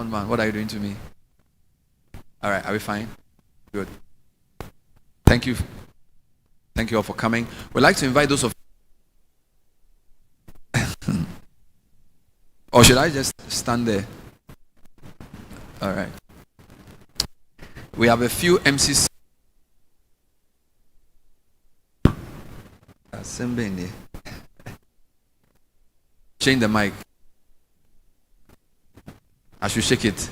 man. What are you doing to me? All right, are we fine? Good. Thank you. Thank you all for coming. We'd like to invite those of or should I just stand there? All right. We have a few MCs. Change the mic. I should shake it.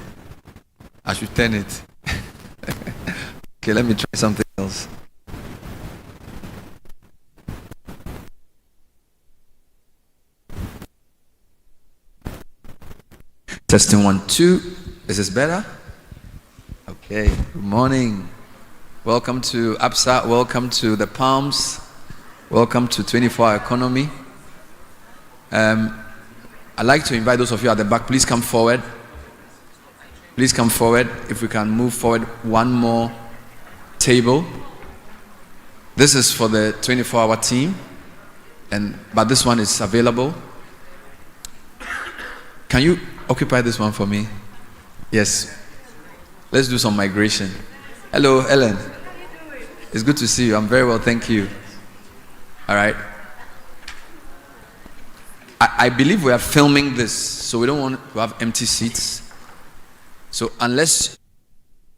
I should turn it. Okay, let me try something else. Testing 1, 2. Is this better? Okay. Good morning. Welcome to Absa. Welcome to the Palms. Welcome to 24-hour economy. I'd like to invite those of you at the back. Please come forward. Please come forward. If we can move forward one more table. This is for the 24-hour team, but this one is available. Can you occupy this one for me? Yes. Let's do some migration. Hello, Ellen. It's good to see you. I'm very well, thank you. All right. I believe we are filming this, so we don't want to have empty seats. So unless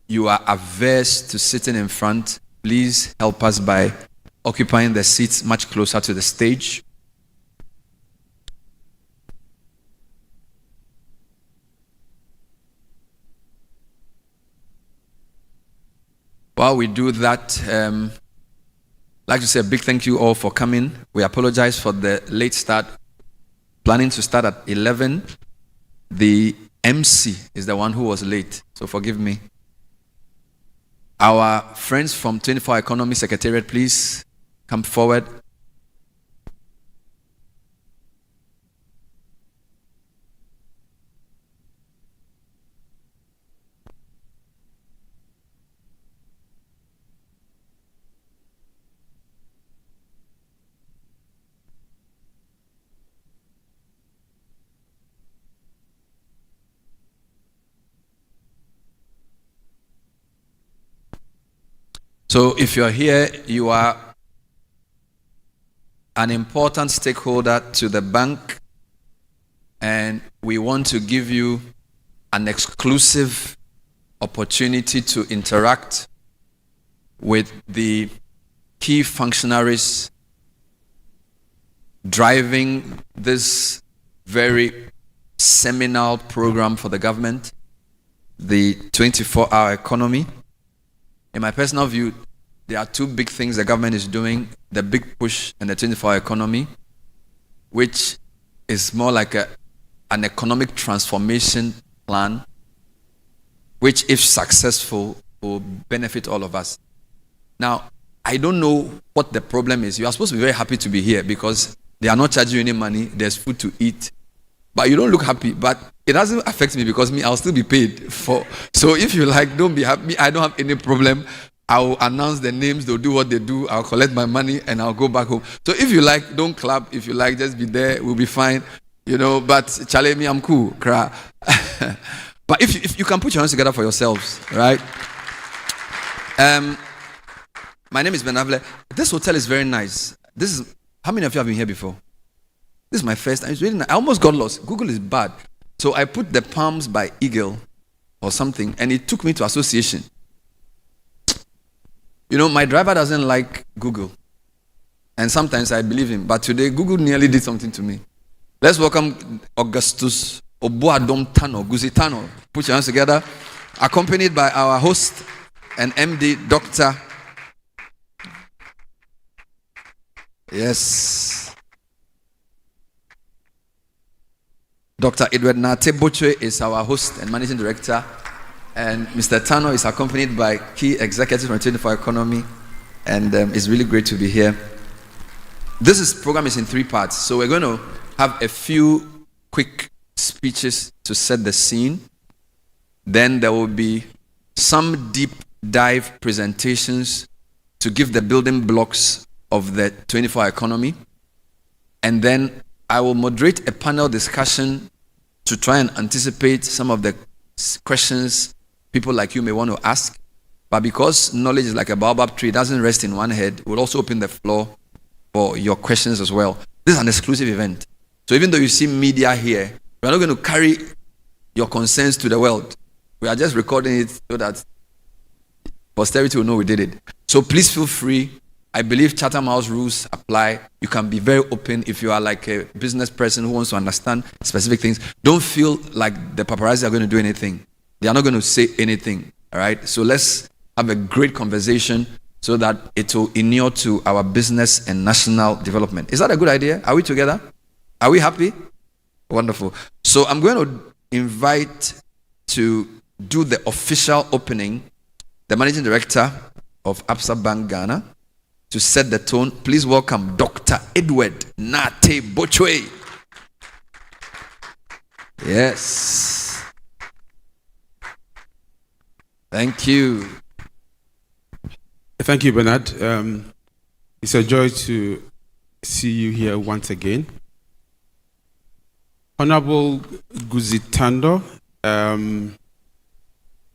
you are averse to sitting in front, please help us by occupying the seats much closer to the stage. While we do that, I'd like to say a big thank you all for coming. We apologize for the late start. Planning to start at 11. The MC is the one who was late, so forgive me. Our friends from 24 Economy Secretariat, please come forward. So if you're here, you are an important stakeholder to the bank, and we want to give you an exclusive opportunity to interact with the key functionaries driving this very seminal program for the government, the 24-hour economy. In my personal view, there are two big things the government is doing: the big push and the 24-hour economy, which is more like an economic transformation plan, which, if successful, will benefit all of us. Now, I don't know what the problem is. You are supposed to be very happy to be here because they are not charging you any money, there's food to eat, but you don't look happy. But it doesn't affect me because I'll still be paid for. So if you like, don't be happy. I don't have any problem. I'll announce the names, they'll do what they do, I'll collect my money and I'll go back home. So if you like, don't clap. If you like, just be there, we'll be fine. But Charlie, me, I'm cool. But if you can put your hands together for yourselves, right? My name is Ben Avle. This hotel is very nice. How many of you have been here before? This is my first time. It's really nice. I almost got lost. Google is bad. So I put the Palms by Eagle or something, and it took me to association. My driver doesn't like Google. And sometimes I believe him. But today, Google nearly did something to me. Let's welcome Augustus Obuadom Tanoh, Goosie Tanoh. Put your hands together. Accompanied by our host and MD, Dr. Yes. Dr. Edward Nate Bochwe is our host and managing director. And Mr. Tanoh is accompanied by key executives from 24 Economy. And it's really great to be here. This program is in 3 parts. So we're going to have a few quick speeches to set the scene. Then there will be some deep dive presentations to give the building blocks of the 24 Economy. And then I will moderate a panel discussion to try and anticipate some of the questions people like you may want to ask. But because knowledge is like a baobab tree, it doesn't rest in one head, we'll also open the floor for your questions as well. This is an exclusive event. So even though you see media here, we're not going to carry your concerns to the world. We are just recording it so that posterity will know we did it. So please feel free. I believe Chatham House rules apply. You can be very open if you are like a business person who wants to understand specific things. Don't feel like the paparazzi are going to do anything. They are not going to say anything. All right? So let's have a great conversation so that it will inure to our business and national development. Is that a good idea? Are we together? Are we happy? Wonderful. So I'm going to invite to do the official opening the Managing Director of Absa Bank Ghana to set the tone. Please welcome Dr. Edward Nate Bochwe. Yes. Thank you. Thank you, Bernard. It's a joy to see you here once again. Honorable Goosie Tanoh,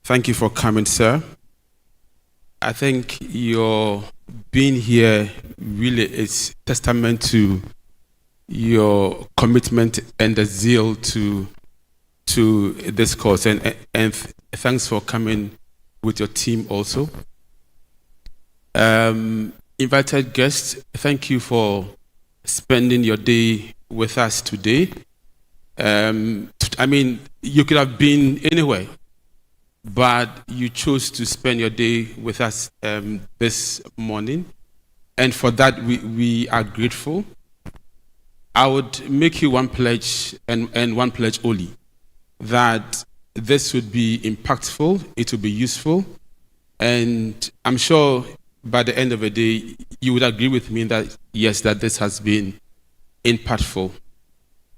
thank you for coming, sir. I think your being here really is testament to your commitment and the zeal to this cause. And thanks for coming with your team also. Invited guests, thank you for spending your day with us today. I mean, you could have been anywhere, but you chose to spend your day with us this morning. And for that, we are grateful. I would make you one pledge and one pledge only, that this would be impactful, it would be useful, and I'm sure by the end of the day, you would agree with me that, yes, that this has been impactful.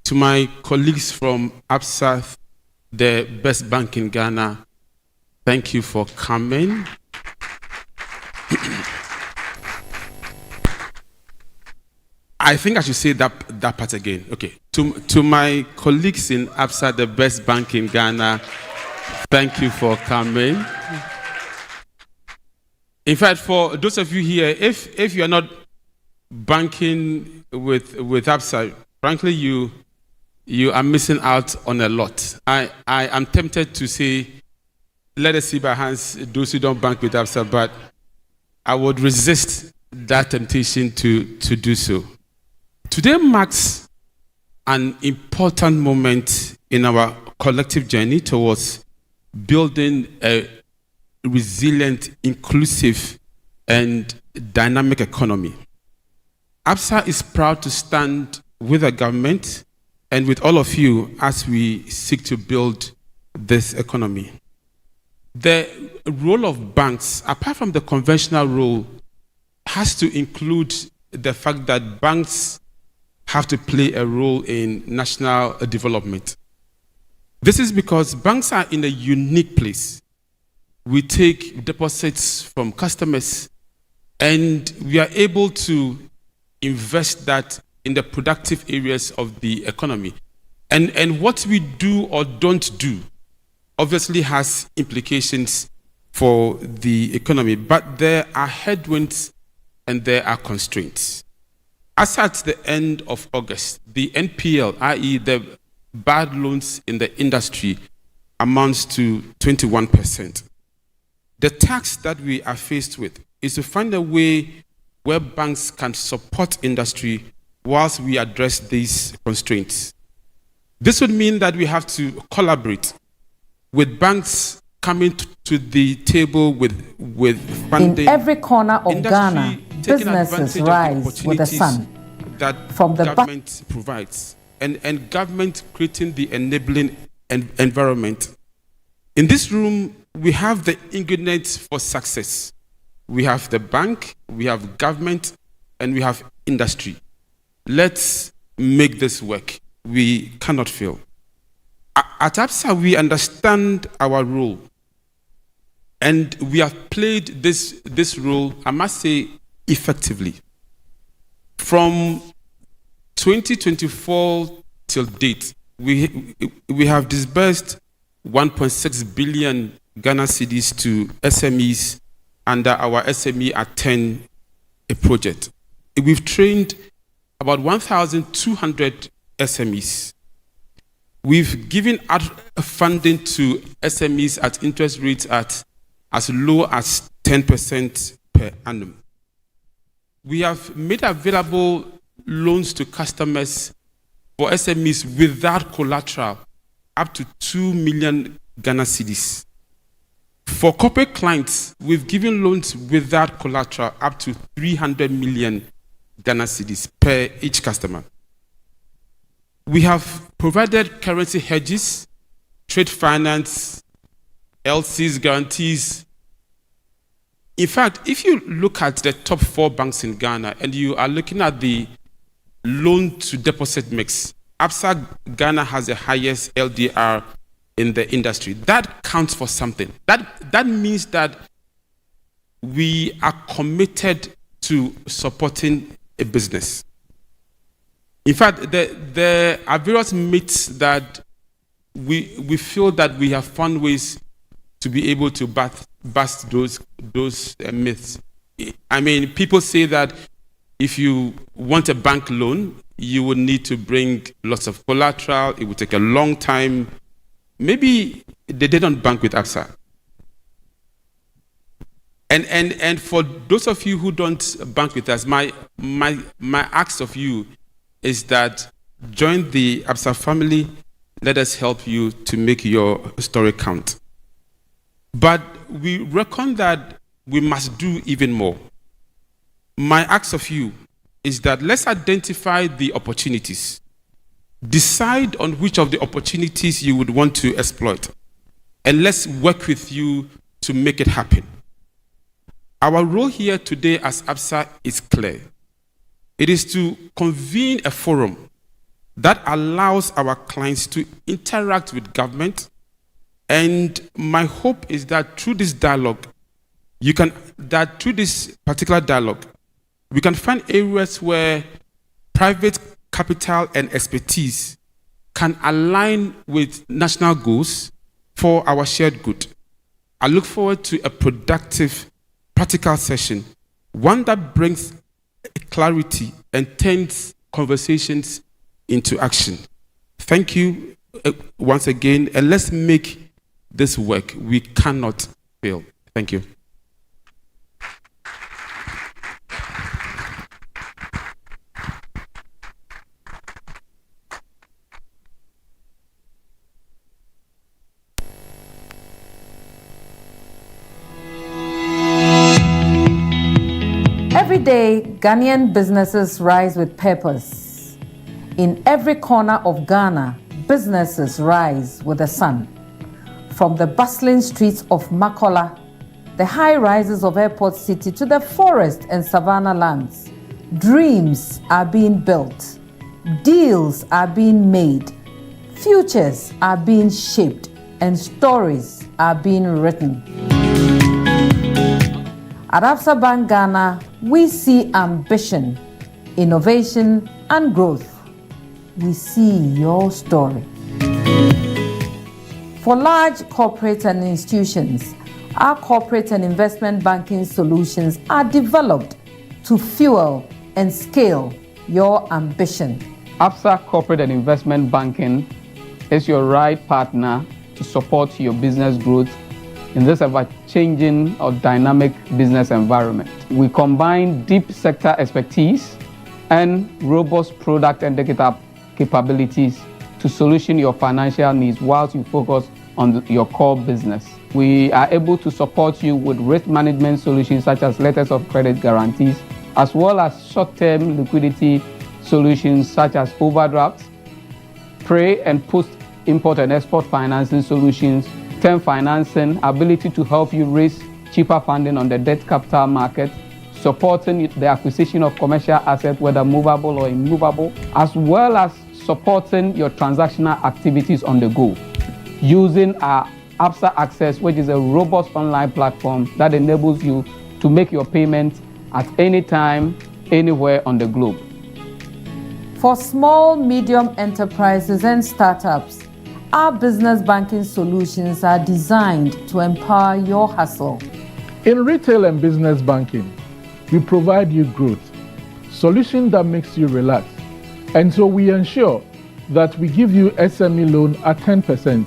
To my colleagues from Absa, the best bank in Ghana, thank you for coming. I think I should say that part again. Okay. To my colleagues in Absa, the best bank in Ghana, thank you for coming. In fact, for those of you here, if you are not banking with Absa, frankly, you are missing out on a lot. I am tempted to say, let us see by hands those who don't bank with Absa, but I would resist that temptation to do so. Today marks an important moment in our collective journey towards building a resilient, inclusive, and dynamic economy. Absa is proud to stand with the government and with all of you as we seek to build this economy. The role of banks, apart from the conventional role, has to include the fact that banks have to play a role in national development. This is because banks are in a unique place. We take deposits from customers and we are able to invest that in the productive areas of the economy. And what we do or don't do obviously has implications for the economy, but there are headwinds and there are constraints. As at the end of August, the NPL, i.e. the bad loans in the industry, amounts to 21%. The task that we are faced with is to find a way where banks can support industry whilst we address these constraints. This would mean that we have to collaborate with banks coming to the table with funding. In every corner of Ghana, businesses rise with the sun that from the government provides, and government creating the enabling environment. In this room, we have the ingredients for success. We have the bank, we have government, and we have industry. Let's make this work. We cannot fail. At Absa, we understand our role. And we have played this role, I must say, effectively. From 2024 till date, we have disbursed 1.6 billion Ghana cedis to SMEs under our SME at 10 a project. We've trained about 1,200 SMEs. We've given out funding to SMEs at interest rates at as low as 10% per annum. We have made available loans to customers for SMEs without collateral up to 2 million Ghana cedis. For corporate clients, we've given loans without collateral up to 300 million Ghana cedis per each customer. We have provided currency hedges, trade finance, LCs, guarantees. In fact, if you look at the top 4 banks in Ghana and you are looking at the loan to deposit mix, Absa Ghana has the highest LDR in the industry. That counts for something. That means that we are committed to supporting a business. In fact, there are various myths that we feel that we have found ways to be able to bust those myths. I mean, people say that if you want a bank loan, you would need to bring lots of collateral. It would take a long time. Maybe they didn't bank with Absa. And for those of you who don't bank with us, my ask of you is that join the Absa family. Let us help you to make your story count. But we reckon that we must do even more. My ask of you is that let's identify the opportunities. Decide on which of the opportunities you would want to exploit. And let's work with you to make it happen. Our role here today as Absa is clear. It is to convene a forum that allows our clients to interact with government. And my hope is that through this dialogue, through this particular dialogue, we can find areas where private capital and expertise can align with national goals for our shared good. I look forward to a productive, practical session, one that brings clarity and turns conversations into action. Thank you once again, and let's make this work. We cannot fail. Thank you. Every day, Ghanaian businesses rise with purpose. In every corner of Ghana, businesses rise with the sun. From the bustling streets of Makola, the high rises of Airport City to the forest and savannah lands, dreams are being built, deals are being made, futures are being shaped, and stories are being written. At Absa Bank Ghana, we see ambition, innovation, and growth. We see your story. For large corporates and institutions, our corporate and investment banking solutions are developed to fuel and scale your ambition. Absa Corporate and Investment Banking is your right partner to support your business growth in this ever-changing or dynamic business environment. We combine deep sector expertise and robust product and digital capabilities to solution your financial needs whilst you focus on your core business. We are able to support you with risk management solutions such as letters of credit guarantees, as well as short-term liquidity solutions such as overdrafts, pre- and post-import and export financing solutions, term financing, ability to help you raise cheaper funding on the debt capital market, supporting the acquisition of commercial assets, whether movable or immovable, as well as supporting your transactional activities on the go, using our Absa Access, which is a robust online platform that enables you to make your payments at any time, anywhere on the globe. For small, medium enterprises and startups, Our business banking solutions are designed to empower your hustle. In retail and business banking, we provide you growth, solution that makes you relax. And so we ensure that we give you SME loan at 10%,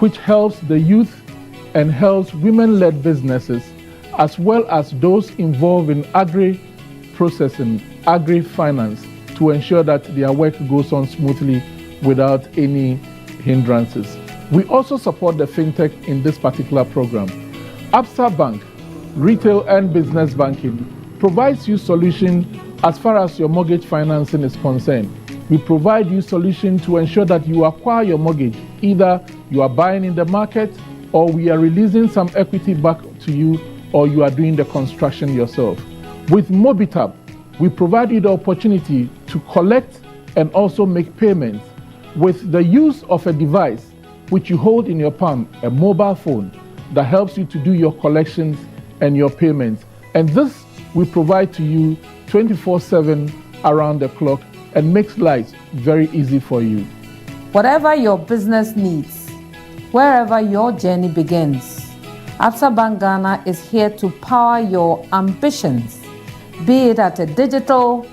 which helps the youth and helps women-led businesses, as well as those involved in agri-processing, agri-finance, to ensure that their work goes on smoothly without any hindrances. We also support the fintech in this particular program. Absa Bank, retail and business banking, provides you solution as far as your mortgage financing is concerned. We provide you solution to ensure that you acquire your mortgage. Either you are buying in the market, or we are releasing some equity back to you, or you are doing the construction yourself. With Mobitab, we provide you the opportunity to collect and also make payments with the use of a device which you hold in your palm, a mobile phone that helps you to do your collections and your payments. And this we provide to you 24/7 around the clock and makes life very easy for you. Whatever your business needs, wherever your journey begins, Absa Bank Ghana is here to power your ambitions, be it at a digital,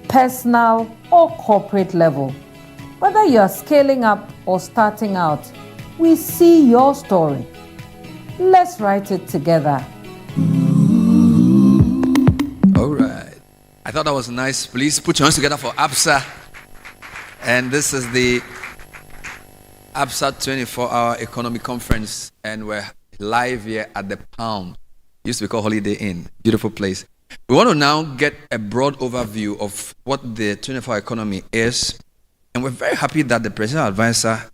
personal, or corporate level. Whether you are scaling up or starting out, we see your story. Let's write it together. All right. I thought that was nice. Please put your hands together for Absa. And this is the Absa 24-hour economy conference, and we're live here at the Pound. Used to be called Holiday Inn. Beautiful place. We want to now get a broad overview of what the 24-hour economy is, and we're very happy that the presidential advisor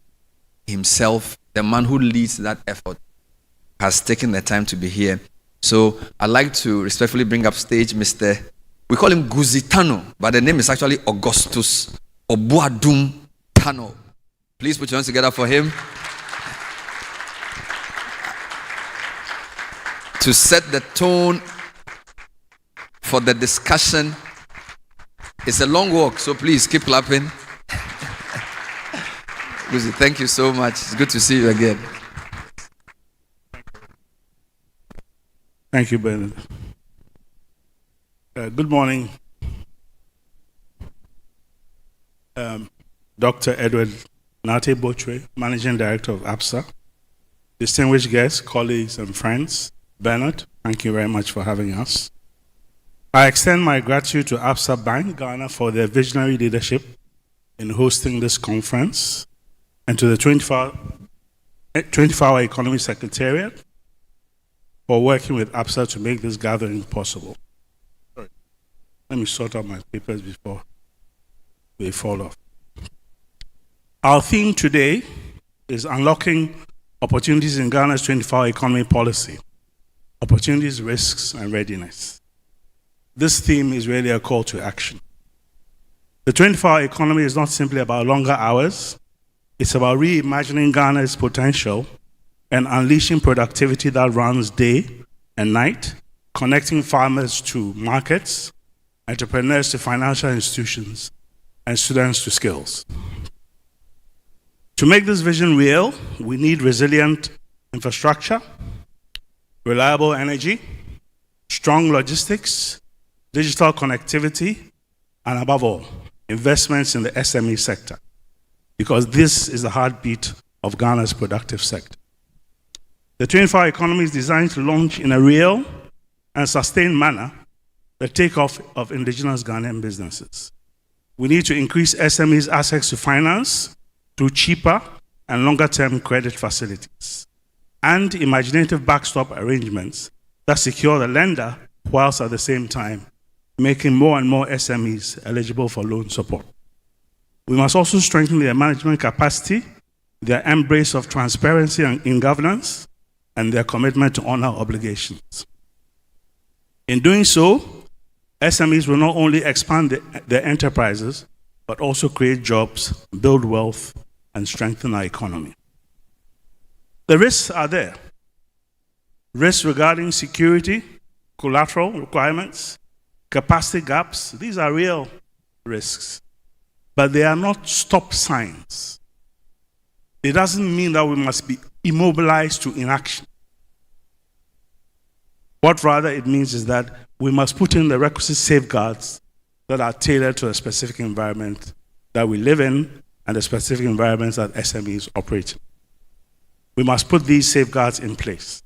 himself, the man who leads that effort, has taken the time to be here. So I'd like to respectfully bring up stage Mr. We call him Goosie Tanoh, but the name is actually Augustus Obuadum Tanoh. Please put your hands together for him. To set the tone for the discussion. It's a long walk, so please keep clapping. Goosie, thank you so much. It's good to see you again. Thank you, Bernard. Good morning, Dr. Edward Nate Bochwe, Managing Director of Absa, distinguished guests, colleagues, and friends. Bernard, thank you very much for having us. I extend my gratitude to Absa Bank Ghana for their visionary leadership in hosting this conference, and to the 24-hour Economy Secretariat for working with Absa to make this gathering possible. Sorry. Let me sort out my papers before they fall off. Our theme today is unlocking opportunities in Ghana's 24-hour economy policy, opportunities, risks, and readiness. This theme is really a call to action. The 24-hour economy is not simply about longer hours. It's about reimagining Ghana's potential and unleashing productivity that runs day and night, connecting farmers to markets, entrepreneurs to financial institutions, and students to skills. To make this vision real, we need resilient infrastructure, reliable energy, strong logistics, digital connectivity, and above all, investments in the SME sector, because this is the heartbeat of Ghana's productive sector. The 24-hour economy is designed to launch in a real and sustained manner the takeoff of indigenous Ghanaian businesses. We need to increase SMEs' access to finance through cheaper and longer-term credit facilities and imaginative backstop arrangements that secure the lender whilst at the same time making more and more SMEs eligible for loan support. We must also strengthen their management capacity, their embrace of transparency in governance, and their commitment to honor obligations. In doing so, SMEs will not only expand their enterprises, but also create jobs, build wealth, and strengthen our economy. The risks are there. Risks regarding security, collateral requirements, capacity gaps. These are real risks, but they are not stop signs. it doesn't mean that we must be immobilized to inaction. What rather it means is that we must put in the requisite safeguards that are tailored to a specific environment that we live in and the specific environments that SMEs operate in. We must put these safeguards in place.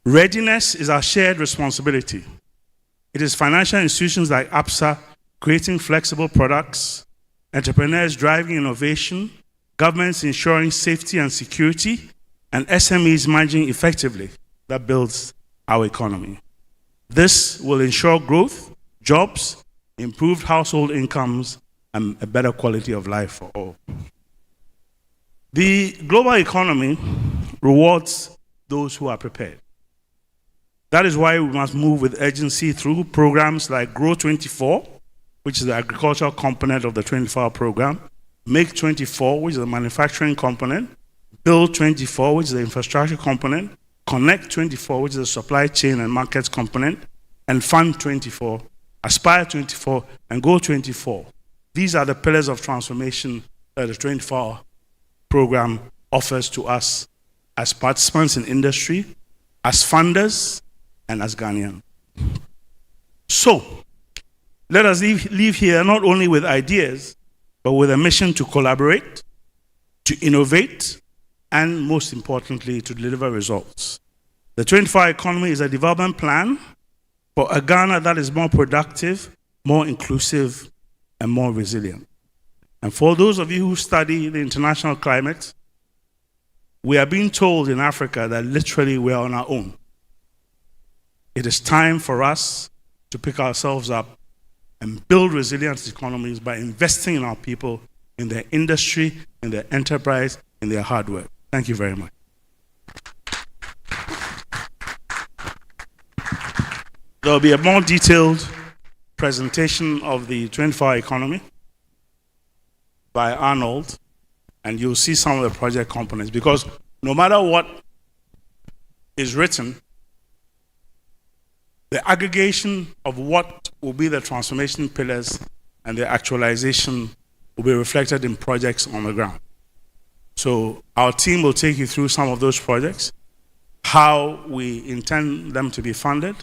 Readiness is our shared responsibility. It is financial institutions like Absa creating flexible products, entrepreneurs driving innovation, governments ensuring safety and security, and SMEs managing effectively that builds our economy. This will ensure growth, jobs, improved household incomes, and a better quality of life for all. The global economy rewards those who are prepared. That is why we must move with urgency through programs like Grow 24, which is the agricultural component of the 24-hour program, Make 24, which is the manufacturing component, Build 24, which is the infrastructure component, Connect 24, which is the supply chain and markets component, and Fund 24, Aspire 24, and Go 24. These are the pillars of transformation that the 24-hour program offers to us as participants in industry, as funders, and as Ghanaians. So, let us leave here not only with ideas, but with a mission to collaborate, to innovate, and most importantly, to deliver results. The 24-hour economy is a development plan for a Ghana that is more productive, more inclusive, and more resilient. And for those of you who study the international climate, we are being told in Africa that literally we are on our own. It is time for us to pick ourselves up and build resilient economies by investing in our people, in their industry, in their enterprise, in their hard work. Thank you very much. There will be a more detailed presentation of the 24-hour economy by Arnold, and you'll see some of the project components, because no matter what is written, the aggregation of what will be the transformation pillars and the actualization will be reflected in projects on the ground. So our team will take you through some of those projects, how we intend them to be funded,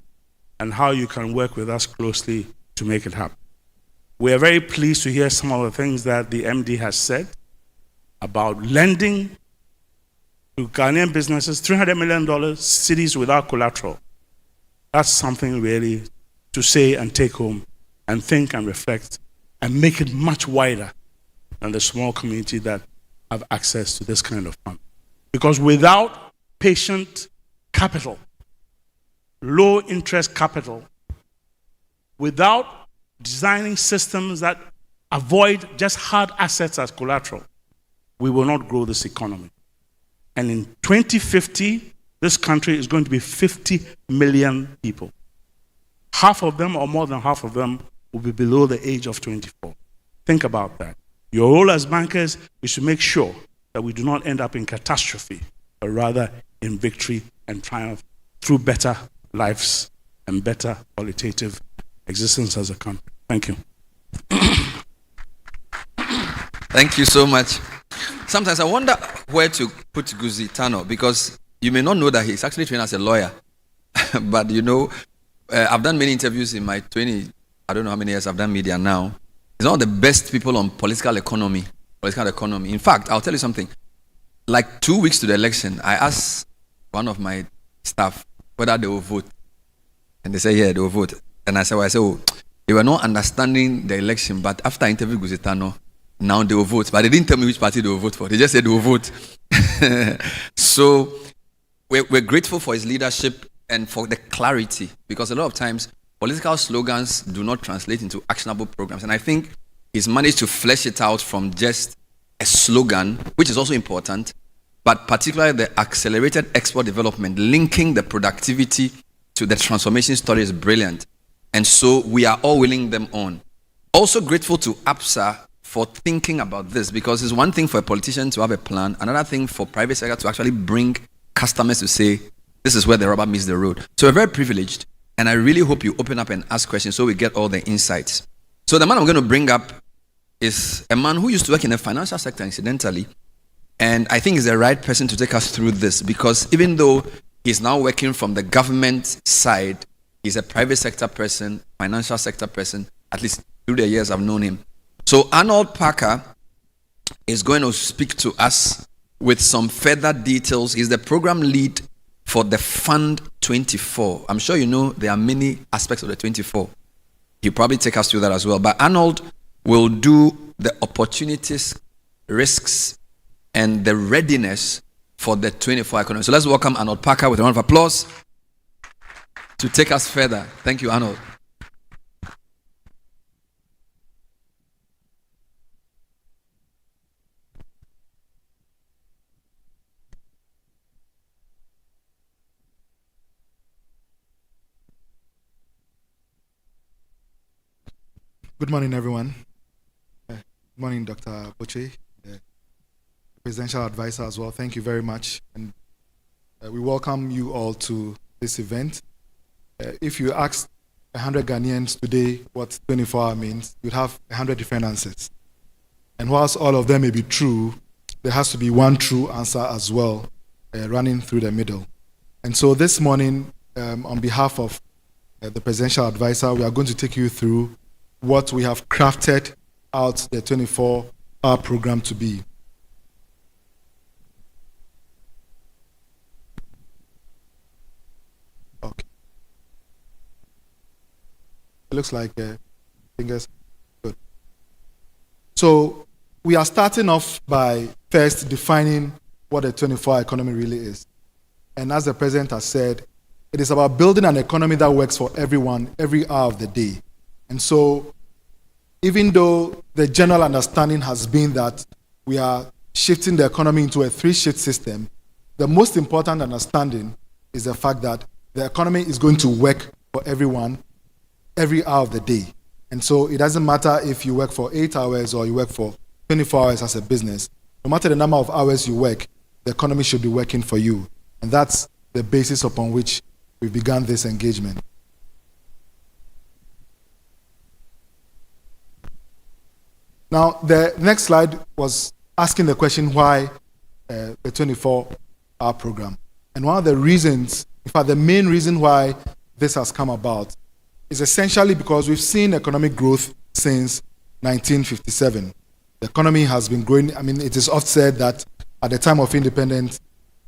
and how you can work with us closely to make it happen. We are very pleased to hear some of the things that the MD has said about lending to Ghanaian businesses, $300 million, cities without collateral. That's something really to say and take home and think and reflect and make it much wider than the small community that have access to this kind of fund. Because without patient capital, low interest capital, without designing systems that avoid just hard assets as collateral, we will not grow this economy. And in 2050, this country is going to be 50 million people. Half of them, or more than half of them, will be below the age of 24. Think about that. Your role as bankers is to make sure that we do not end up in catastrophe, but rather in victory and triumph through better lives and better qualitative existence as a country. Thank you. Thank you so much. Sometimes I wonder where to put Goosie Tanoh, because you may not know that he's actually trained as a lawyer. But you know, I've done many interviews in my 20, I don't know how many years I've done media now. He's one of the best people on political economy. In fact, I'll tell you something. Like 2 weeks to the election, I asked one of my staff whether they will vote. And they said, yeah, they will vote. And I said, they were not understanding the election, but after I interviewed Goosie Tanoh, now they will vote. But they didn't tell me which party they will vote for. They just said they will vote. So we're grateful for his leadership and for the clarity, because a lot of times political slogans do not translate into actionable programs. And I think he's managed to flesh it out from just a slogan, which is also important, but particularly the accelerated export development, linking the productivity to the transformation story is brilliant. And so we are all willing them on. Also grateful to Absa for thinking about this, because it's one thing for a politician to have a plan, another thing for private sector to actually bring customers to say, this is where the rubber meets the road. So we're very privileged, and I really hope you open up and ask questions so we get all the insights. So the man I'm going to bring up is a man who used to work in the financial sector, incidentally, And I think he's the right person to take us through this, because even though he's now working from the government side, he's a private sector person, financial sector person, at least through the years I've known him. So Arnold Parker is going to speak to us with some further details. He's the program lead for the Fund 24. I'm sure you know there are many aspects of the 24. He'll probably take us through that as well. But Arnold will do the opportunities, risks, and the readiness for the 24 economy. So let's welcome Arnold Parker with a round of applause to take us further. Thank you, Arnold. Good morning, everyone. Good morning, Dr. Boche, Presidential Advisor as well. Thank you very much. And we welcome you all to this event. If you asked 100 Ghanaians today what 24-hour means, you'd have 100 different answers. And whilst all of them may be true, there has to be one true answer as well, running through the middle. And so this morning, on behalf of the Presidential Advisor, we are going to take you through what we have crafted out the 24-hour program to be. Okay. It looks like fingers. Good. So we are starting off by first defining what a 24-hour economy really is. And as the President has said, it is about building an economy that works for everyone every hour of the day. And so, even though the general understanding has been that we are shifting the economy into a three-shift system, the most important understanding is the fact that the economy is going to work for everyone every hour of the day. And so it doesn't matter if you work for 8 hours or you work for 24 hours as a business. No matter the number of hours you work, the economy should be working for you. And that's the basis upon which we began this engagement. Now, the next slide was asking the question why the 24-hour program. And one of the reasons, in fact, the main reason why this has come about is essentially because we've seen economic growth since 1957. The economy has been growing. I mean, it is often said that at the time of independence,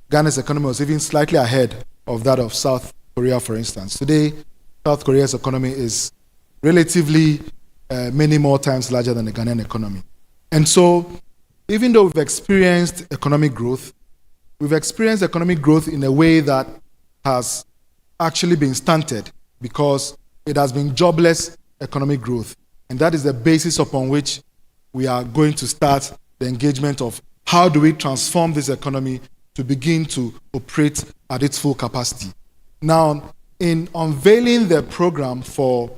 Ghana's economy was even slightly ahead of that of South Korea, for instance. Today, South Korea's economy is relatively many more times larger than the Ghanaian economy. And so, even though we've experienced economic growth in a way that has actually been stunted because it has been jobless economic growth. And that is the basis upon which we are going to start the engagement of how do we transform this economy to begin to operate at its full capacity. Now, in unveiling the program for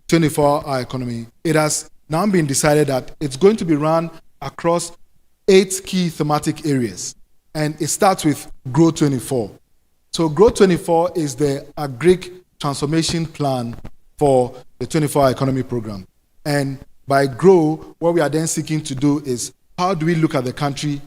24-hour economy, it has now been decided that it's going to be run across 8 key thematic areas. And it starts with Grow 24. So Grow 24 is the agric transformation plan for the 24-hour economy program. And by Grow, what we are then seeking to do is how do we look at the country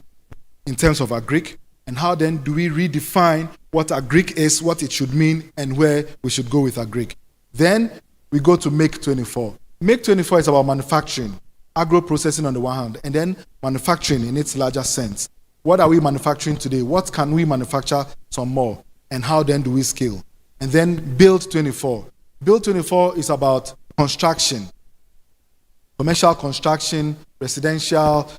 in terms of agric, and how then do we redefine what agric is, what it should mean, and where we should go with agric. Then we go to Make 24. Make 24 is about manufacturing, agro-processing on the one hand, and then manufacturing in its larger sense. What are we manufacturing today? What can we manufacture some more? And how then do we scale? And then Build 24. Build 24 is about construction, commercial construction, residential,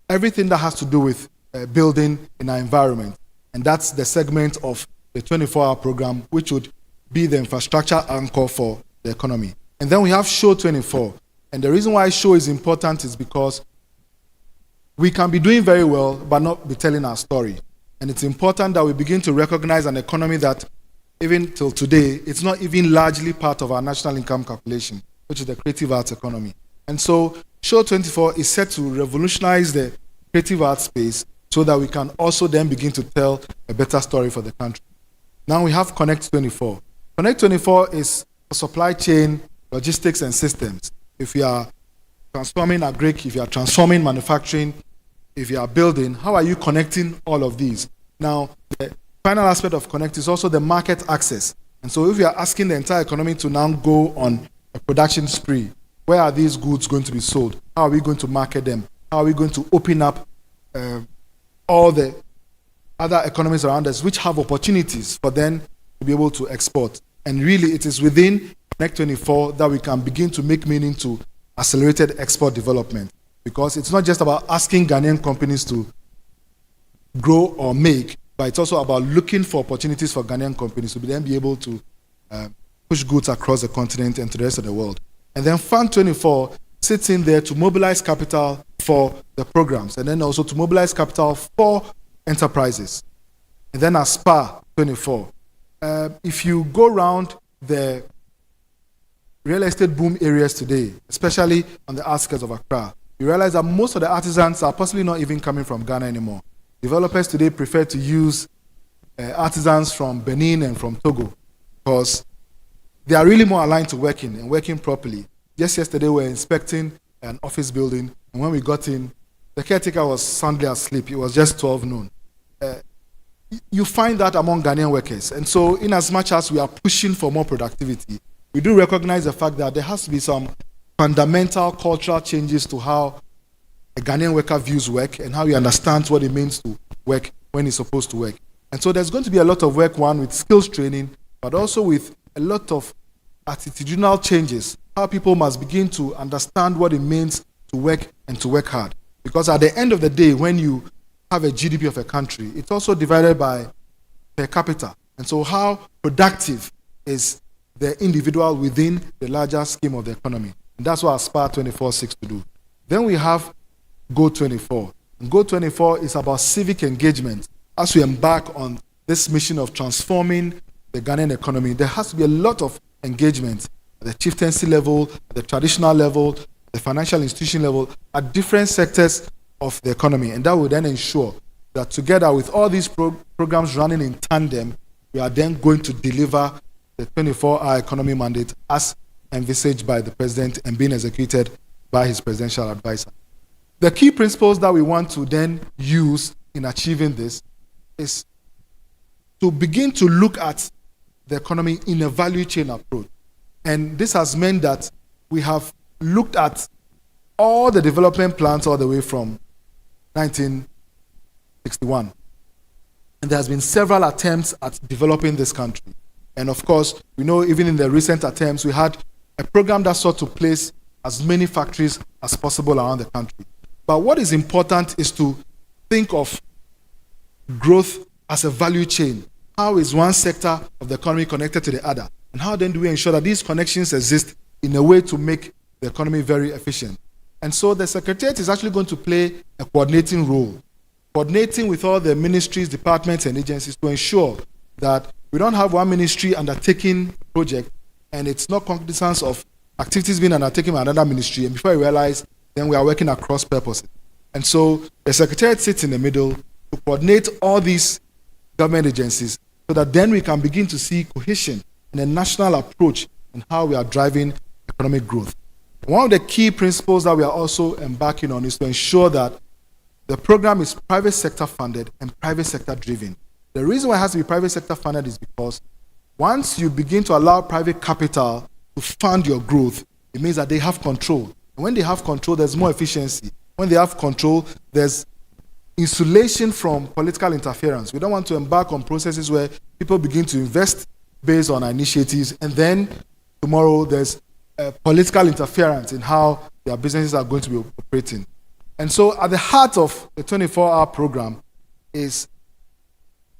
everything that has to do with building in our environment. And that's the segment of the 24-hour program, which would be the infrastructure anchor for the economy. And then we have Show 24. And the reason why Show is important is because we can be doing very well, but not be telling our story. And it's important that we begin to recognize an economy that, even till today, it's not even largely part of our national income calculation, which is the creative arts economy. And so Show 24 is set to revolutionize the creative arts space so that we can also then begin to tell a better story for the country. Now we have Connect 24. Connect 24 is supply chain, logistics, and systems. If you are transforming agric, if you are transforming manufacturing, if you are building, how are you connecting all of these? Now, the final aspect of connect is also the market access. And so if you are asking the entire economy to now go on a production spree, where are these goods going to be sold? How are we going to market them? How are we going to open up all the other economies around us which have opportunities for them to be able to export? And really, it is within Connect 24 that we can begin to make meaning to accelerated export development. Because it's not just about asking Ghanaian companies to grow or make, but it's also about looking for opportunities for Ghanaian companies to then be able to push goods across the continent and to the rest of the world. And then Fund 24 sits in there to mobilize capital for the programs, and then also to mobilize capital for enterprises. And then ASPA 24. If you go around the real estate boom areas today, especially on the outskirts of Accra, you realize that most of the artisans are possibly not even coming from Ghana anymore. Developers today prefer to use artisans from Benin and from Togo because they are really more aligned to working and working properly. Just yesterday, we were inspecting an office building, and when we got in, the caretaker was soundly asleep. It was just 12 noon. You find that among Ghanaian workers. And so, in as much as we are pushing for more productivity, we do recognize the fact that there has to be some fundamental cultural changes to how a Ghanaian worker views work and how he understands what it means to work when he's supposed to work. And so there's going to be a lot of work, one, with skills training, but also with a lot of attitudinal changes, how people must begin to understand what it means to work and to work hard. Because at the end of the day, when you have a GDP of a country, it's also divided by per capita. And so how productive is the individual within the larger scheme of the economy? And that's what ASPA 24 seeks to do. Then we have Go 24. And Go 24 is about civic engagement. As we embark on this mission of transforming the Ghanaian economy, there has to be a lot of engagement at the chieftaincy level, at the traditional level, the financial institution level, at different sectors of the economy. And that will then ensure that together with all these programs running in tandem, we are then going to deliver the 24-hour economy mandate as envisaged by the president and being executed by his presidential advisor. The key principles that we want to then use in achieving this is to begin to look at the economy in a value chain approach. And this has meant that we have looked at all the development plans all the way from 1961. And there has been several attempts at developing this country. And of course, we know even in the recent attempts, we had a program that sought to place as many factories as possible around the country. But what is important is to think of growth as a value chain. How is one sector of the economy connected to the other? And how then do we ensure that these connections exist in a way to make the economy very efficient? And so the Secretariat is actually going to play a coordinating role, coordinating with all the ministries, departments, and agencies to ensure that we don't have one ministry undertaking a project and it's not cognizance of activities being undertaken by another ministry, and before you realize, then we are working across purposes. And so the Secretariat sits in the middle to coordinate all these government agencies so that then we can begin to see cohesion and a national approach in how we are driving economic growth. One of the key principles that we are also embarking on is to ensure that the program is private sector funded and private sector driven. The reason why it has to be private sector funded is because once you begin to allow private capital to fund your growth, it means that they have control. And when they have control, there's more efficiency. When they have control, there's insulation from political interference. We don't want to embark on processes where people begin to invest based on initiatives, and then tomorrow there's political interference in how their businesses are going to be operating. And so at the heart of the 24-hour program is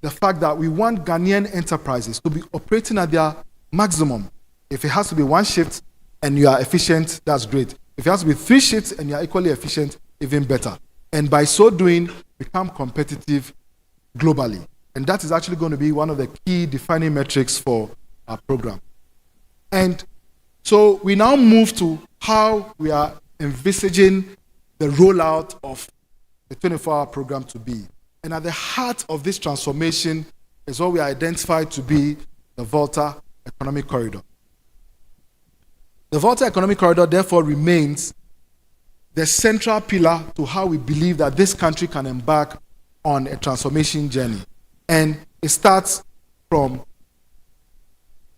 the fact that we want Ghanaian enterprises to be operating at their maximum. If it has to be one shift and you are efficient, that's great. If it has to be 3 shifts and you are equally efficient, even better. And by so doing, become competitive globally. And that is actually going to be one of the key defining metrics for our program. And so we now move to how we are envisaging the rollout of the 24-hour program to be. And at the heart of this transformation is what we identified to be the Volta Economic Corridor. The Volta Economic Corridor, therefore, remains the central pillar to how we believe that this country can embark on a transformation journey. And it starts from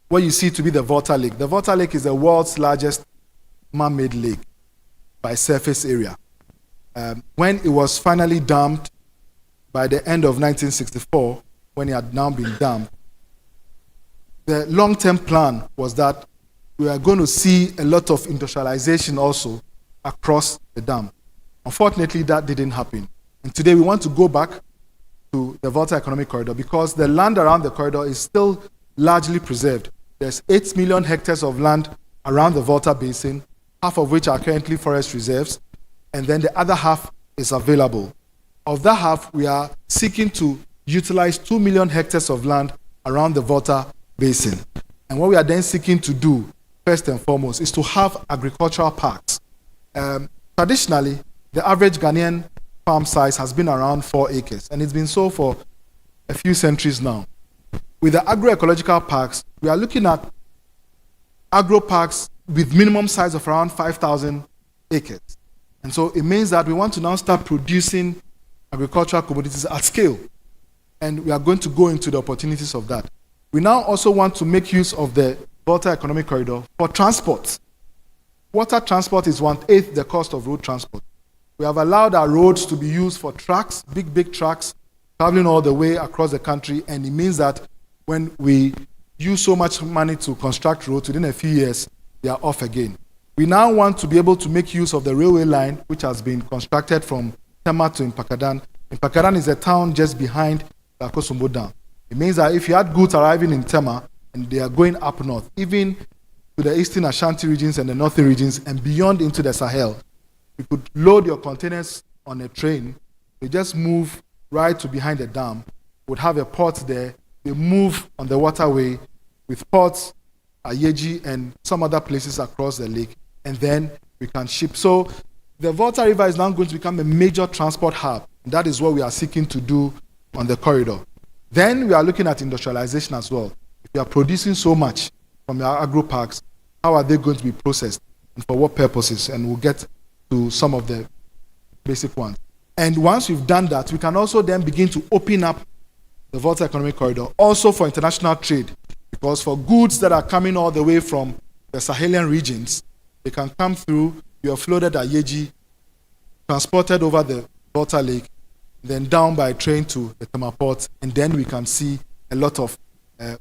what you see to be the Volta Lake. The Volta Lake is the world's largest man-made lake by surface area. When it was finally dammed by the end of 1964, when it had now been dammed, the long-term plan was that we are going to see a lot of industrialization also across the dam. Unfortunately, that didn't happen. And today we want to go back to the Volta Economic Corridor because the land around the corridor is still largely preserved. There's 8 million hectares of land around the Volta Basin, half of which are currently forest reserves, and then the other half is available. Of that half, we are seeking to utilize 2 million hectares of land around the Volta Basin. And what we are then seeking to do, first and foremost, is to have agricultural parks. Traditionally, the average Ghanaian farm size has been around 4 acres, and it's been so for a few centuries now. With the agroecological parks, we are looking at agro parks with minimum size of around 5,000 acres. And so it means that we want to now start producing agricultural commodities at scale. And we are going to go into the opportunities of that. We now also want to make use of the Volta Economic Corridor for transport. Water transport is 1/8 the cost of road transport. We have allowed our roads to be used for trucks, big trucks, traveling all the way across the country, and it means that when we use so much money to construct roads, within a few years, they are off again. We now want to be able to make use of the railway line, which has been constructed from Tema to Mpakadan. Mpakadan is a town just behind the Akosombo Dam. It means that if you had goods arriving in Tema and they are going up north, even to the eastern Ashanti regions and the northern regions and beyond into the Sahel, you could load your containers on a train. They just move right to behind the dam, would have a port there. They move on the waterway with ports, Ayeji and some other places across the lake, and then we can ship. So the Volta River is now going to become a major transport hub. That is what we are seeking to do on the corridor. Then we are looking at industrialization as well. If we are producing so much from our agro parks, how are they going to be processed and for what purposes? And we'll get to some of the basic ones. And once we've done that, we can also then begin to open up the Volta Economic Corridor also for international trade, because for goods that are coming all the way from the Sahelian regions, they can come through, be offloaded at Yeji, transported over the Volta Lake, then down by train to the Tema port, and then we can see a lot of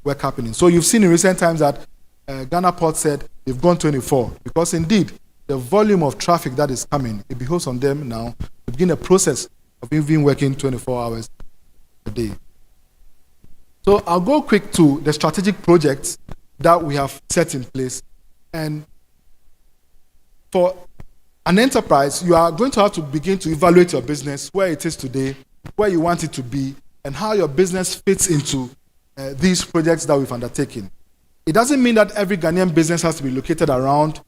work happening. So you've seen in recent times that Ghana Port said they've gone 24, because indeed the volume of traffic that is coming, it behoves on them now to begin a process of even working 24 hours a day. So I'll go quick to the strategic projects that we have set in place. And for an enterprise, you are going to have to begin to evaluate your business, where it is today, where you want it to be, and how your business fits into these projects that we've undertaken. It doesn't mean that every Ghanaian business has to be located around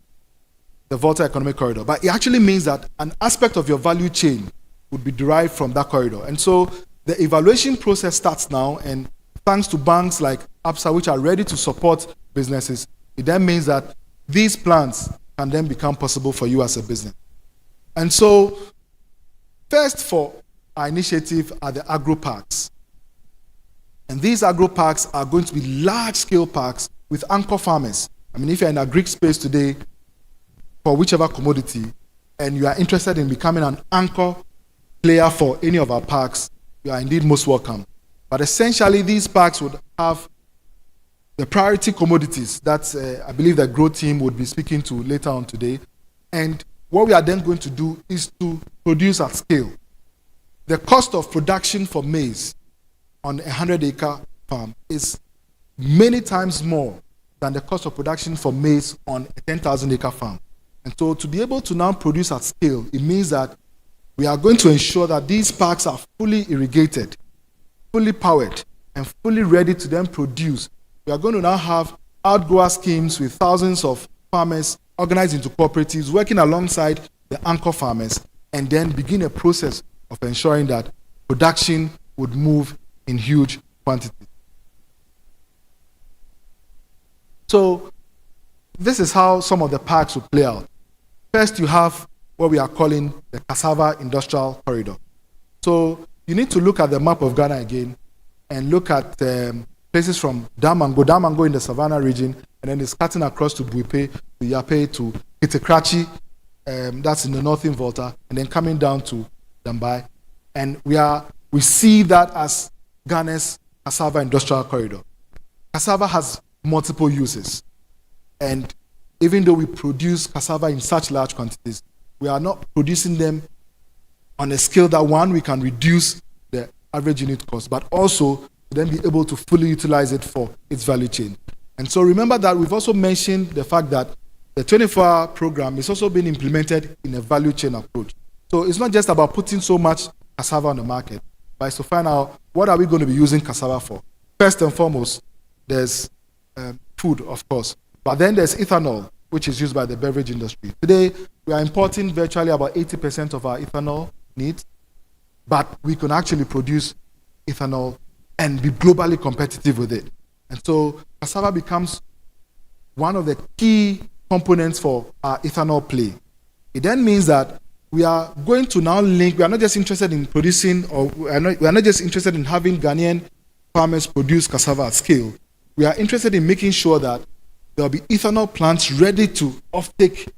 the Volta Economic Corridor, but it actually means that an aspect of your value chain would be derived from that corridor. And so the evaluation process starts now, and thanks to banks like Absa, which are ready to support businesses, it then means that these plans can then become possible for you as a business. And so, first for our initiative are the agro parks. And these agro parks are going to be large-scale parks with anchor farmers. I mean, if you're in a Greek space today, for whichever commodity, and you are interested in becoming an anchor player for any of our parks, you are indeed most welcome. But essentially, these parks would have the priority commodities that I believe the growth team would be speaking to later on today. And what we are then going to do is to produce at scale. The cost of production for maize on a 100-acre farm is many times more than the cost of production for maize on a 10,000-acre farm. And so to be able to now produce at scale, it means that we are going to ensure that these parks are fully irrigated, fully powered, and fully ready to then produce. We are going to now have outgrower schemes with thousands of farmers organized into cooperatives, working alongside the anchor farmers, and then begin a process of ensuring that production would move in huge quantities. So this is how some of the parks will play out. First, you have what we are calling the cassava industrial corridor. So you need to look at the map of Ghana again and look at places from Damango in the Savannah region, and then it's cutting across to Buipe, to Yape, to Itekrachi, that's in the northern Volta, and then coming down to Dambai. And we see that as Ghana's cassava industrial corridor. Cassava has multiple uses. And even though we produce cassava in such large quantities, we are not producing them on a scale that, one, we can reduce the average unit cost, but also to then be able to fully utilize it for its value chain. And so remember that we've also mentioned the fact that the 24-hour program is also being implemented in a value chain approach. So it's not just about putting so much cassava on the market, but it's to find out what are we going to be using cassava for. First and foremost, there's food, of course, but then there's ethanol, which is used by the beverage industry. Today, we are importing virtually about 80% of our ethanol needs, but we can actually produce ethanol and be globally competitive with it. And so cassava becomes one of the key components for our ethanol play. It then means that we are going to now link, we are not just interested in producing, or we are not just interested in having Ghanaian farmers produce cassava at scale. We are interested in making sure that there will be ethanol plants ready to offtake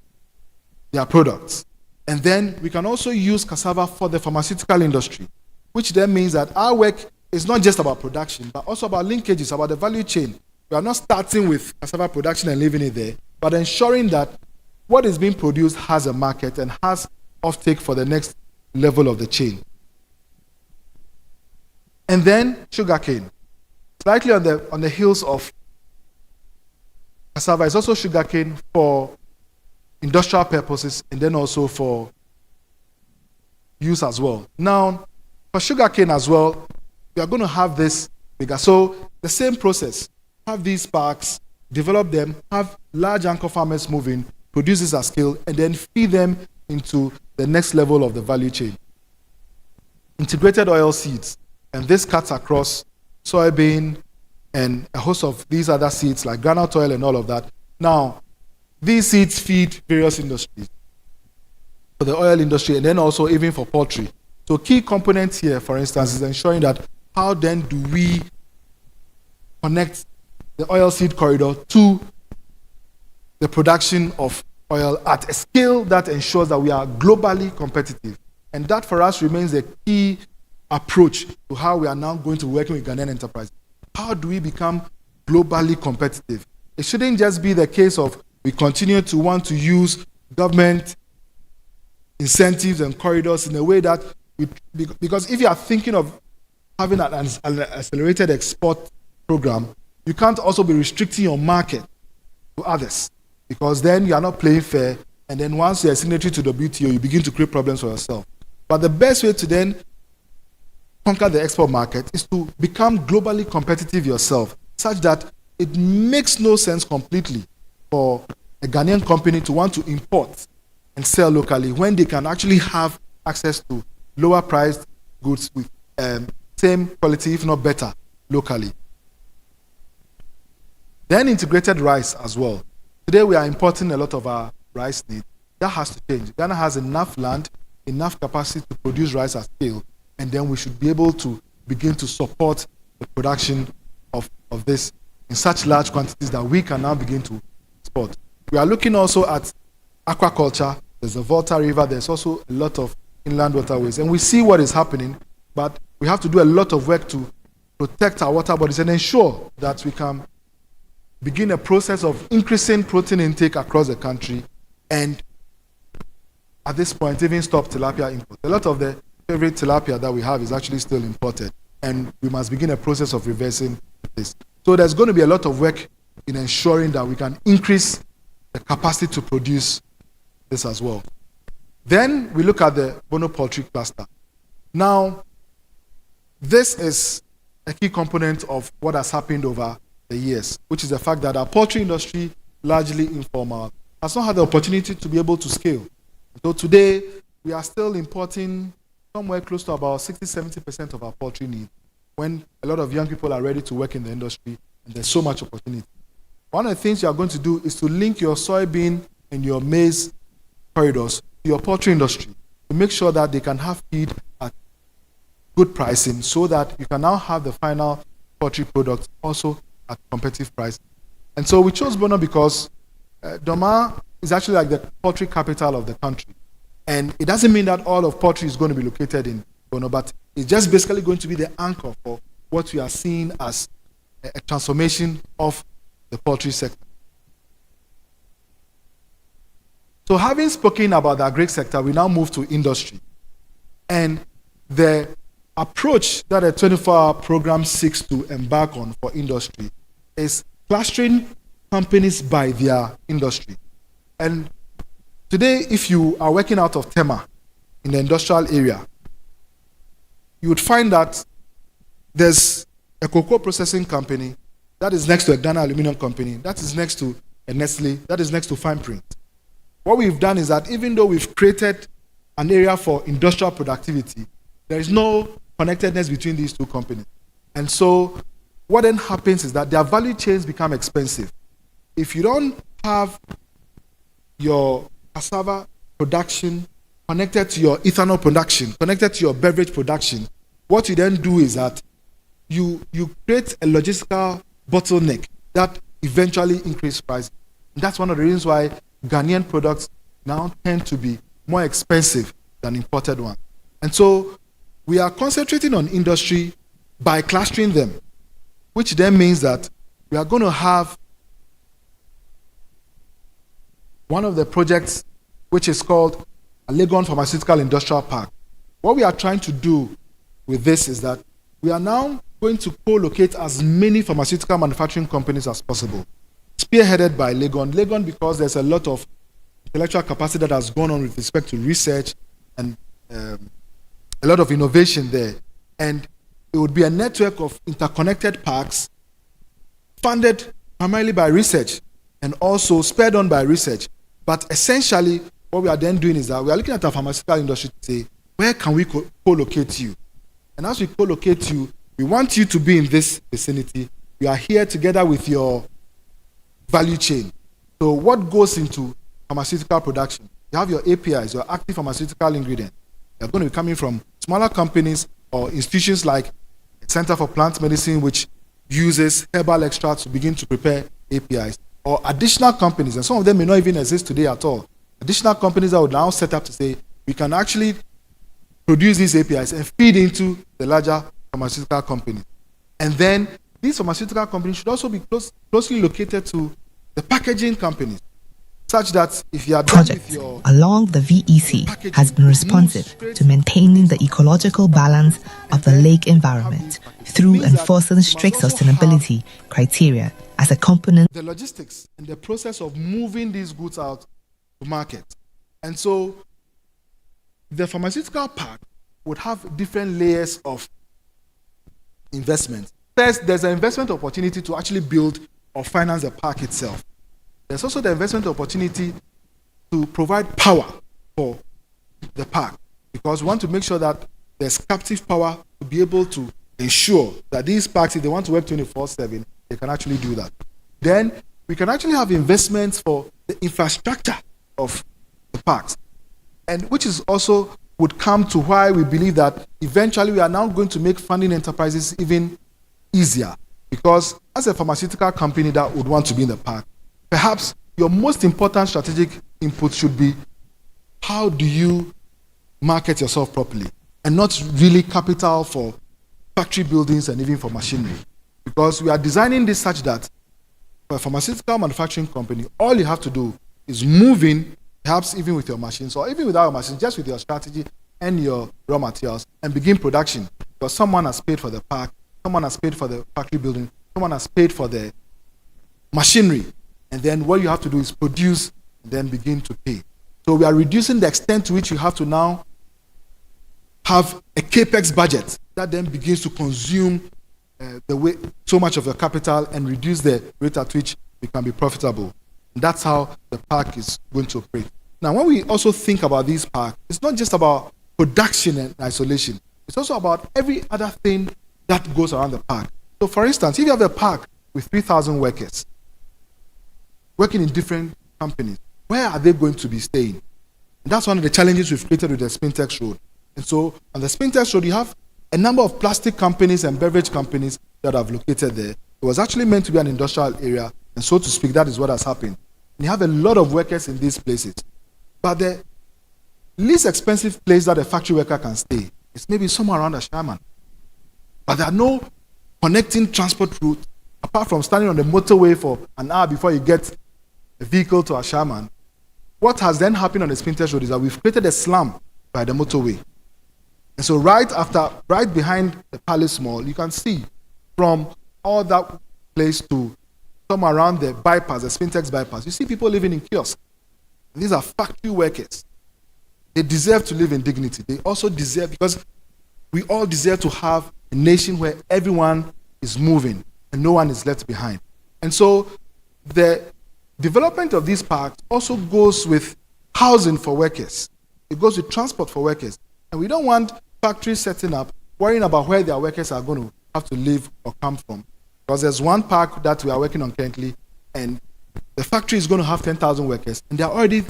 their products. And then we can also use cassava for the pharmaceutical industry, which then means that our work is not just about production, but also about linkages, about the value chain. We are not starting with cassava production and leaving it there, but ensuring that what is being produced has a market and has offtake for the next level of the chain. And then sugarcane. Slightly on the heels of cassava is also sugarcane for industrial purposes and then also for use as well. Now, for sugarcane as well, we are going to have this bigger. So the same process, have these parks, develop them, have large anchor farmers moving, produce this at scale, and then feed them into the next level of the value chain. Integrated oil seeds, and this cuts across soybean and a host of these other seeds like groundnut oil and all of that. Now, these seeds feed various industries, for the oil industry and then also even for poultry. So key components here, for instance, is ensuring that how then do we connect the oil seed corridor to the production of oil at a scale that ensures that we are globally competitive. And that for us remains a key approach to how we are now going to work with Ghanaian enterprises. How do we become globally competitive? It shouldn't just be the case of we continue to want to use government incentives and corridors in a way that because if you are thinking of having an accelerated export program, you can't also be restricting your market to others, because then you are not playing fair, and then once you are signatory to the WTO, you begin to create problems for yourself. But the best way to then conquer the export market is to become globally competitive yourself, such that it makes no sense completely for a Ghanaian company to want to import and sell locally when they can actually have access to lower priced goods with same quality, if not better, locally. Then integrated rice as well. Today we are importing a lot of our rice needs. That has to change. Ghana has enough land, enough capacity to produce rice at scale, and then we should be able to begin to support the production of this in such large quantities that we can now begin to export. We are looking also at aquaculture. There's the Volta River. There's also a lot of inland waterways. And we see what is happening, but we have to do a lot of work to protect our water bodies and ensure that we can begin a process of increasing protein intake across the country, and at this point even stop tilapia import. A lot of the favorite tilapia that we have is actually still imported, and we must begin a process of reversing this. So there's going to be a lot of work in ensuring that we can increase the capacity to produce this as well. Then we look at the Bono Poultry cluster. Now, this is a key component of what has happened over the years, which is the fact that our poultry industry, largely informal, has not had the opportunity to be able to scale. So today, we are still importing somewhere close to about 60-70% of our poultry needs, when a lot of young people are ready to work in the industry, and there's so much opportunity. One of the things you are going to do is to link your soybean and your maize corridors your poultry industry to make sure that they can have feed at good pricing so that you can now have the final poultry product also at competitive price. And so we chose Bono because Doma is actually like the poultry capital of the country. And it doesn't mean that all of poultry is going to be located in Bono, but it's just basically going to be the anchor for what we are seeing as a transformation of the poultry sector. So having spoken about the agri sector, we now move to industry. And the approach that a 24-hour program seeks to embark on for industry is clustering companies by their industry. And today, if you are working out of Tema in the industrial area, you would find that there's a cocoa processing company that is next to a Ghana aluminum company, that is next to a Nestle, that is next to Fine Print. What we've done is that even though we've created an area for industrial productivity, there is no connectedness between these two companies. And so what then happens is that their value chains become expensive. If you don't have your cassava production connected to your ethanol production, connected to your beverage production, what you then do is that you create a logistical bottleneck that eventually increases price. And that's one of the reasons why Ghanaian products now tend to be more expensive than imported ones. And so we are concentrating on industry by clustering them, which then means that we are going to have one of the projects which is called a Legon Pharmaceutical Industrial Park. What we are trying to do with this is that we are now going to co-locate as many pharmaceutical manufacturing companies as possible, spearheaded by Legon. Legon, because there's a lot of intellectual capacity that has gone on with respect to research and a lot of innovation there. And it would be a network of interconnected parks funded primarily by research and also spurred on by research. But essentially, what we are then doing is that we are looking at our pharmaceutical industry to say, where can we co-locate you? And as we co-locate you, we want you to be in this vicinity. We are here together with your value chain. So what goes into pharmaceutical production? You have your APIs, your active pharmaceutical ingredients. They're going to be coming from smaller companies or institutions like Center for Plant Medicine, which uses herbal extracts to begin to prepare APIs, or additional companies, and some of them may not even exist today at all. Additional companies that would now set up to say, we can actually produce these APIs and feed into the larger pharmaceutical companies. And then these pharmaceutical companies should also be closely located to the packaging companies, such that if you are done with your along the VEC has been responsive to maintaining the ecological balance of the lake environment through enforcing strict sustainability criteria as a component. The logistics and the process of moving these goods out to market. And so the pharmaceutical park would have different layers of investment. First, there's an investment opportunity to actually build or finance the park itself. There's also the investment opportunity to provide power for the park, because we want to make sure that there's captive power to be able to ensure that these parks, if they want to work 24/7, they can actually do that. Then we can actually have investments for the infrastructure of the parks, and which is also would come to why we believe that eventually we are now going to make funding enterprises even easier, because as a pharmaceutical company that would want to be in the park, perhaps your most important strategic input should be, how do you market yourself properly, and not really capital for factory buildings and even for machinery. Because we are designing this such that for a pharmaceutical manufacturing company, all you have to do is move in, perhaps even with your machines, or even without your machines, just with your strategy and your raw materials, and begin production. Because someone has paid for the park, someone has paid for the factory building, someone has paid for the machinery. And then what you have to do is produce and then begin to pay. So we are reducing the extent to which you have to now have a capex budget that then begins to consume so much of your capital and reduce the rate at which we can be profitable. And that's how the park is going to operate. Now, when we also think about these parks, it's not just about production and isolation. It's also about every other thing that goes around the park. So, for instance, if you have a park with 3,000 workers working in different companies, where are they going to be staying? And that's one of the challenges we've created with the Spintex Road. And so on the Spintex Road, you have a number of plastic companies and beverage companies that have located there. It was actually meant to be an industrial area, and so to speak, that is what has happened. And you have a lot of workers in these places. But the least expensive place that a factory worker can stay is maybe somewhere around a Sherman. But there are no connecting transport routes, apart from standing on the motorway for an hour before you get a vehicle to a Sherman. What has then happened on the Spintex Road is that we've created a slum by the motorway. And so right behind the Palace Mall, you can see from all that place to somewhere around the bypass, the Spintex bypass, you see people living in kiosks. And these are factory workers. They deserve to live in dignity. They also deserve, because we all deserve to have a nation where everyone is moving and no one is left behind. And so the development of these parks also goes with housing for workers. It goes with transport for workers. And we don't want factories setting up, worrying about where their workers are going to have to live or come from. Because there's one park that we are working on currently, and the factory is going to have 10,000 workers, and they are already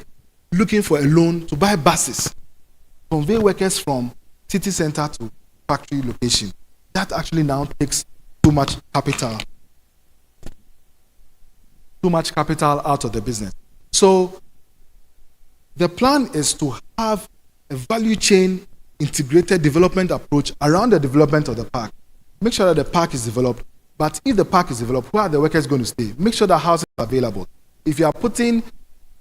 looking for a loan to buy buses, convey workers from city center to factory location. That actually now takes too much capital out of the business. So the plan is to have a value chain integrated development approach around the development of the park. Make sure that the park is developed, but if the park is developed, where are the workers going to stay? Make sure that housing is available. If you are putting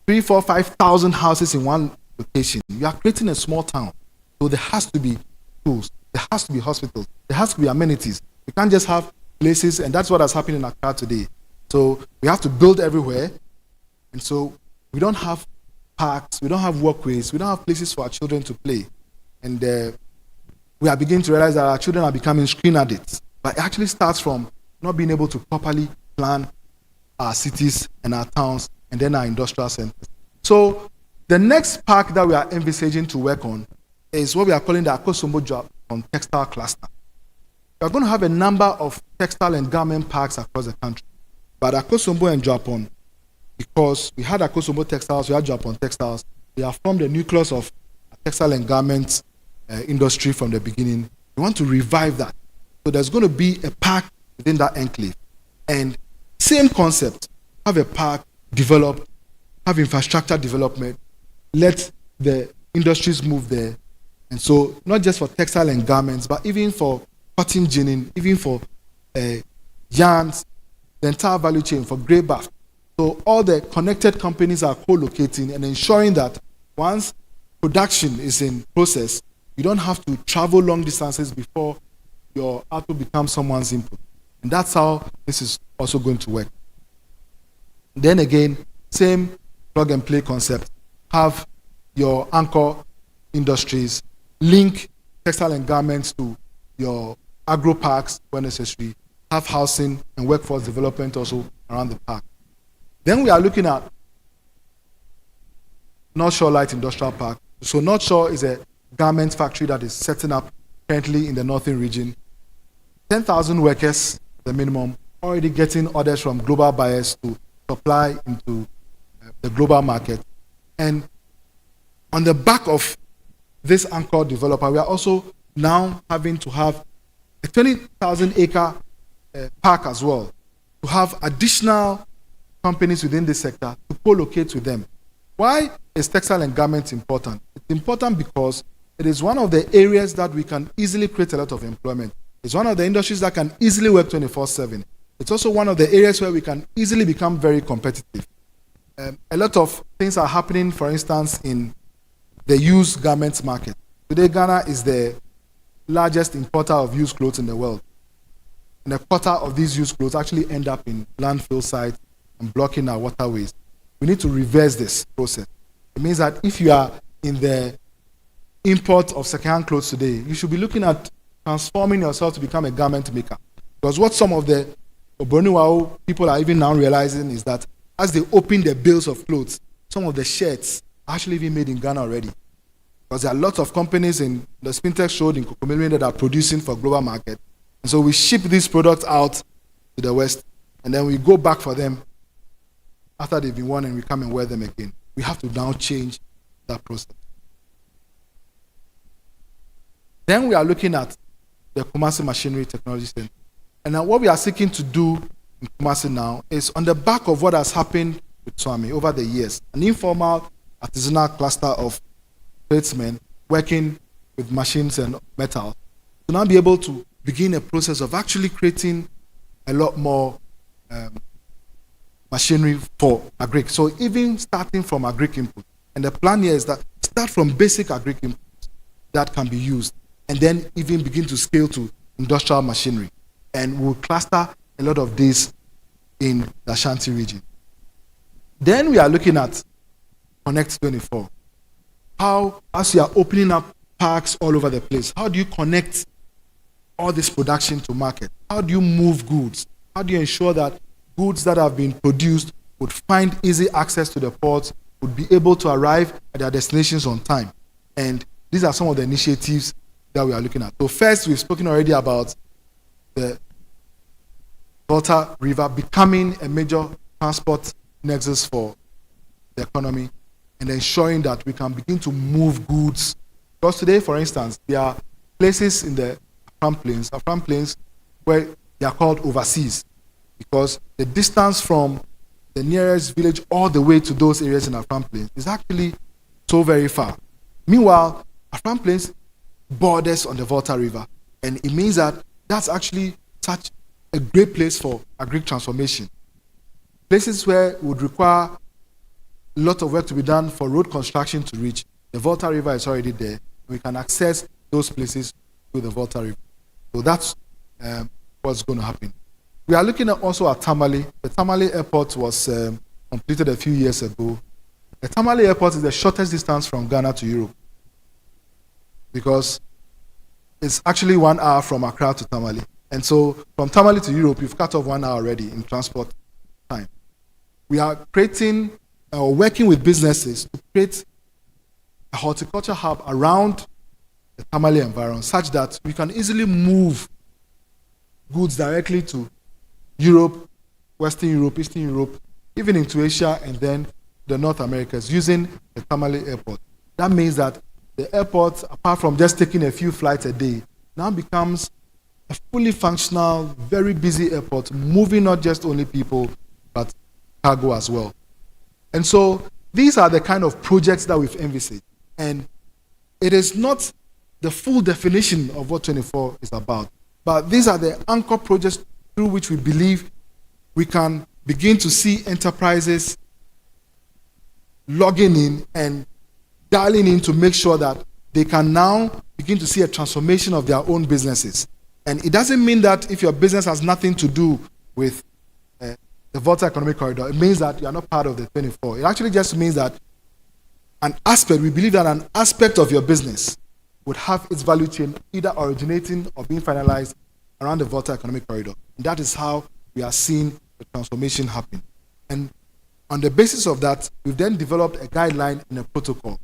3,000, 4,000, 5,000 houses in one location, you are creating a small town. So there has to be schools, there has to be hospitals, there has to be amenities. You can't just have places, and that's what has happened in Accra today. So we have to build everywhere, and so we don't have parks, we don't have walkways, we don't have places for our children to play. And we are beginning to realize that our children are becoming screen addicts. But it actually starts from not being able to properly plan our cities and our towns and then our industrial centers. So the next park that we are envisaging to work on is what we are calling the Akosombo Japan Textile Cluster. We are going to have a number of textile and garment parks across the country. But Akosombo and Japan, because we had Akosombo Textiles, we had Japan Textiles, we have formed a nucleus of textile and garments industry from the beginning. We want to revive that. So there's going to be a park within that enclave. And same concept, have a park developed, have infrastructure development, let the industries move there. And so not just for textile and garments, but even for cotton ginning, even for yarns, the entire value chain for grey bath. So all the connected companies are co-locating and ensuring that once production is in process, you don't have to travel long distances before your output becomes someone's input. And that's how this is also going to work. Then again, same plug and play concept. Have your anchor industries, link textile and garments to your agro parks where necessary, have housing and workforce development also around the park. Then we are looking at North Shore Light Industrial Park. So North Shore is a garment factory that is setting up currently in the northern region. 10,000 workers, the minimum, already getting orders from global buyers to supply into the global market. And on the back of this anchor developer, we are also now having to have a 20,000 acre park as well, to have additional companies within this sector to co-locate with them. Why is textile and garments important? It's important because it is one of the areas that we can easily create a lot of employment. It's one of the industries that can easily work 24/7. It's also one of the areas where we can easily become very competitive. A lot of things are happening, for instance, in the used garments market. Today, Ghana is the largest importer of used clothes in the world. And a quarter of these used clothes actually end up in landfill sites and blocking our waterways. We need to reverse this process. It means that if you are in the import of second-hand clothes today, you should be looking at transforming yourself to become a garment maker. Because what some of the Obroniwao people are even now realizing is that as they open their bills of clothes, some of the shirts are actually even made in Ghana already. Because there are lots of companies in the Spintex Road in Kokomilwe that are producing for global market. And so we ship these products out to the West, and then we go back for them after they've been worn, and we come and wear them again. We have to now change that process. Then we are looking at the Kumasi Machinery Technology Center. And now what we are seeking to do in Kumasi now is on the back of what has happened with Swami over the years, an informal artisanal cluster of tradesmen working with machines and metal, to now be able to begin a process of actually creating a lot more machinery for agric. So even starting from agric input. And the plan here is that start from basic agric inputs that can be used, and then even begin to scale to industrial machinery. And we'll cluster a lot of this in the Ashanti region. Then we are looking at Connect 24. How, as you are opening up parks all over the place, how do you connect all this production to market? How do you move goods? How do you ensure that goods that have been produced would find easy access to the ports, would be able to arrive at their destinations on time? And these are some of the initiatives that we are looking at. So first, we've spoken already about the Volta River becoming a major transport nexus for the economy, and ensuring that we can begin to move goods. Because today, for instance, there are places in the Afram Plains, where they are called overseas, because the distance from the nearest village all the way to those areas in Afram Plains is actually so very far. Meanwhile, Afram Plains borders on the Volta River, and it means that that's actually such a great place for agric transformation. Places where it would require a lot of work to be done for road construction to reach, the Volta River is already there. We can access those places through the Volta River. So that's what's going to happen. We are looking at also at Tamale. The Tamale airport was completed a few years ago. The Tamale airport is the shortest distance from Ghana to Europe, because it's actually 1 hour from Accra to Tamale. And so from Tamale to Europe, you've cut off 1 hour already in transport time. We are creating or working with businesses to create a horticulture hub around the Tamale environment, such that we can easily move goods directly to Europe, Western Europe, Eastern Europe, even into Asia, and then the North Americas using the Tamale airport. That means that the airport, apart from just taking a few flights a day, now becomes a fully functional, very busy airport, moving not just only people, but cargo as well. And so these are the kind of projects that we've envisaged. And it is not the full definition of what 24 is about, but these are the anchor projects through which we believe we can begin to see enterprises logging in and dialing in to make sure that they can now begin to see a transformation of their own businesses. And it doesn't mean that if your business has nothing to do with the Volta Economic Corridor, it means that you are not part of the 24. It actually just means that we believe that an aspect of your business would have its value chain either originating or being finalized around the Volta Economic Corridor. And that is how we are seeing the transformation happen. And on the basis of that, we've then developed a guideline and a protocol.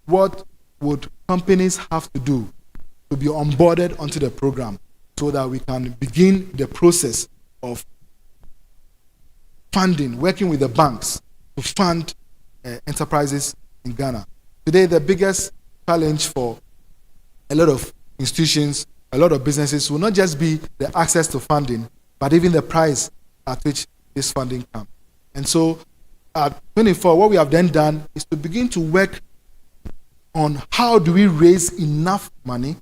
What would companies have to do to be onboarded onto the program so that we can begin the process of funding, working with the banks to fund enterprises in Ghana? Today, the biggest challenge for a lot of institutions, a lot of businesses will not just be the access to funding, but even the price at which this funding comes. And so at 24, what we have then done is to begin to work on how do we raise enough money,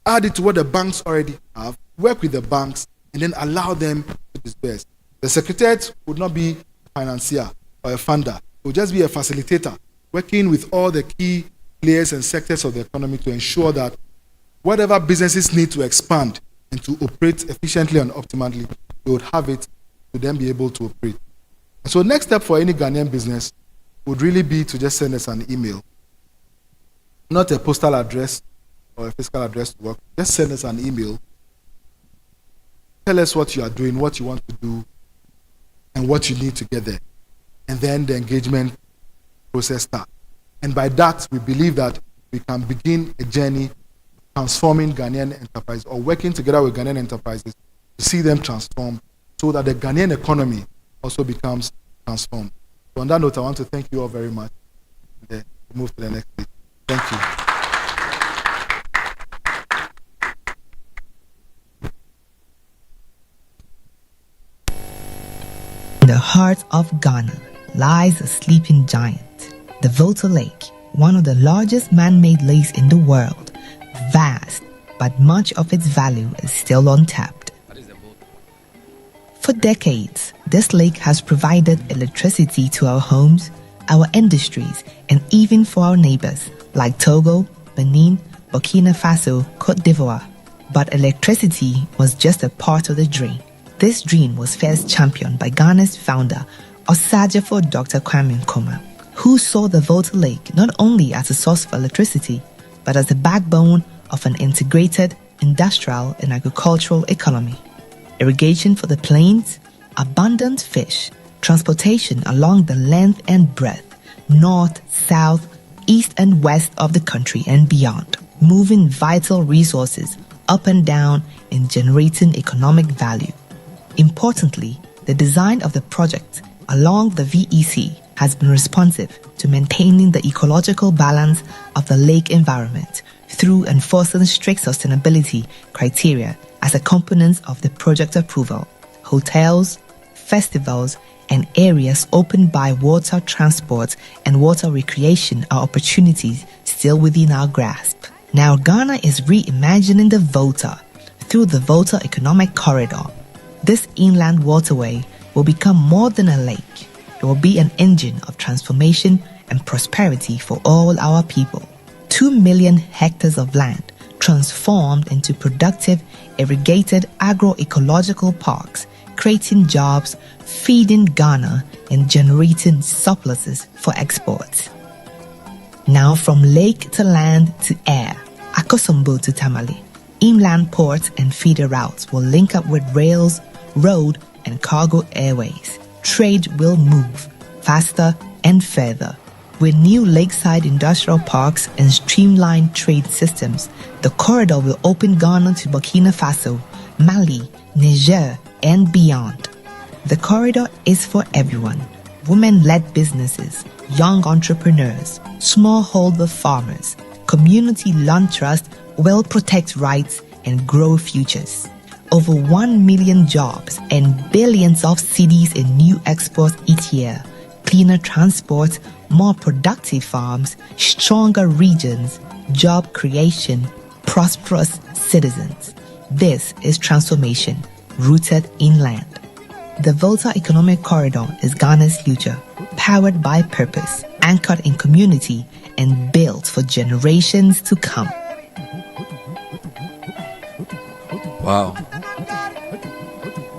add it to what the banks already have, work with the banks, and then allow them to disperse. The Secretariat would not be a financier or a funder. It would just be a facilitator, working with all the key players and sectors of the economy to ensure that whatever businesses need to expand and to operate efficiently and optimally, they would have it to then be able to operate. And so next step for any Ghanaian business would really be to just send us an email. Not a postal address or a physical address to work. Just send us an email. Tell us what you are doing, what you want to do, and what you need to get there. And then the engagement process starts. And by that, we believe that we can begin a journey transforming Ghanaian enterprises, or working together with Ghanaian enterprises to see them transform, so that the Ghanaian economy also becomes transformed. So on that note, I want to thank you all very much. And then move to the next page. Thank you. In the heart of Ghana lies a sleeping giant, the Volta Lake, one of the largest man-made lakes in the world. Vast, but much of its value is still untapped. For decades, this lake has provided electricity to our homes, our industries, and even for our neighbors like Togo, Benin, Burkina Faso, Cote d'Ivoire. But electricity was just a part of the dream. This dream was first championed by Ghana's founder, Osagyefo Dr. Kwame Nkrumah, who saw the Volta Lake not only as a source of electricity, but as the backbone of an integrated industrial and agricultural economy. Irrigation for the plains, abundant fish, transportation along the length and breadth, north, south, east and west of the country and beyond, moving vital resources up and down and generating economic value. Importantly, the design of the project along the VEC has been responsive to maintaining the ecological balance of the lake environment through enforcing strict sustainability criteria as a component of the project approval. Hotels, festivals, and areas opened by water transport and water recreation are opportunities still within our grasp. Now Ghana is reimagining the Volta through the Volta Economic Corridor. This inland waterway will become more than a lake. It will be an engine of transformation and prosperity for all our people. 2 million hectares of land transformed into productive, irrigated agroecological parks, creating jobs, feeding Ghana, and generating surpluses for export. Now from lake to land to air, Akosombo to Tamale, inland ports and feeder routes will link up with rails, road, and cargo airways. Trade will move faster and further. With new lakeside industrial parks and streamlined trade systems, the corridor will open Ghana to Burkina Faso, Mali, Niger, and beyond. The corridor is for everyone. Women-led businesses, young entrepreneurs, smallholder farmers, community land trust will protect rights and grow futures. Over 1 million jobs and billions of cedis in new exports each year. Cleaner transport, more productive farms, stronger regions, job creation, prosperous citizens. This is transformation rooted in land. The Volta Economic Corridor is Ghana's future, powered by purpose, anchored in community, and built for generations to come. Wow.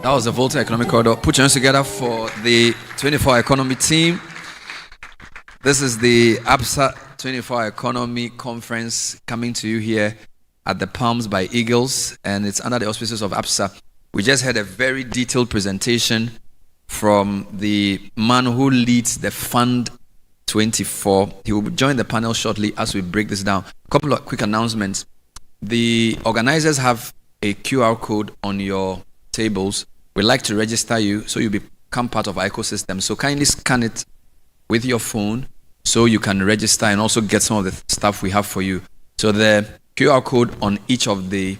That was the Volta Economic Corridor. Put your hands together for the 24 Economy team. This is the Absa 24 Economy Conference coming to you here at the Palms by Eagles, and it's under the auspices of Absa. We just had a very detailed presentation from the man who leads the Fund 24. He will join the panel shortly as we break this down. A couple of quick announcements. The organizers have a QR code on your tables. We'd like to register you so you become part of our ecosystem. So kindly scan it with your phone so you can register and also get some of the stuff we have for you. So the QR code on each of the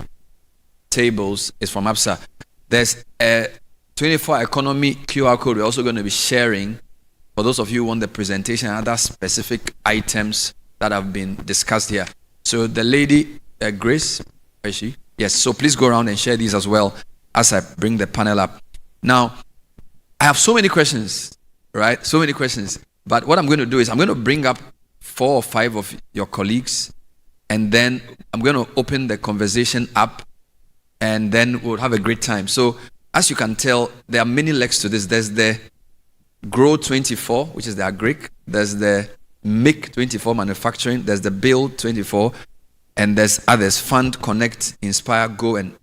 tables is from Absa. There's a 24 Economy QR code we're also going to be sharing for those of you who want the presentation and other specific items that have been discussed here. So the lady, Grace, where is she? Yes, so please go around and share these as well as I bring the panel up. Now, I have so many questions, right? So many questions. But what I'm going to do is I'm going to bring up 4 or 5 of your colleagues, and then I'm going to open the conversation up, and then we'll have a great time. So as you can tell, there are many legs to this. There's the Grow 24, which is the agric. There's the Make 24 manufacturing. There's the Build 24. And there's others, Fund, Connect, Inspire, Go, and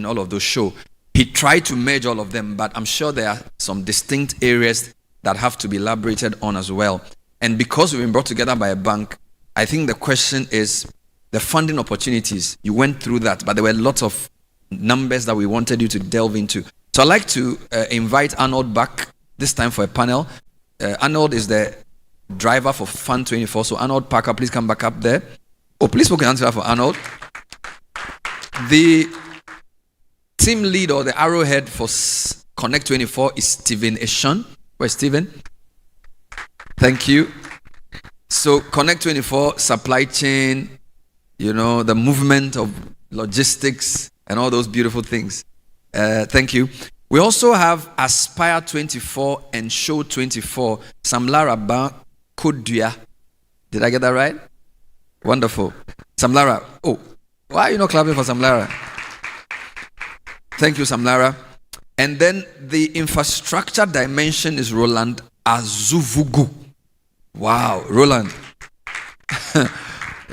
all of those show. He tried to merge all of them, but I'm sure there are some distinct areas that have to be elaborated on as well. And because we've been brought together by a bank, I think the question is the funding opportunities. You went through that, but there were lots of numbers that we wanted you to delve into. So I'd like to invite Arnold back this time for a panel. Arnold is the driver for Fund 24. So Arnold Parker, please come back up there. Oh, please put your hands together for Arnold. The team lead or the arrowhead for Connect 24 is Stephen Eshon. Where's Stephen? Thank you. So Connect 24, supply chain, the movement of logistics and all those beautiful things. Thank you. We also have Aspire 24 and Show 24. Samlara Ba Kodua. Did I get that right? Wonderful. Samlara. Oh, why are you not clapping for Samlara? Thank you, Samlara. And then the infrastructure dimension is Roland Azuvugu. Wow, Roland.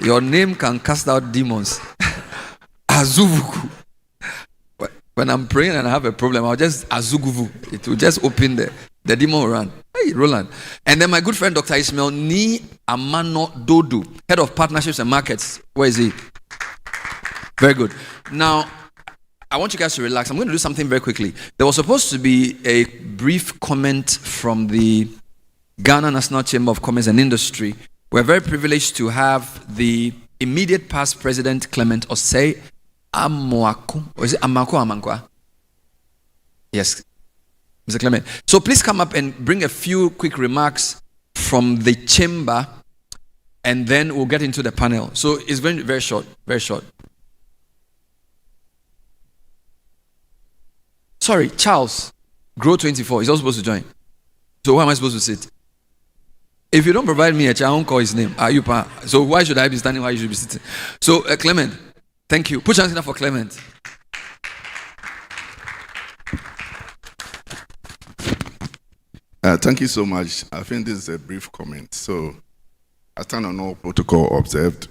Your name can cast out demons. Azuvugu. When I'm praying and I have a problem, I'll just Azuguvu. It will just open the demon will run. Hey, Roland. And then my good friend Dr. Ismail Ni Amano Dodu, head of partnerships and markets. Where is he? Very good. Now, I want you guys to relax. I'm going to do something very quickly. There was supposed to be a brief comment from the Ghana National Chamber of Commerce and Industry. We're very privileged to have the immediate past president, Clement Osei Amoako. Or is it Amako or Amankwa? Yes, Mr. Clement. So please come up and bring a few quick remarks from the chamber, and then we'll get into the panel. So it's going to be very short, very short. Sorry, Charles, Grow 24. He's also supposed to join. So where am I supposed to sit? If you don't provide me a chair, I won't call his name. So why should I be standing while you should be sitting? So Clement, thank you. Put your hands up for Clement. Thank you so much. I think this is a brief comment. So I stand on all protocol observed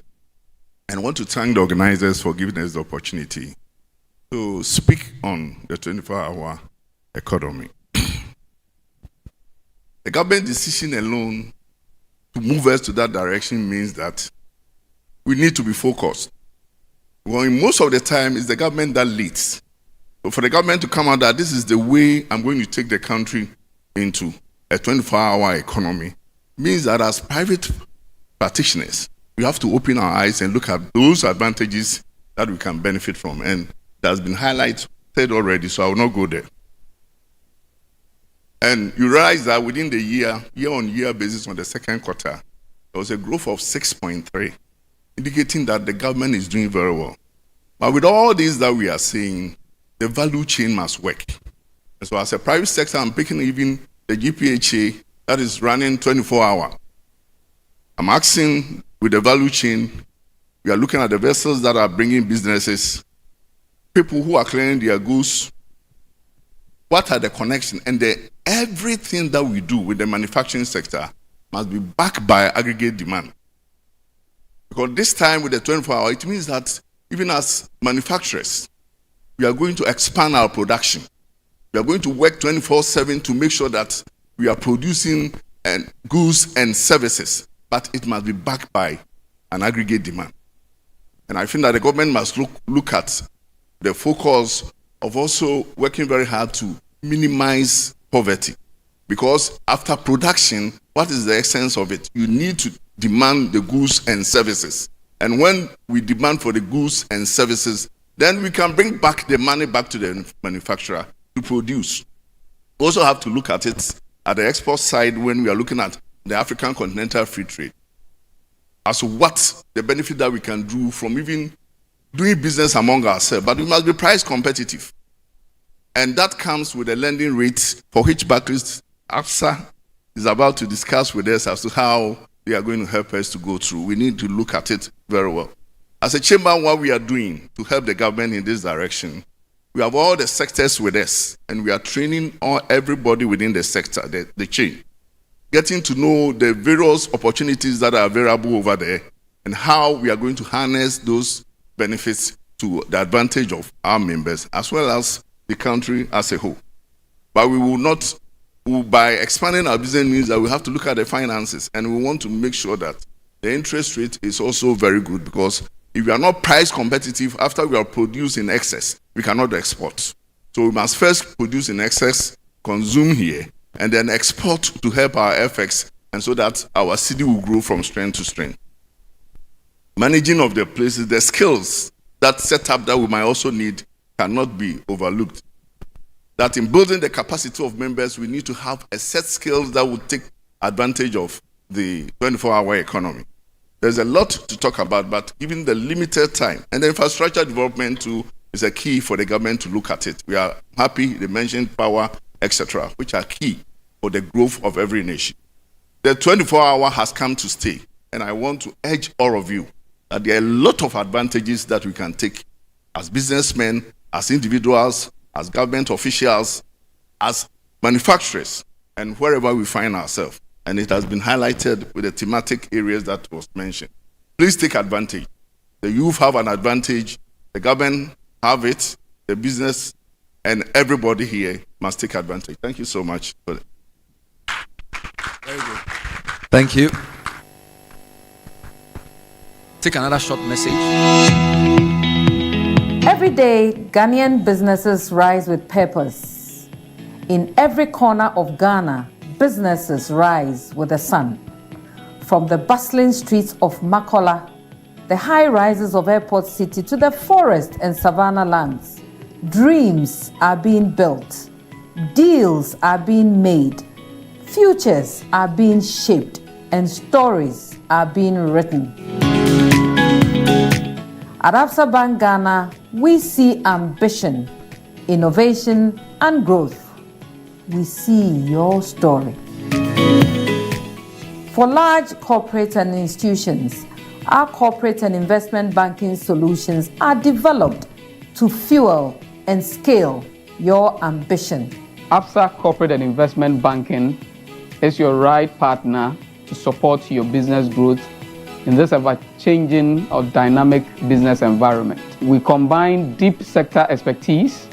and want to thank the organizers for giving us the opportunity to speak on the 24-hour economy. The government decision alone to move us to that direction means that we need to be focused. Well, most of the time, it's the government that leads. So for the government to come out that this is the way I'm going to take the country into a 24-hour economy means that as private practitioners, we have to open our eyes and look at those advantages that we can benefit from. And that's been highlighted already, so I will not go there. And you realize that within the year-on-year basis on the second quarter, there was a growth of 6.3, indicating that the government is doing very well. But with all this that we are seeing, the value chain must work. And so as a private sector, I'm picking even the GPHA that is running 24-hour. I'm asking with the value chain, we are looking at the vessels that are bringing businesses, people who are clearing their goods, what are the connections? And everything that we do with the manufacturing sector must be backed by aggregate demand. Because this time with the 24-hour, it means that even as manufacturers, we are going to expand our production. We are going to work 24/7 to make sure that we are producing goods and services, but it must be backed by an aggregate demand. And I think that the government must look at the focus of also working very hard to minimize poverty. Because after production, what is the essence of it? You need to demand the goods and services. And when we demand for the goods and services, then we can bring back the money back to the manufacturer to produce. We also have to look at it at the export side when we are looking at the African continental free trade. As to what the benefit that we can do from even doing business among ourselves, but we must be price competitive. And that comes with a lending rate for which Barclays Absa is about to discuss with us as to how they are going to help us to go through. We need to look at it very well. As a chamber, what we are doing to help the government in this direction, we have all the sectors with us, and we are training everybody within the sector, the chain, getting to know the various opportunities that are available over there and how we are going to harness those benefits to the advantage of our members as well as the country as a whole. But we will not, by expanding our business means that we have to look at the finances, and we want to make sure that the interest rate is also very good, because if we are not price competitive after we are produced in excess, we cannot export. So we must first produce in excess, consume here, and then export to help our FX, and so that our city will grow from strength to strength. Managing of the places, the skills, that setup that we might also need cannot be overlooked. that in building the capacity of members, we need to have a set skills that will take advantage of the 24-hour economy. There's a lot to talk about, but given the limited time, and the infrastructure development too is a key for the government to look at it. We are happy they mentioned power, etc., which are key for the growth of every nation. The 24-hour has come to stay, and I want to urge all of you that there are a lot of advantages that we can take as businessmen, as individuals, as government officials, as manufacturers, and wherever we find ourselves. And it has been highlighted with the thematic areas that was mentioned. Please take advantage. The youth have an advantage, the government have it, the business, and everybody here must take advantage. Thank you so much. Very good. Thank you. Take another short message. Every day, Ghanaian businesses rise with purpose. In every corner of Ghana, businesses rise with the sun. From the bustling streets of Makola, the high rises of Airport City to the forest and savannah lands, dreams are being built, deals are being made, futures are being shaped, and stories are being written. At Absa Bank Ghana, we see ambition, innovation, and growth. We see your story. For large corporates and institutions, our corporate and investment banking solutions are developed to fuel and scale your ambition. Absa Corporate and Investment Banking is your right partner to support your business growth in this ever-changing or dynamic business environment. We combine deep sector expertise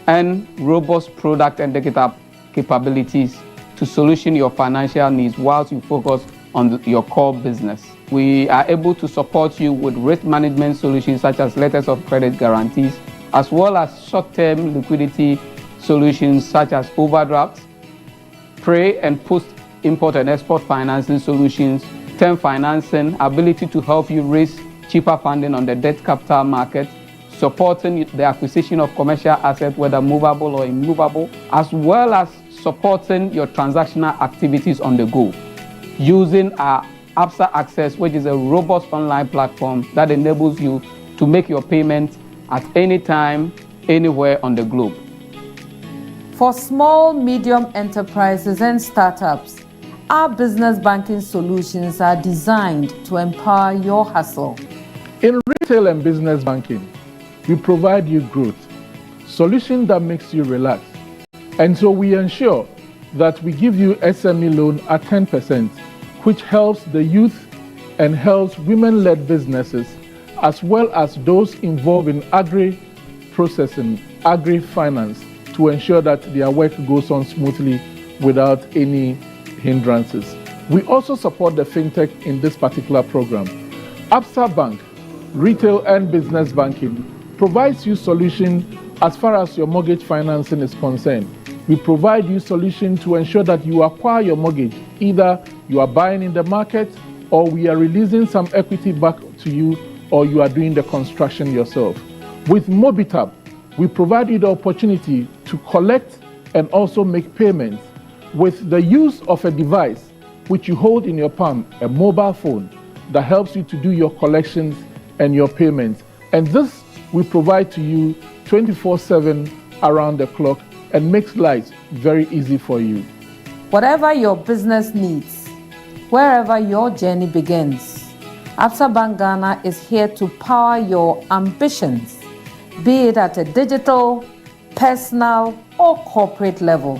and robust product and digital capabilities to solution your financial needs whilst you focus on your core business. We are able to support you with risk management solutions such as letters of credit guarantees, as well as short-term liquidity solutions such as overdrafts, pre- and post-import and export financing solutions, term financing, ability to help you raise cheaper funding on the debt capital market, supporting the acquisition of commercial assets, whether movable or immovable, as well as supporting your transactional activities on the go, using our Absa Access, which is a robust online platform that enables you to make your payment at any time, anywhere on the globe. For small, medium enterprises and startups, our business banking solutions are designed to empower your hustle. In retail and business banking, we provide you growth, solution that makes you relax. And so we ensure that we give you SME loan at 10%, which helps the youth and helps women-led businesses, as well as those involved in agri-processing, agri-finance, to ensure that their work goes on smoothly without any hindrances. We also support the fintech in this particular program. Absa Bank, retail and business banking, provides you solution as far as your mortgage financing is concerned. We provide you solution to ensure that you acquire your mortgage. Either you are buying in the market, or we are releasing some equity back to you, or you are doing the construction yourself. With Mobitab, we provide you the opportunity to collect and also make payments with the use of a device which you hold in your palm, a mobile phone that helps you to do your collections and your payments. And this we provide to you 24/7 around the clock and makes life very easy for you. Whatever your business needs, wherever your journey begins, Absa Bank Ghana is here to power your ambitions, be it at a digital, personal, or corporate level.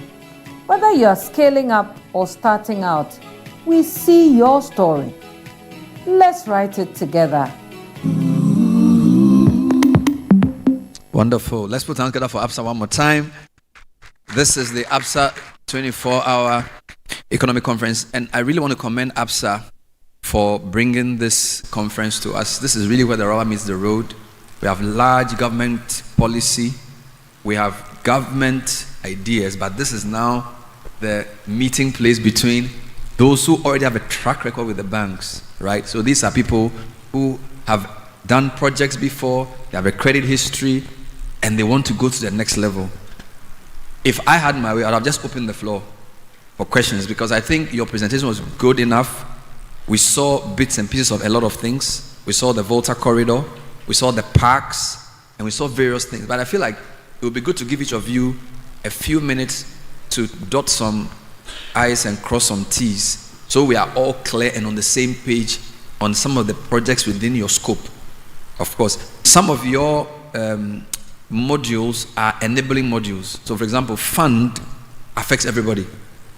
Whether you are scaling up or starting out, we see your story. Let's write it together. Wonderful. Let's put hands together for Absa one more time. This is the Absa 24-hour economic conference, and I really want to commend Absa for bringing this conference to us. This is really where the rubber meets the road. We have large government policy, we have government ideas, but this is now the meeting place between those who already have a track record with the banks, right? So these are people who have done projects before, they have a credit history, and they want to go to the next level. if I had my way, I'd have just opened the floor for questions, because I think your presentation was good enough. We saw bits and pieces of a lot of things. We saw the Volta corridor, we saw the parks, and we saw various things. But I feel like it would be good to give each of you a few minutes to dot some I's and cross some T's, so we are all clear and on the same page on some of the projects within your scope. Of course, some of your modules are enabling modules. So for example, fund affects everybody.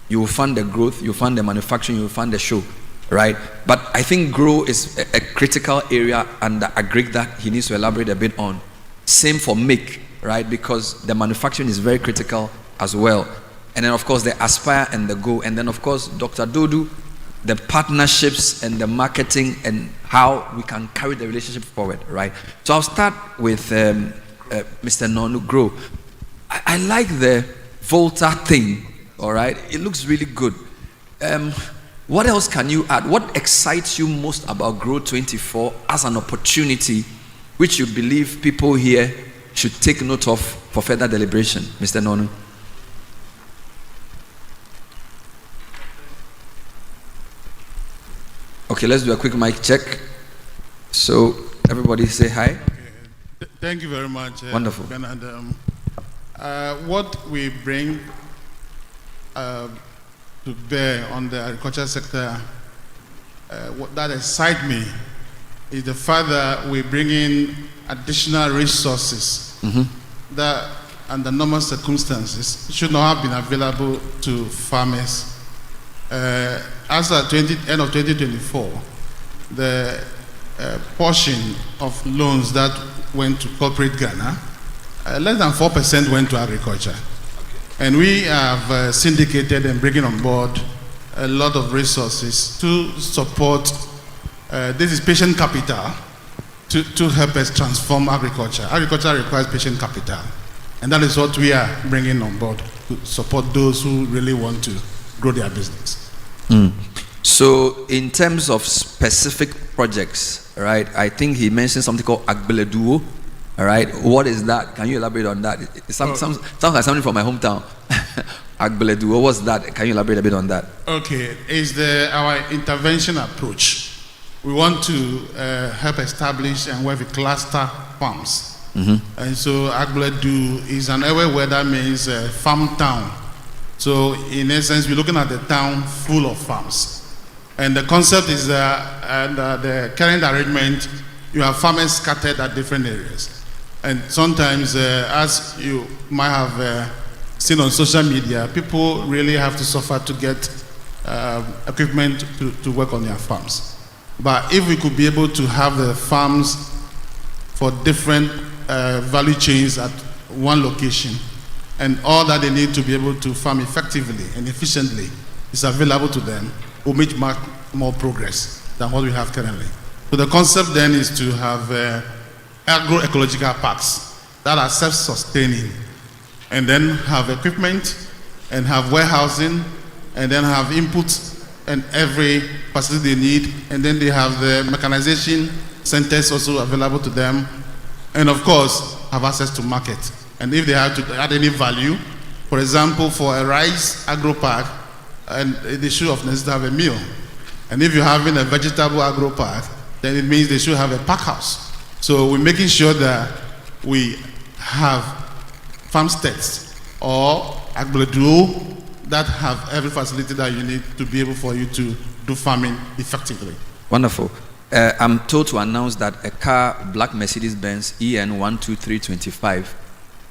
You will fund the growth, you will fund the manufacturing, you will fund the show, right? But I think grow is a critical area, and I agree that he needs to elaborate a bit on. Same for make, right? Because the manufacturing is very critical as well. And then of course the aspire and the go. And then of course, Dr. Dodu, the partnerships and the marketing and how we can carry the relationship forward, right? So I'll start with Mr. Nonu Grow. I like the Volta thing, all right? It looks really good. What else can you add? What excites you most about Grow 24 as an opportunity which you believe people here should take note of for further deliberation? Mr. Nonu. Okay, let's do a quick mic check. So everybody say hi. Okay. Thank you very much. Wonderful. Bernard. What we bring to bear on the agriculture sector, what that excites me is the fact that we bring in additional resources that under normal circumstances should not have been available to farmers. As at end of 2024, the portion of loans that went to corporate Ghana, less than 4% went to agriculture. And we have syndicated and bringing on board a lot of resources to support, this is patient capital, to help us transform agriculture. Agriculture requires patient capital. And that is what we are bringing on board to support those who really want to grow their business. So in terms of specific projects, right, I think he mentioned something called Agbeleduo, all right? What is that? Can you elaborate on that? It sounds like something from my hometown. Agbeleduo, what's that? Can you elaborate a bit on that? Okay, it's our intervention approach. We want to help establish and work with cluster farms. And so Agbeledu is an area where that means farm town. So in essence, we're looking at the town full of farms. And the concept is the current arrangement, you have farmers scattered at different areas. And sometimes, as you might have seen on social media, people really have to suffer to get equipment to work on their farms. But if we could be able to have the farms for different value chains at one location, and all that they need to be able to farm effectively and efficiently is available to them, will make much more progress than what we have currently. So the concept then is to have agroecological parks that are self-sustaining, and then have equipment, and have warehousing, and then have inputs and every facility they need, and then they have the mechanization centers also available to them, and of course have access to market. And if they have to add any value, for example, for a rice agro park, and they should of necessity have a meal. And if you're having a vegetable agro park, then it means they should have a pack house. So we're making sure that we have farmsteads or Agbeleduo that have every facility that you need to be able for you to do farming effectively. Wonderful. I'm told to announce that a car, black Mercedes-Benz EN 12325,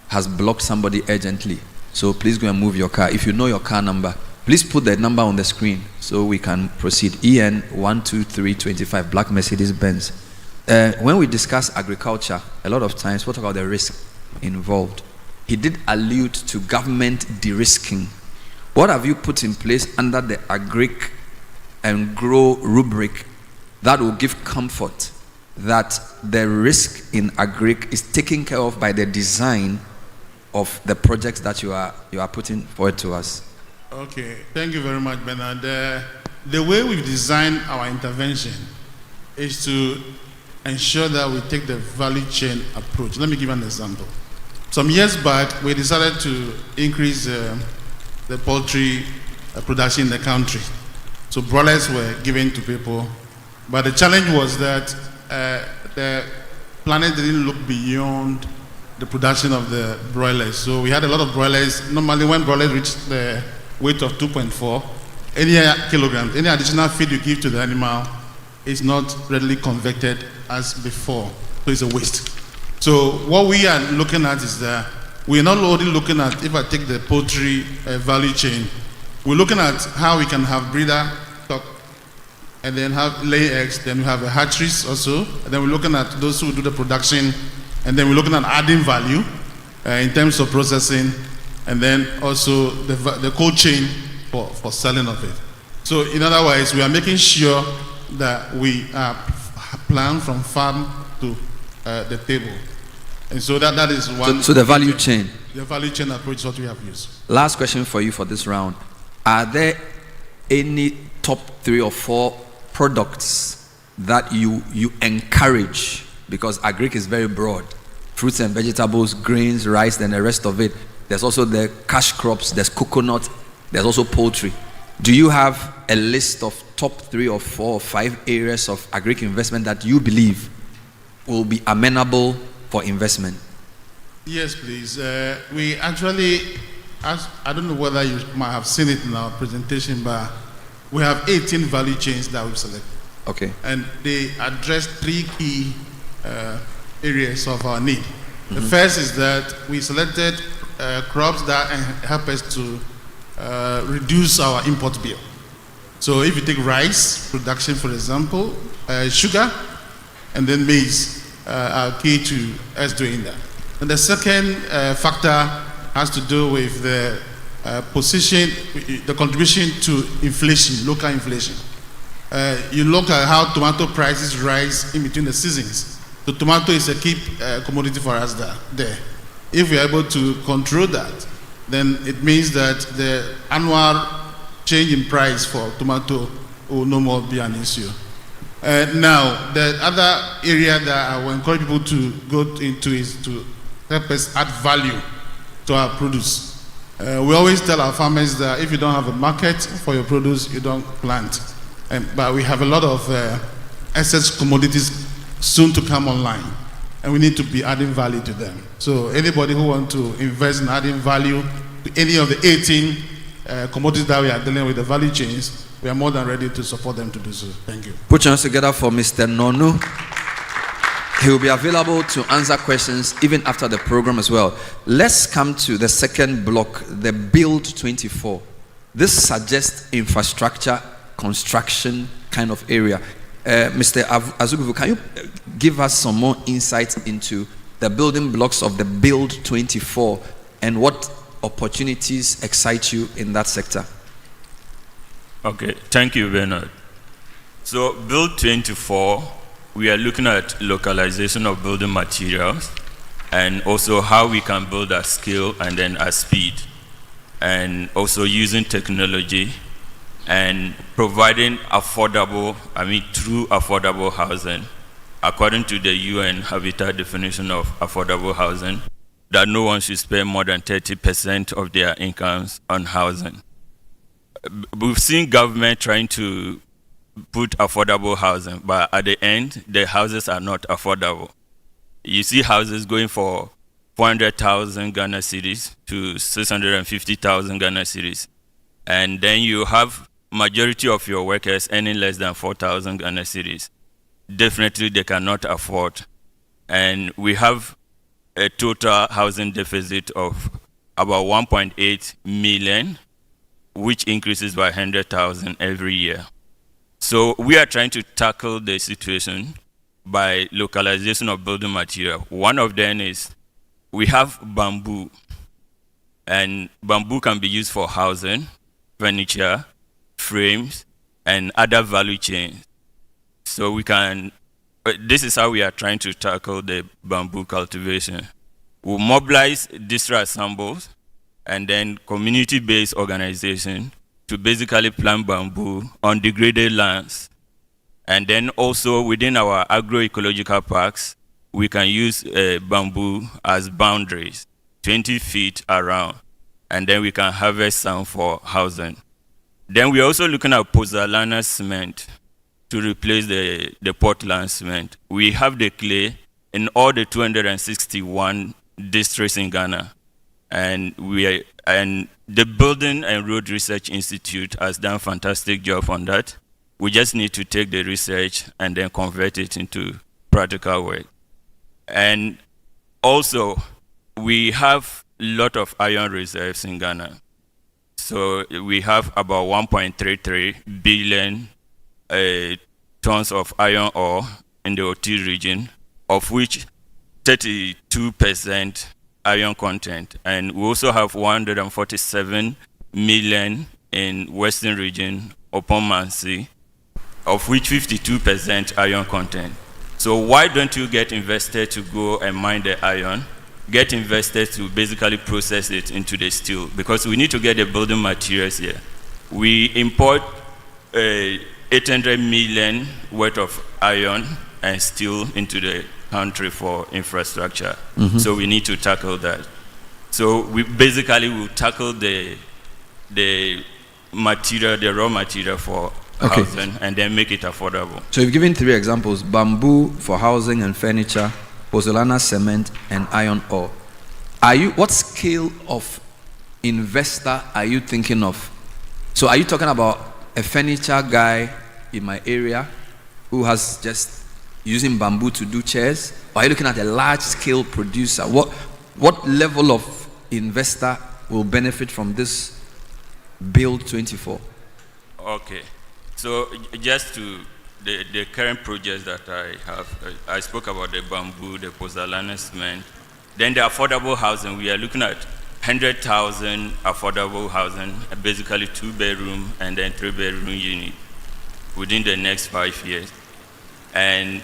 has blocked somebody urgently. So please go and move your car. If you know your car number, please put the number on the screen so we can proceed. EN 12325, black Mercedes-Benz. When we discuss agriculture, a lot of times we'll talk about the risk involved. He did allude to government de-risking. What have you put in place under the agric and grow rubric that will give comfort that the risk in agric is taken care of by the design of the projects that you are putting forward to us? Okay, thank you very much, Bernard. The way we've designed our intervention is to ensure that we take the value chain approach. Let me give you an example. Some years back, we decided to increase the poultry production in the country. So broilers were given to people. But the challenge was that the planet didn't look beyond the production of the broilers. So we had a lot of broilers. Normally when broilers reach the weight of 2.4, any kilograms, any additional feed you give to the animal is not readily converted as before. So it's a waste. So what we are looking at is that we're not only looking at, if I take the poultry value chain, we're looking at how we can have breeder stock and then have lay eggs, then we have a hatcheries also, and then we're looking at those who do the production, and then we're looking at adding value in terms of processing, and then also the cold chain for selling of it. So in other words, we are making sure that we plan from farm to the table. And so that is one. So the value chain. The value chain approach is what we have used. Last question for you for this round. Are there any top 3 or 4 products that you encourage? Because agric is very broad. Fruits and vegetables, grains, rice, and the rest of it. There's also the cash crops, there's coconut, there's also poultry. Do you have a list of top 3 or 4 or 5 areas of agric investment that you believe will be amenable for investment? Yes, please. We actually, I don't know whether you might have seen it in our presentation, but we have 18 value chains that we've selected. Okay. And they address 3 key areas of our need. The first is that we selected crops that help us to reduce our import bill. So if you take rice production, for example, sugar, and then maize are key to us doing that. And the second factor has to do with the position, the contribution to inflation, local inflation. You look at how tomato prices rise in between the seasons. So tomato is a key commodity for us there. If we are able to control that, then it means that the annual change in price for tomato will no more be an issue. Now, the other area that I will encourage people to go into is to help us add value to our produce. We always tell our farmers that if you don't have a market for your produce, you don't plant. But we have a lot of excess commodities soon to come online, and we need to be adding value to them. So anybody who wants to invest in adding value to any of the 18 commodities that we are dealing with, the value chains, we are more than ready to support them to do so. Thank you. Put your hands together for Mr. Nono. He will be available to answer questions even after the program as well. Let's come to the second block, the Build 24. This suggests infrastructure, construction kind of area. Mr. Azuguvu, can you give us some more insights into the building blocks of the Build 24 and what opportunities excite you in that sector? Okay, thank you, Bernard. So, Build 24, we are looking at localization of building materials and also how we can build at scale and then at speed, and also using technology and providing affordable, true affordable housing, according to the UN Habitat definition of affordable housing, that no one should spend more than 30% of their incomes on housing. We've seen government trying to put affordable housing, but at the end, the houses are not affordable. You see houses going for 400,000 Ghana cedis to 650,000 Ghana cedis. And then you have majority of your workers earning less than 4,000 Ghana cedis. Definitely they cannot afford. And we have a total housing deficit of about 1.8 million, which increases by 100,000 every year. So we are trying to tackle the situation by localization of building material. One of them is we have bamboo, and bamboo can be used for housing, furniture, frames, and other value chains. So we can, this is how we are trying to tackle the bamboo cultivation. We'll mobilize district assembles and then community-based organization to basically plant bamboo on degraded lands. And then also within our agroecological parks, we can use bamboo as boundaries. 20 feet around, and then we can harvest some for housing. Then we're also looking at pozzolana cement to replace the Portland cement. We have the clay in all the 261 districts in Ghana, and the Building and Road Research Institute has done a fantastic job on that. We just need to take the research and then convert it into practical work. And also, we have a lot of iron reserves in Ghana. So we have about 1.33 billion tons of iron ore in the OT region, of which 32% iron content. And we also have 147 million in Western region, upon Mansi, of which 52% iron content. So why don't you get investors to go and mine the iron, get investors to basically process it into the steel? Because we need to get the building materials here. We import 800 million worth of iron and steel into the country for infrastructure. So we need to tackle that. So we basically will tackle the material, the raw material for housing, and then make it affordable. So you've given 3 examples: bamboo for housing and furniture, pozzolana cement, and iron ore. What scale of investor are you thinking of? So are you talking about a furniture guy in my area who has just using bamboo to do chairs? Or are you looking at a large scale producer? What level of investor will benefit from this Build 24? Okay. So just to the current projects that I have, I spoke about the bamboo, the pozzolana cement. Then the affordable housing, we are looking at 100,000 affordable housing, basically 2-bedroom and then 3-bedroom unit within the next 5 years. And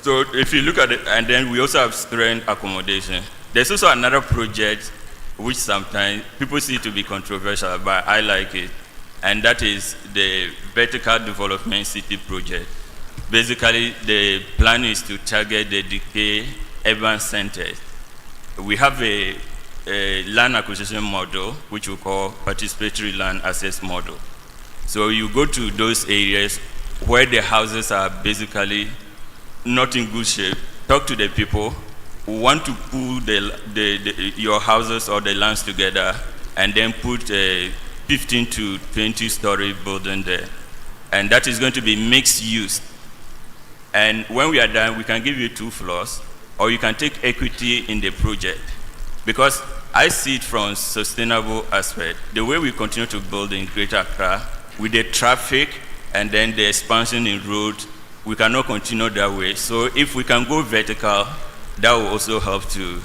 so if you look at it, and then we also have student accommodation. There's also another project which sometimes people see to be controversial, but I like it. And that is the Vertical Development City project. Basically, the plan is to target the decay urban centers. We have a land acquisition model, which we call participatory land access model. So you go to those areas where the houses are basically not in good shape, talk to the people who want to pool your houses or the lands together, and then put a 15 to 20-story building there. And that is going to be mixed use. And when we are done, we can give you 2 floors, or you can take equity in the project. Because I see it from sustainable aspect. The way we continue to build in Greater Accra, with the traffic and then the expansion in road, we cannot continue that way. So if we can go vertical, that will also help to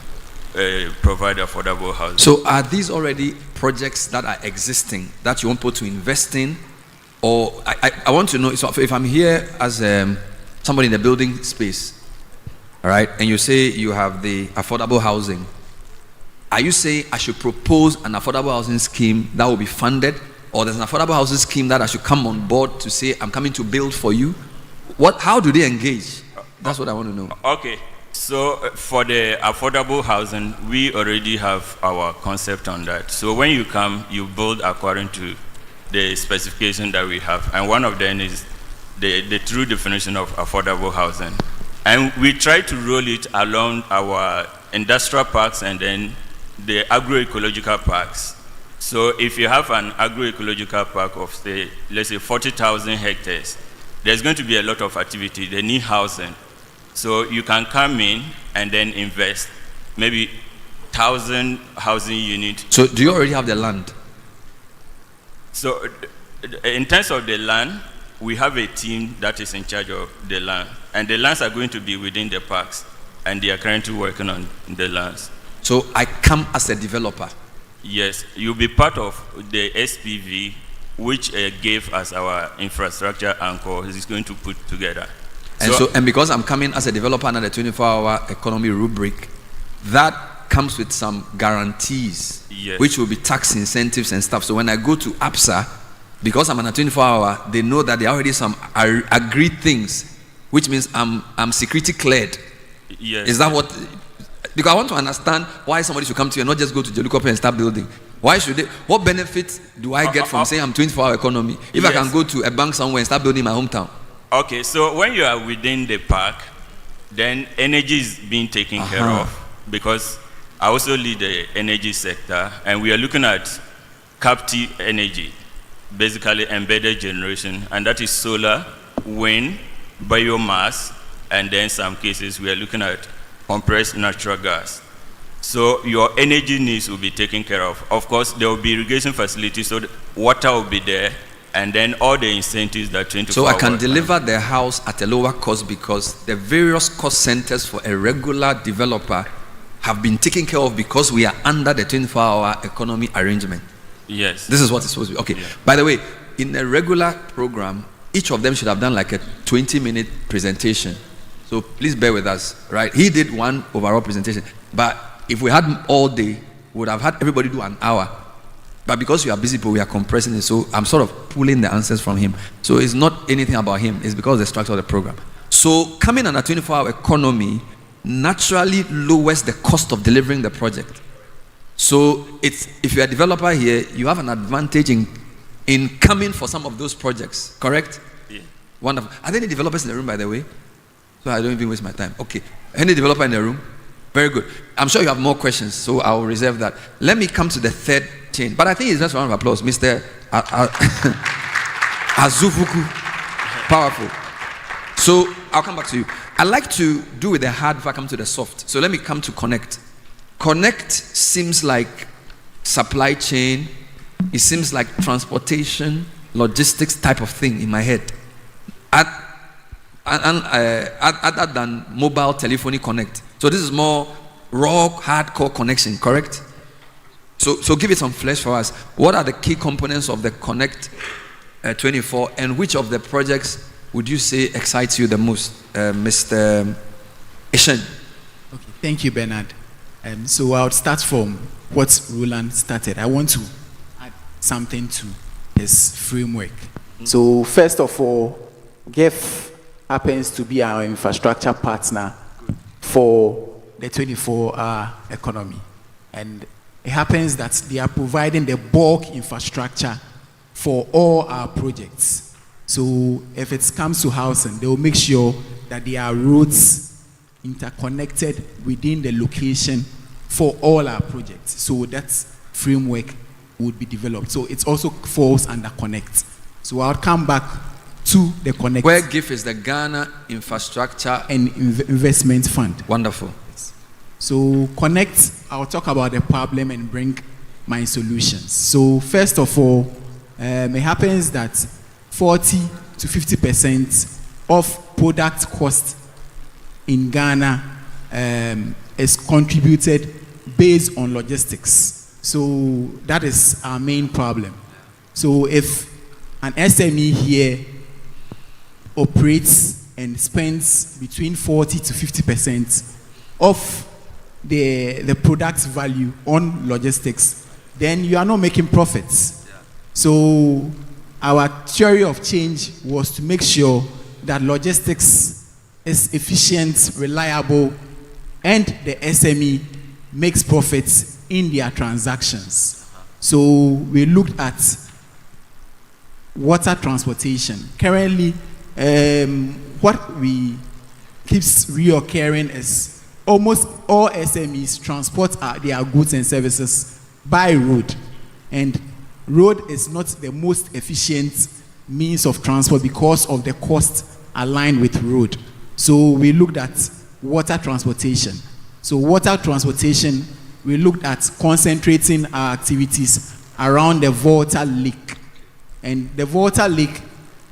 provide affordable housing. So are these already projects that are existing that you want people to invest in? Or I want to know, so if I'm here as somebody in the building space, all right, and you say you have the affordable housing, are you saying I should propose an affordable housing scheme that will be funded, or there's an affordable housing scheme that I should come on board to say I'm coming to build for you? How do they engage? That's what I want to know. Okay. So for the affordable housing, we already have our concept on that. So when you come, you build according to the specification that we have. And one of them is the true definition of affordable housing. And we try to roll it along our industrial parks and then the agroecological parks. So if you have an agroecological park of, say, let's say 40,000 hectares, there's going to be a lot of activity. They need housing. So you can come in and then invest maybe 1,000 housing units. So do you already have the land? So in terms of the land, we have a team that is in charge of the land. And the lands are going to be within the parks. And they are currently working on the lands. So I come as a developer? Yes. You'll be part of the SPV, which gave us our infrastructure anchor is going to put together. And because I'm coming as a developer under the 24-hour economy rubric, that comes with some guarantees, yes, which will be tax incentives and stuff. So when I go to Absa, because I'm on a 24-hour, they know that there are already some agreed things, which means I'm security cleared. Yes. Is that what? Because I want to understand why somebody should come to you and not just go to Jolukope and start building. Why should they? What benefit do I get from saying I'm 24-hour economy if I can go to a bank somewhere and start building my hometown? Okay, so when you are within the park, then energy is being taken care of, because I also lead the energy sector, and we are looking at captive energy, basically embedded generation, and that is solar, wind, biomass, and then some cases we are looking at compressed natural gas. So your energy needs will be taken care of. Of course, there will be irrigation facilities, so the water will be there, and then all the incentives that 24 So I can deliver the house at a lower cost because the various cost centers for a regular developer have been taken care of because we are under the 24-hour economy arrangement. Yes. This is what it's supposed to be. Okay. Yeah. By the way, in a regular program, each of them should have done like a 20-minute presentation. So please bear with us, right? He did one overall presentation. But if we had all day, we would have had everybody do an hour. But because we are busy, we are compressing it. So I'm sort of pulling the answers from him. So it's not anything about him. It's because of the structure of the program. So coming on a 24-hour economy naturally lowers the cost of delivering the project. So it's, if you're a developer here, you have an advantage in coming for some of those projects, correct? Yeah. Wonderful. Are there any developers in the room, by the way? So I don't even waste my time. Okay. Any developer in the room? Very good. I'm sure you have more questions, so I'll reserve that. Let me come to the third chain. But I think it's just a round of applause. Mr. Azufuku. Powerful. So I'll come back to you. I like to do with the hard before I come to the soft. So let me come to connect. Connect seems like supply chain. It seems like transportation, logistics type of thing in my head. Other than mobile telephony connect. So this is more raw, hardcore connection, correct? So give it some flesh for us. What are the key components of the Connect 24, and which of the projects would you say excites you the most, Mr. Ishen? Okay, thank you, Bernard. So I'll start from what Roland started. I want to add something to his framework. So first of all, GEF happens to be our infrastructure partner for the 24-hour economy. And it happens that they are providing the bulk infrastructure for all our projects. So if it comes to housing, they will make sure that there are roads interconnected within the location for all our projects. So that framework would be developed. So it also falls under Connect. So I'll come back to the Connect. Where GIF is the Ghana Infrastructure and Investment Fund. Wonderful. So Connect, I'll talk about the problem and bring my solutions. So first of all, it happens that 40 to 50% of product cost in Ghana is contributed based on logistics. So that is our main problem. So if an SME here operates and spends between 40 to 50% of the product's value on logistics, then you are not making profits. So our theory of change was to make sure that logistics is efficient, reliable, and the SME makes profits in their transactions. So we looked at water transportation. Currently, what we keeps reoccurring is almost all SMEs transport their goods and services by road, and road is not the most efficient means of transport because of the cost aligned with road. So we looked at water transportation. So water transportation, we looked at concentrating our activities around the Volta Lake. And the Volta Lake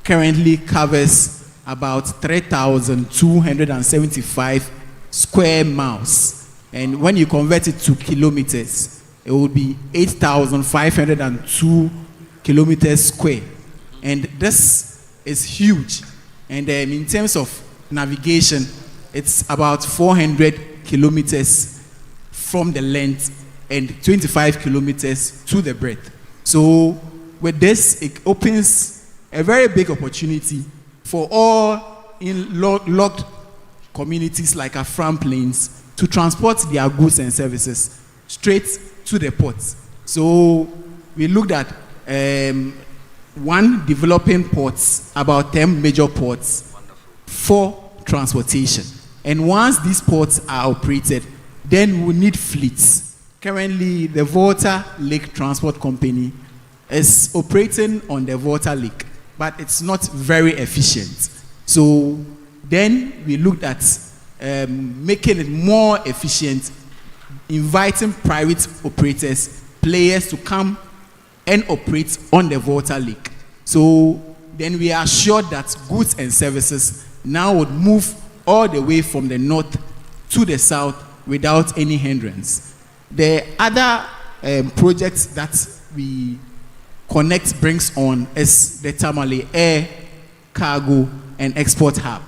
currently covers about 3,275 square miles. And when you convert it to kilometers, it would be 8,502 kilometers square. And this is huge. And in terms of navigation, it's about 400 kilometers from the length and 25 kilometers to the breadth. So with this, it opens a very big opportunity for all in locked communities like Afram Plains to transport their goods and services straight to the ports. So we looked at one, developing ports, about 10 major ports for transportation. And once these ports are operated, then we need fleets. Currently, the Volta Lake Transport Company is operating on the Volta Lake, but it's not very efficient. So then we looked at making it more efficient, inviting private operators, players to come and operate on the Volta Lake. So then we are sure that goods and services now would move all the way from the north to the south without any hindrance. The other projects that we Connect brings on is the Tamale Air, Cargo, and Export Hub.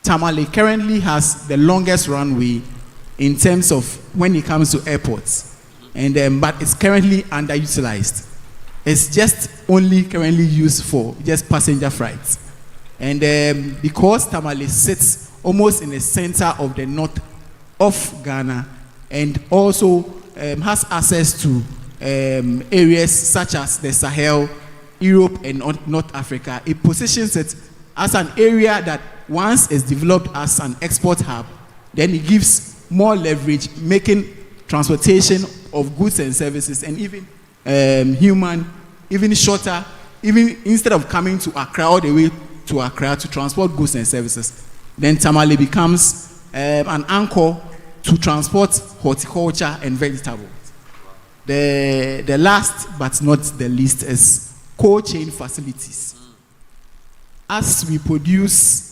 Tamale currently has the longest runway in terms of when it comes to airports, and but it's currently underutilized. It's just only currently used for just passenger flights. And because Tamale sits almost in the center of the north of Ghana and also has access to areas such as the Sahel, Europe, and North Africa, it positions it as an area that once it's developed as an export hub, then it gives more leverage, making transportation of goods and services and even even shorter, even instead of coming to Accra all the way to Accra to transport goods and services, then Tamale becomes an anchor to transport horticulture and vegetables. The last but not the least is cold chain facilities. As we produce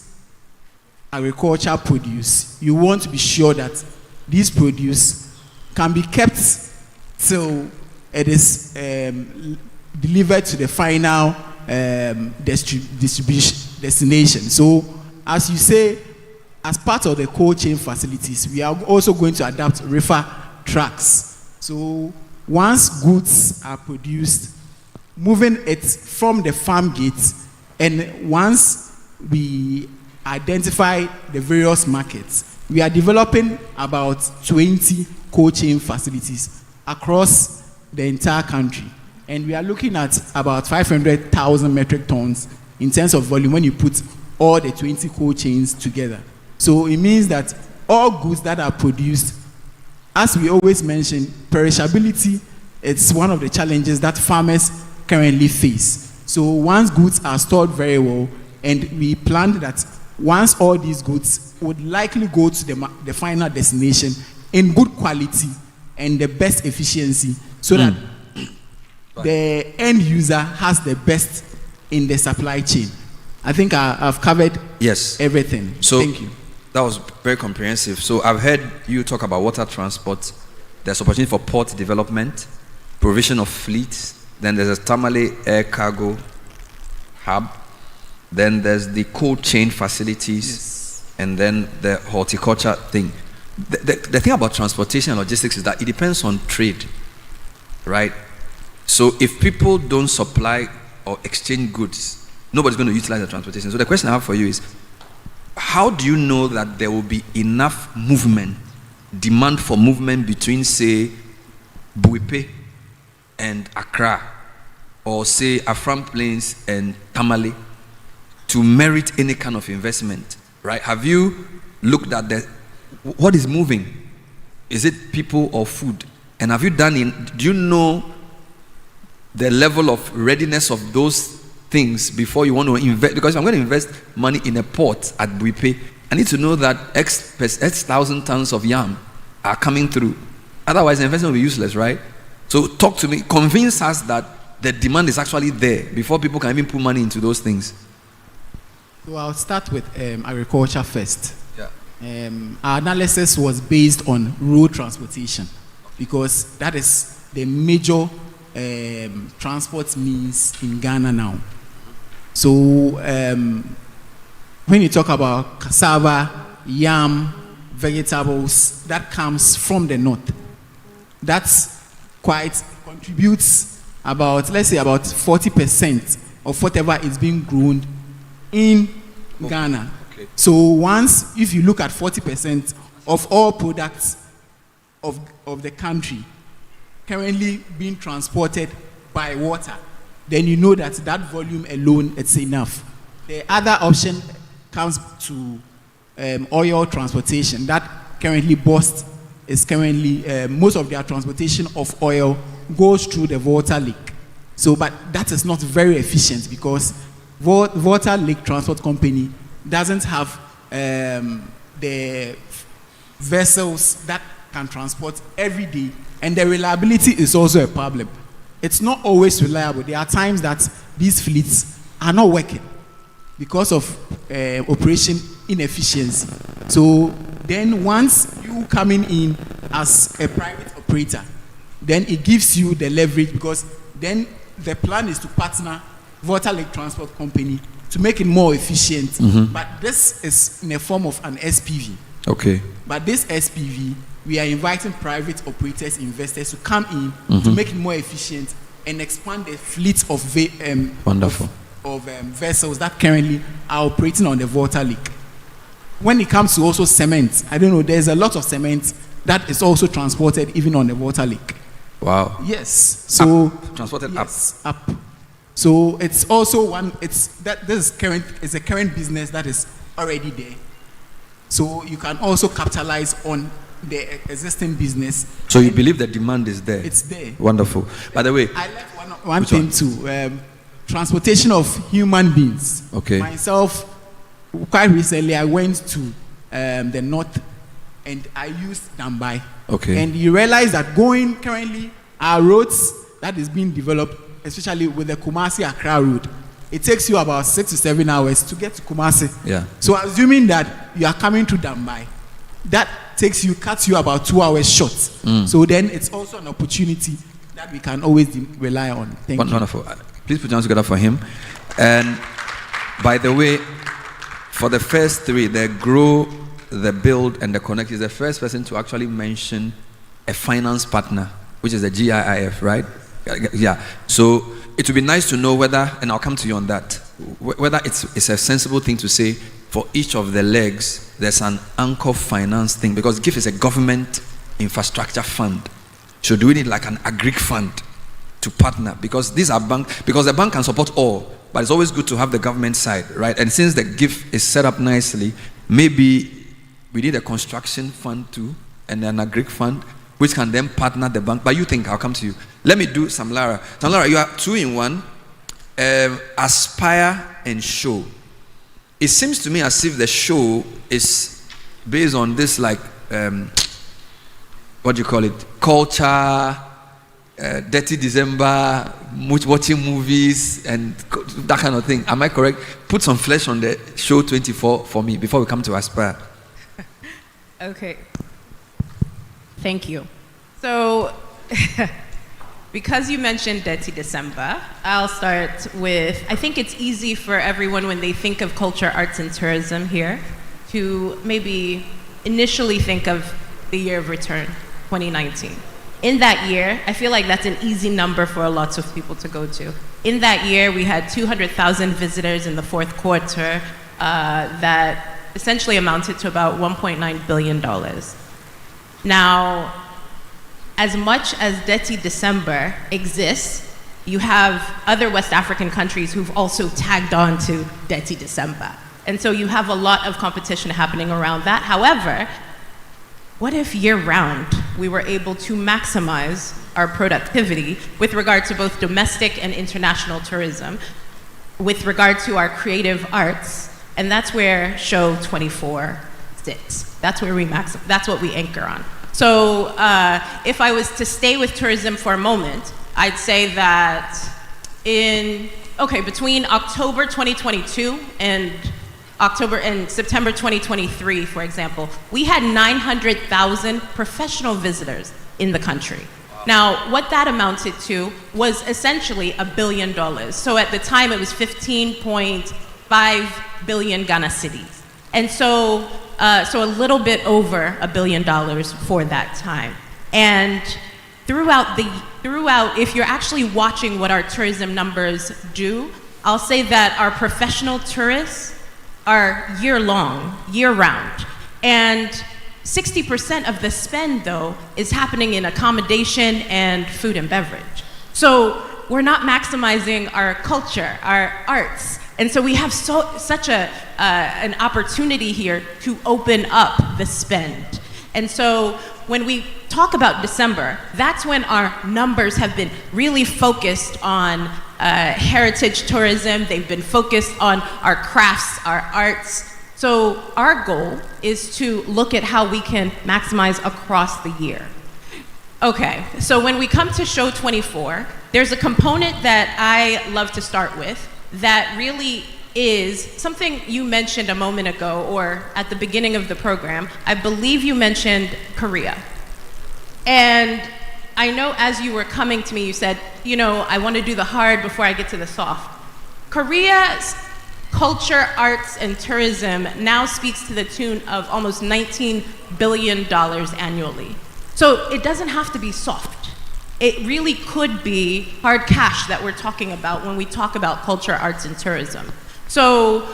agricultural produce, you want to be sure that this produce can be kept till it is delivered to the final distribution destination. So, as you say, as part of the cold chain facilities, we are also going to adapt reefer trucks. So, once goods are produced, moving it from the farm gate, and once we identify the various markets, we are developing about 20 cold chain facilities across the entire country. And we are looking at about 500,000 metric tons in terms of volume when you put all the 20 cold chains together. So it means that all goods that are produced, as we always mention, perishability is one of the challenges that farmers currently face. So once goods are stored very well, and we planned that once all these goods would likely go to the final destination in good quality and the best efficiency, so that the end user has the best in the supply chain. I think I've covered everything. So thank you. That was very comprehensive. So I've heard you talk about water transport. There's opportunity for port development, provision of fleets. Then there's a Tamale Air Cargo Hub. Then there's the cold chain facilities, and then the horticulture thing. The thing about transportation and logistics is that it depends on trade, right? So if people don't supply or exchange goods, nobody's going to utilize the transportation. So the question I have for you is, how do you know that there will be enough movement, demand for movement between, say, Buipe and Accra, or say Afram Plains and Tamale, to merit any kind of investment, right? Have you looked at what is moving? Is it people or food? And have you do you know the level of readiness of those things before you want to invest? Because if I'm going to invest money in a port at Buipe, I need to know that X thousand tons of yam are coming through. Otherwise, the investment will be useless, right? So talk to me, convince us that the demand is actually there before people can even put money into those things. So I'll start with agriculture first. Yeah. Our analysis was based on road transportation because that is the major transport means in Ghana now. So when you talk about cassava, yam, vegetables, that comes from the north. That's quite contributes about, let's say, about 40% of whatever is being grown in Ghana. Okay. So if you look at 40% of all products of the country currently being transported by water, then you know that that volume alone it's enough. The other option comes to oil transportation. That currently BOST is currently most of their transportation of oil goes through the Volta Lake. So, but that is not very efficient because Volta Lake Transport Company doesn't have the vessels that can transport every day, and the reliability is also a problem. It's not always reliable. There are times that these fleets are not working because of operation inefficiency. So then once you coming in as a private operator, then it gives you the leverage, because then the plan is to partner Volta Lake Transport Company to make it more efficient. Mhm. But this is in a form of an SPV. Okay. But this SPV, we are inviting private operators, investors to come in to make it more efficient and expand the fleet of Wonderful. Vessels that currently are operating on the Volta Lake. When it comes to also cement, I don't know, there's a lot of cement that is also transported even on the Volta Lake. Wow. Yes. So transported yes, up. So it's also one. It's that this is current. It's a current business that is already there. So you can also capitalize on the existing business. So you believe the demand is there? It's there. Wonderful. By the way, I left one thing too. Transportation of human beings. Okay. Myself, quite recently, I went to the north, and I used Dambai. Okay. And you realize that going currently our roads that is being developed, especially with the Kumasi Accra road, it takes you about 6 to 7 hours to get to Kumasi. Yeah. So assuming that you are coming to Dambai, that cuts you about 2 hours short. So then it's also an opportunity that we can always rely on. Thank you. Wonderful. Please put your hands together for him. And by the way, for the first three, the grow, the build, and the connect, is the first person to actually mention a finance partner, which is the GIIF, right? Yeah. So it would be nice to know whether, and I'll come to you on that, whether it's a sensible thing to say for each of the legs, there's an anchor finance thing, because GIF is a government infrastructure fund. So do we need like an agric fund to partner? Because these are because the bank can support all, but it's always good to have the government side, right? And since the GIF is set up nicely, maybe we need a construction fund too, and an agric fund, which can then partner the bank. But you think, I'll come to you. Let me do Samlara. Samlara, you are 2 in 1. Aspire and show. It seems to me as if the show is based on this, like, what do you call it? Culture, Dirty December, watching movies, and that kind of thing. Am I correct? Put some flesh on the show 24 for me before we come to Aspire. Okay. Thank you. So, because you mentioned Dirty December, I'll start with, I think it's easy for everyone when they think of culture, arts, and tourism here to maybe initially think of the year of return, 2019. In that year, I feel like that's an easy number for lots of people to go to. In that year, we had 200,000 visitors in the fourth quarter that essentially amounted to about $1.9 billion. Now, as much as Dirty December exists, you have other West African countries who've also tagged on to Dirty December. And so you have a lot of competition happening around that. However, what if year-round we were able to maximize our productivity with regard to both domestic and international tourism, with regard to our creative arts? And that's where Show 24 sits. That's where that's what we anchor on. So if I was to stay with tourism for a moment, I'd say that between October 2022 and September 2023, for example, we had 900,000 professional visitors in the country. Now, what that amounted to was essentially $1 billion. So at the time, it was 15.5 billion Ghana cedis. And so a little bit over $1 billion for that time. And throughout, if you're actually watching what our tourism numbers do, I'll say that our professional tourists are year-round. And 60% of the spend, though, is happening in accommodation and food and beverage. So we're not maximizing our culture, our arts. And so we have such an opportunity here to open up the spend. And so when we talk about December, that's when our numbers have been really focused on heritage tourism. They've been focused on our crafts, our arts. So our goal is to look at how we can maximize across the year. Okay, so when we come to Show 24, there's a component that I love to start with that really is something you mentioned a moment ago, or at the beginning of the program. I believe you mentioned Korea. And I know as you were coming to me, you said, you know, I want to do the hard before I get to the soft. Korea's culture, arts, and tourism now speaks to the tune of almost $19 billion annually. So it doesn't have to be soft. It really could be hard cash that we're talking about when we talk about culture, arts, and tourism. So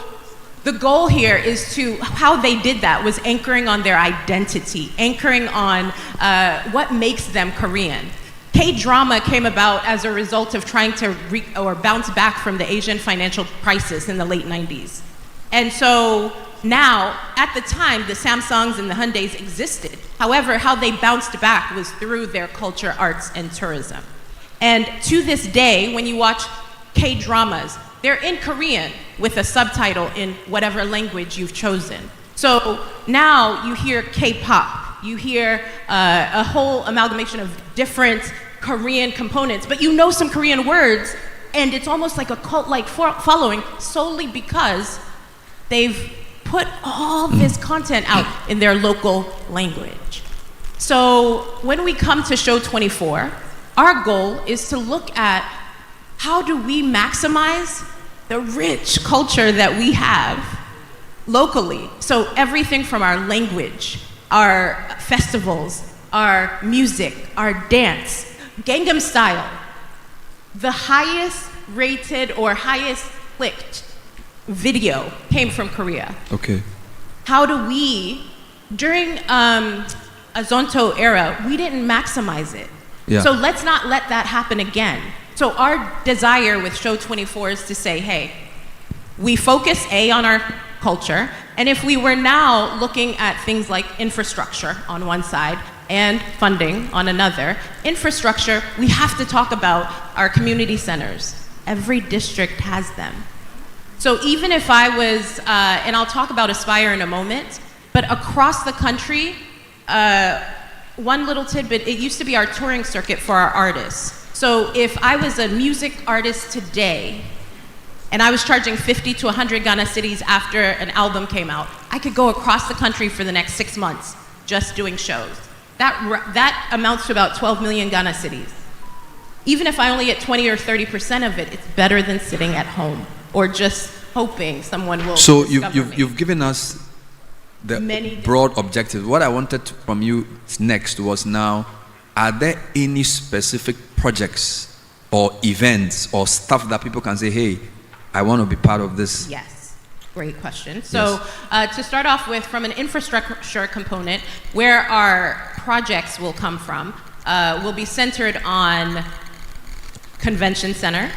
the goal here is to, how they did that was anchoring on their identity, anchoring on what makes them Korean. K-drama came about as a result of trying to bounce back from the Asian financial crisis in the late 90s. And so now, at the time, the Samsungs and the Hyundais existed. However, how they bounced back was through their culture, arts, and tourism. And to this day, when you watch K-dramas, they're in Korean with a subtitle in whatever language you've chosen. So now you hear K-pop, you hear a whole amalgamation of different Korean components, but you know some Korean words, and it's almost like a cult-like following solely because they've put all this content out in their local language. So when we come to Show 24, our goal is to look at how do we maximize the rich culture that we have locally. So everything from our language, our festivals, our music, our dance, Gangnam Style, the highest rated or highest clicked video came from Korea. Okay. How do we, during a Zonto era, we didn't maximize it. Yeah. So let's not let that happen again. So our desire with Show 24 is to say, hey, we focus on our culture, and if we were now looking at things like infrastructure on one side and funding on another, infrastructure, we have to talk about our community centers. Every district has them. So even if I was, and I'll talk about Aspire in a moment, but across the country, one little tidbit, it used to be our touring circuit for our artists. So if I was a music artist today, and I was charging 50 to 100 Ghana cedis after an album came out, I could go across the country for the next 6 months just doing shows. That amounts to about 12 million Ghana cedis. Even if I only get 20 or 30% of it, it's better than sitting at home or just hoping someone will. So you've given us the broad objective. What I wanted from you next was now, are there any specific projects or events or stuff that people can say, hey, I want to be part of this? Yes, great question. So to start off with, from an infrastructure component, where our projects will come from will be centered on convention center.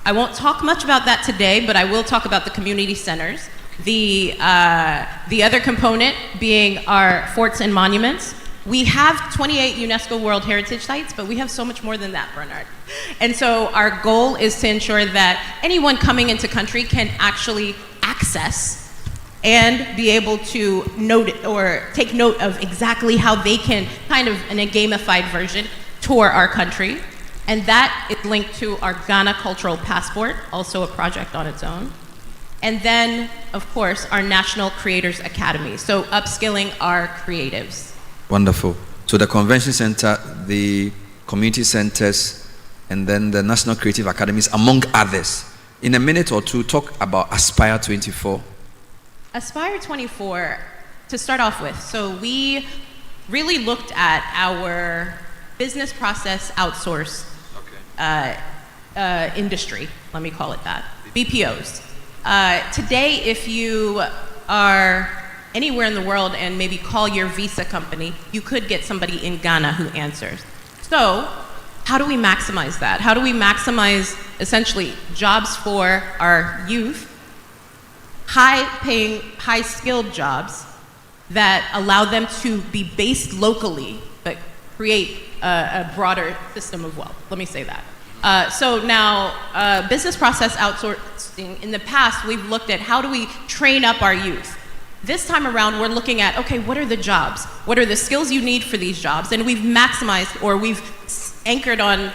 I won't talk much about that today, but I will talk about the community centers. The other component being our forts and monuments. We have 28 UNESCO World Heritage Sites, but we have so much more than that, Bernard. And so our goal is to ensure that anyone coming into country can actually access and be able to note or take note of exactly how they can, kind of in a gamified version, tour our country. And that is linked to our Ghana Cultural Passport, also a project on its own. And then, of course, our National Creators Academy, so upskilling our creatives. Wonderful. So the convention center, the community centers, and then the National Creative Academies, among others. In a minute or two, talk about Aspire 24. Aspire 24, to start off with, so we really looked at our business process outsource industry, let me call it that, BPOs. Today, if you are anywhere in the world and maybe call your visa company, you could get somebody in Ghana who answers. So, how do we maximize that? How do we maximize essentially jobs for our youth, high-paying, high-skilled jobs that allow them to be based locally, but create a broader system of wealth? Let me say that. So now, business process outsourcing, in the past, we've looked at how do we train up our youth. This time around, we're looking at, okay, what are the jobs? What are the skills you need for these jobs? And we've maximized, or we've anchored on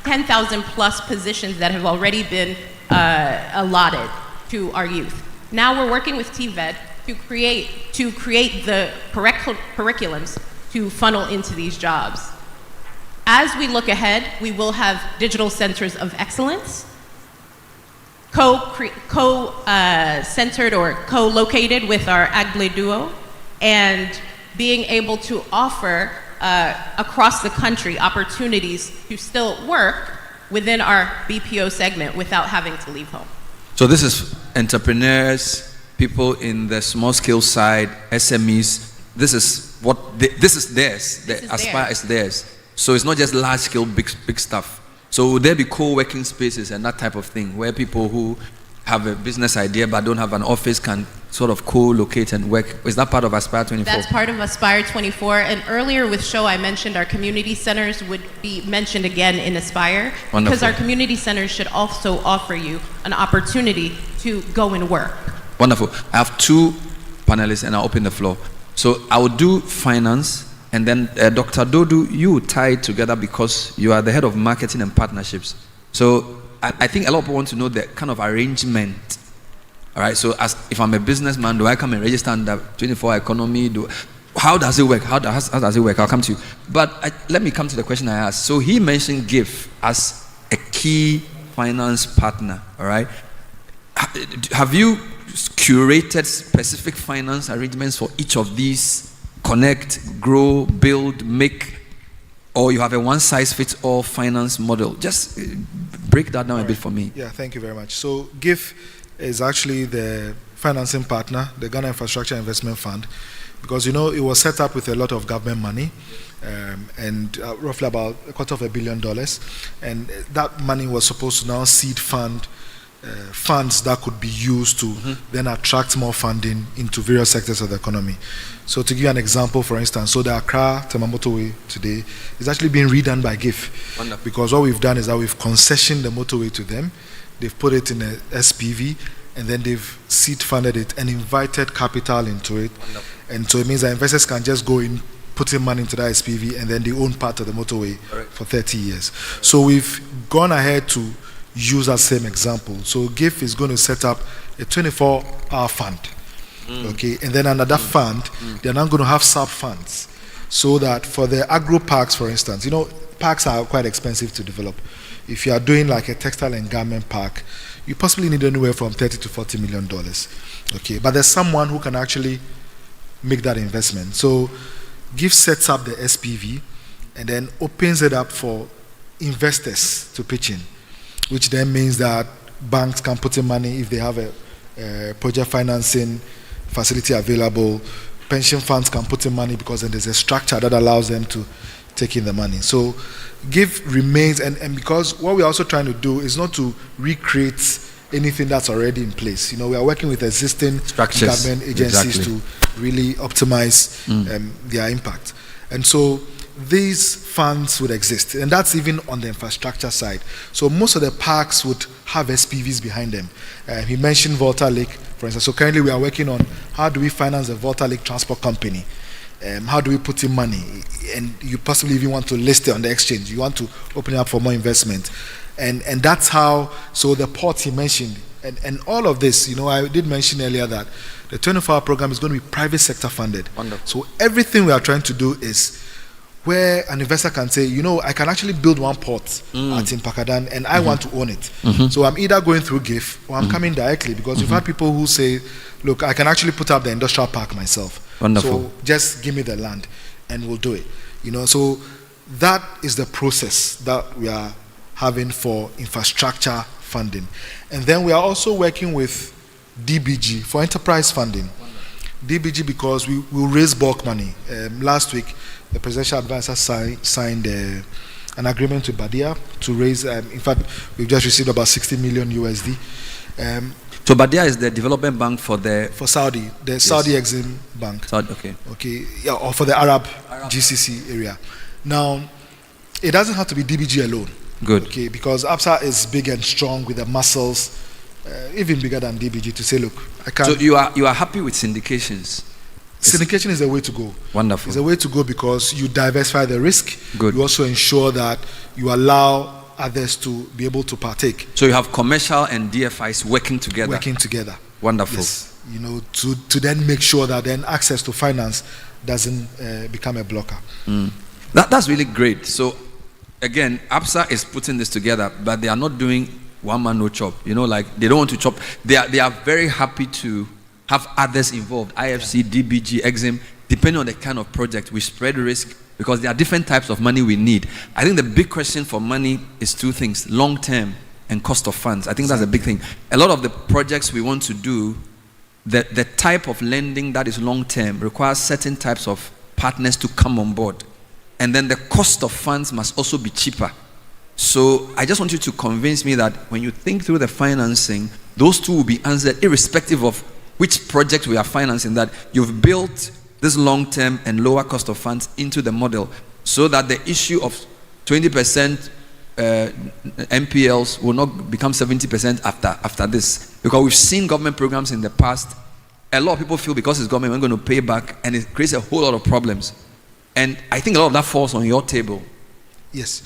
10,000 plus positions that have already been allotted to our youth. Now we're working with TVED to create the correct curriculums to funnel into these jobs. As we look ahead, we will have digital centers of excellence, co-centered or co-located with our Agble duo, and being able to offer across the country opportunities to still work within our BPO segment without having to leave home. So this is entrepreneurs, people in the small scale side, SMEs. This is theirs. The Aspire is theirs. So it's not just large scale, big stuff. So would there be co-working spaces and that type of thing where people who have a business idea but don't have an office can sort of co-locate and work? Is that part of Aspire 24? That's part of Aspire 24. And earlier with show, I mentioned our community centers would be mentioned again in Aspire. Wonderful. Because our community centers should also offer you an opportunity to go and work. Wonderful. I have two panelists and I'll open the floor. So I will do finance, and then Dr. Dodu, you tie it together because you are the head of marketing and partnerships. So I think a lot of people want to know the kind of arrangement. All right, so as if I'm a businessman, do I come and register under 24 economy? How does it work? How does it work? I'll come to you. But let me come to the question I asked. So he mentioned GIF as a key finance partner, all right? Have you curated specific finance arrangements for each of these? Connect, grow, build, make, or you have a one-size-fits-all finance model? Just break that down a bit for me. Yeah, thank you very much. So GIF is actually the financing partner, the Ghana Infrastructure Investment Fund, because it was set up with a lot of government money, and roughly about $250 million, and that money was supposed to now seed fund funds that could be used to then attract more funding into various sectors of the economy. So to give you an example, for instance, so the Accra-Tema motorway today is actually being redone by GIF. Wonderful. Because what we've done is that we've concessioned the motorway to them, they've put it in a SPV, and then they've seed funded it and invited capital into it. Wonderful. And so it means that investors can just go in, put in money into that SPV, and then they own part of the motorway for 30 years. So we've gone ahead to use that same example. So GIF is going to set up a 24-hour fund, okay, and then under that fund, they're now going to have sub-funds, so that for the agro parks, for instance, parks are quite expensive to develop. If you are doing like a textile and garment park, you possibly need anywhere from $30 to $40 million, okay, but there's someone who can actually make that investment. So GIF sets up the SPV and then opens it up for investors to pitch in, which then means that banks can put in money if they have a project financing facility available. Pension funds can put in money because then there's a structure that allows them to take in the money. So GIF remains, and because what we're also trying to do is not to recreate anything that's already in place. We are working with existing structures, government agencies to really optimize their impact. And so these funds would exist, and that's even on the infrastructure side. So most of the parks would have SPVs behind them. He mentioned Volta Lake, for instance. So currently we are working on how do we finance the Volta Lake Transport Company. How do we put in money? And you possibly even want to list it on the exchange. You want to open it up for more investment. And that's how, so the port he mentioned, and all of this, I did mention earlier that the 24-hour program is going to be private sector funded. Wonderful. So everything we are trying to do is where an investor can say, I can actually build one port at Impakadan and I want to own it. So I'm either going through GIF or I'm coming directly, because we've had people who say, look, I can actually put up the industrial park myself. Wonderful. So just give me the land and we'll do it. So that is the process that we are having for infrastructure funding. And then we are also working with DBG for enterprise funding. DBG because we will raise bulk money. Last week, the presidential advisor signed an agreement with Badia to raise. In fact, we've just received about 60 million USD. So Badia is the development bank for Saudi, the Saudi Exim Bank. Saudi, okay. Okay, yeah, or for the Arab GCC area. Now, it doesn't have to be DBG alone. Good. Okay, because Absa is big and strong with the muscles, even bigger than DBG, to say, look, I can't. So you are happy with syndications? Syndication is the way to go. Wonderful. It's a way to go because you diversify the risk. Good. You also ensure that you allow others to be able to partake. So you have commercial and DFIs working together. Working together. Wonderful. Yes. You know, to then make sure that then access to finance doesn't become a blocker. That's really great. So again, Absa is putting this together, but they are not doing one man no chop. You know, like they don't want to chop. They are very happy to have others involved. IFC, DBG, Exim, depending on the kind of project, we spread risk because there are different types of money we need. I think the big question for money is two things: long term and cost of funds. I think that's a big thing. A lot of the projects we want to do, the type of lending that is long term requires certain types of partners to come on board. And then the cost of funds must also be cheaper. So I just want you to convince me that when you think through the financing, those two will be answered irrespective of which project we are financing, that you've built this long-term and lower cost of funds into the model so that the issue of 20% MPLs will not become 70% after this. Because we've seen government programs in the past, a lot of people feel because it's government, we're going to pay back, and it creates a whole lot of problems. And I think a lot of that falls on your table. Yes.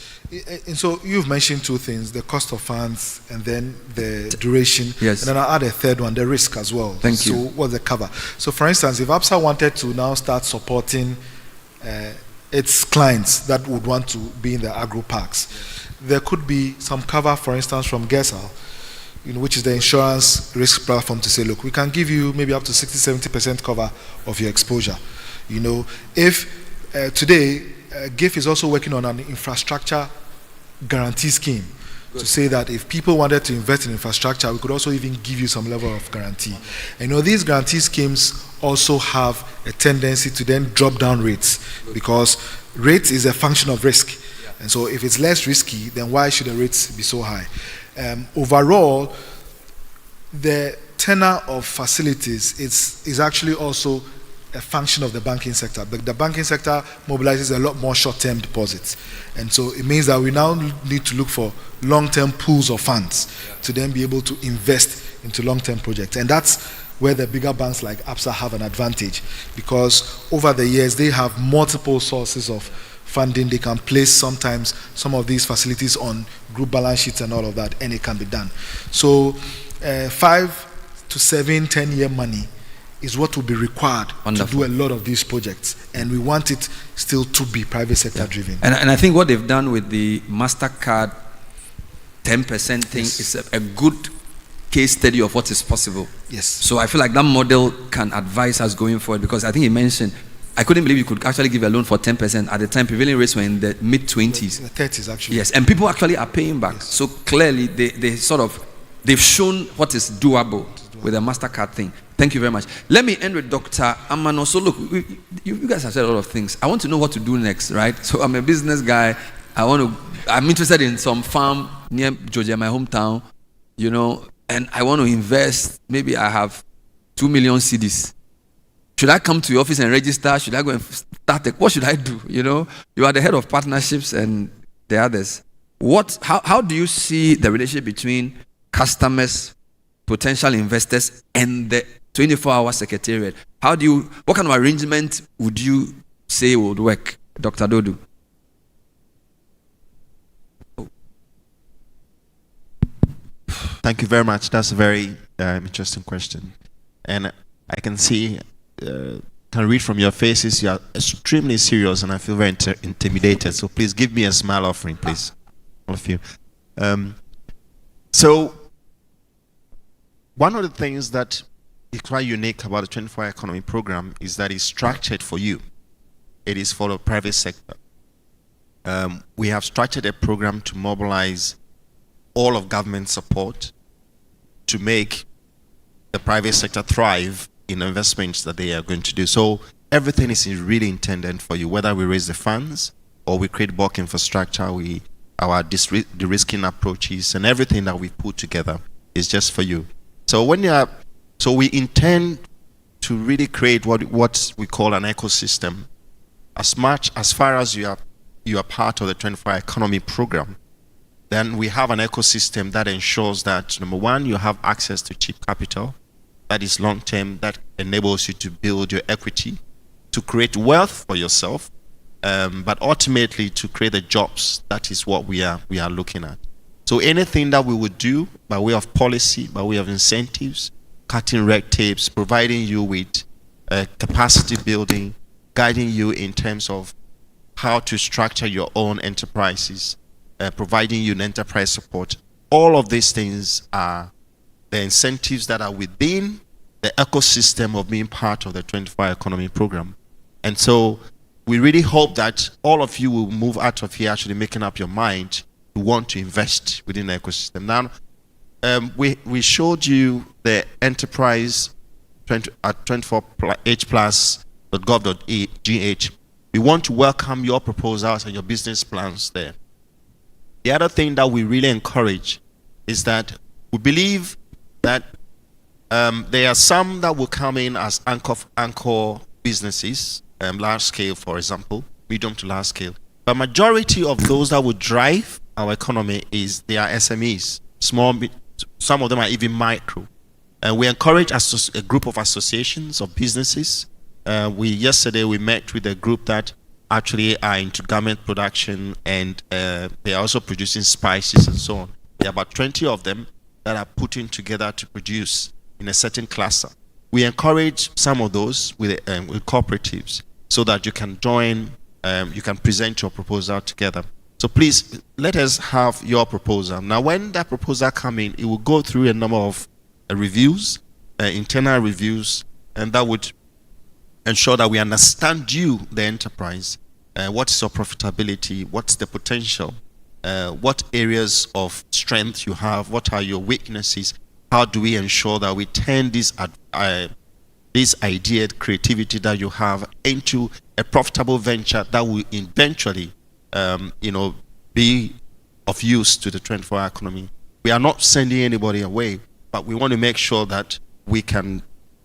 And so you've mentioned two things: the cost of funds and then the duration. Yes. And then I'll add a third one, the risk as well. Thank you. So what's the cover? So for instance, if Absa wanted to now start supporting its clients that would want to be in the agro parks, there could be some cover, for instance, from GESAL, which is the insurance risk platform, to say, look, we can give you maybe up to 60-70% cover of your exposure. If today, GIF is also working on an infrastructure guarantee scheme. Good. To say that if people wanted to invest in infrastructure, we could also even give you some level of guarantee. And these guarantee schemes also have a tendency to then drop down rates, because rates is a function of risk. Yeah. And so if it's less risky, then why should the rates be so high? Overall, the tenor of facilities is actually also a function of the banking sector. But the banking sector mobilizes a lot more short-term deposits. And so it means that we now need to look for long-term pools of funds to then be able to invest into long-term projects. And that's where the bigger banks like Absa have an advantage, because over the years they have multiple sources of funding. They can place sometimes some of these facilities on group balance sheets and all of that, and it can be done. So 5 to 7, 10-year money is what will be required. Wonderful. To do a lot of these projects, and we want it still to be private sector driven. And I think what they've done with the MasterCard 10% thing is a good case study of what is possible. Yes. So I feel like that model can advise us going forward, because I think he mentioned, I couldn't believe you could actually give a loan for 10%. At the time, prevailing rates were in the mid-20s. The 30s, actually. Yes, and people actually are paying back. Yes. So clearly, they've shown what is doable with the MasterCard thing. Thank you very much. Let me end with Dr. Amano. So look, you guys have said a lot of things. I want to know what to do next, right? So I'm a business guy. I'm interested in some farm near Georgia, my hometown, and I want to invest. Maybe I have 2 million cedis. Should I come to your office and register? Should I go and start what should I do? You are the head of partnerships and the others. How do you see the relationship between customers, potential investors, and the 24-hour secretariat? What kind of arrangement would you say would work, Dr. Dodu? Thank you very much. That's a very interesting question. And I can see, can read from your faces, you are extremely serious, and I feel very intimidated. So please give me a smile offering, please, all of you. So one of the things that is quite unique about the 24-hour economy program is that it's structured for you. It is for the private sector. We have structured a program to mobilize all of government support to make the private sector thrive in investments that they are going to do. So everything is really intended for you, whether we raise the funds or we create bulk infrastructure, our de-risking approaches and everything that we put together is just for you. So we intend to really create what we call an ecosystem. As far as you are part of the 24-hour economy program, then we have an ecosystem that ensures that, number one, you have access to cheap capital that is long-term, that enables you to build your equity, to create wealth for yourself, but ultimately to create the jobs. That is what we are looking at. So anything that we would do by way of policy, by way of incentives, cutting red tapes, providing you with capacity building, guiding you in terms of how to structure your own enterprises, providing you an enterprise support. All of these things are the incentives that are within the ecosystem of being part of the 24-hour economy program. And so we really hope that all of you will move out of here actually making up your mind to want to invest within the ecosystem. Now, we showed you the enterprise at 24h+.gov.gh. We want to welcome your proposals and your business plans there. The other thing that we really encourage is that we believe that there are some that will come in as anchor businesses, large scale, for example, medium to large scale. But majority of those that will drive our economy they are SMEs, small, some of them are even micro. And we encourage a group of associations of businesses. Yesterday we met with a group that actually are into garment production, and they are also producing spices and so on. There are about 20 of them that are putting together to produce in a certain cluster. We encourage some of those with cooperatives so that you can join, you can present your proposal together. So please, let us have your proposal. Now, when that proposal comes in, it will go through a number of reviews, internal reviews, and that would ensure that we understand you, the enterprise. What is your profitability? What's the potential? What areas of strength you have? What are your weaknesses? How do we ensure that we turn this idea, creativity that you have into a profitable venture that will eventually be of use to the 24-hour economy? We are not sending anybody away, but we want to make sure that we can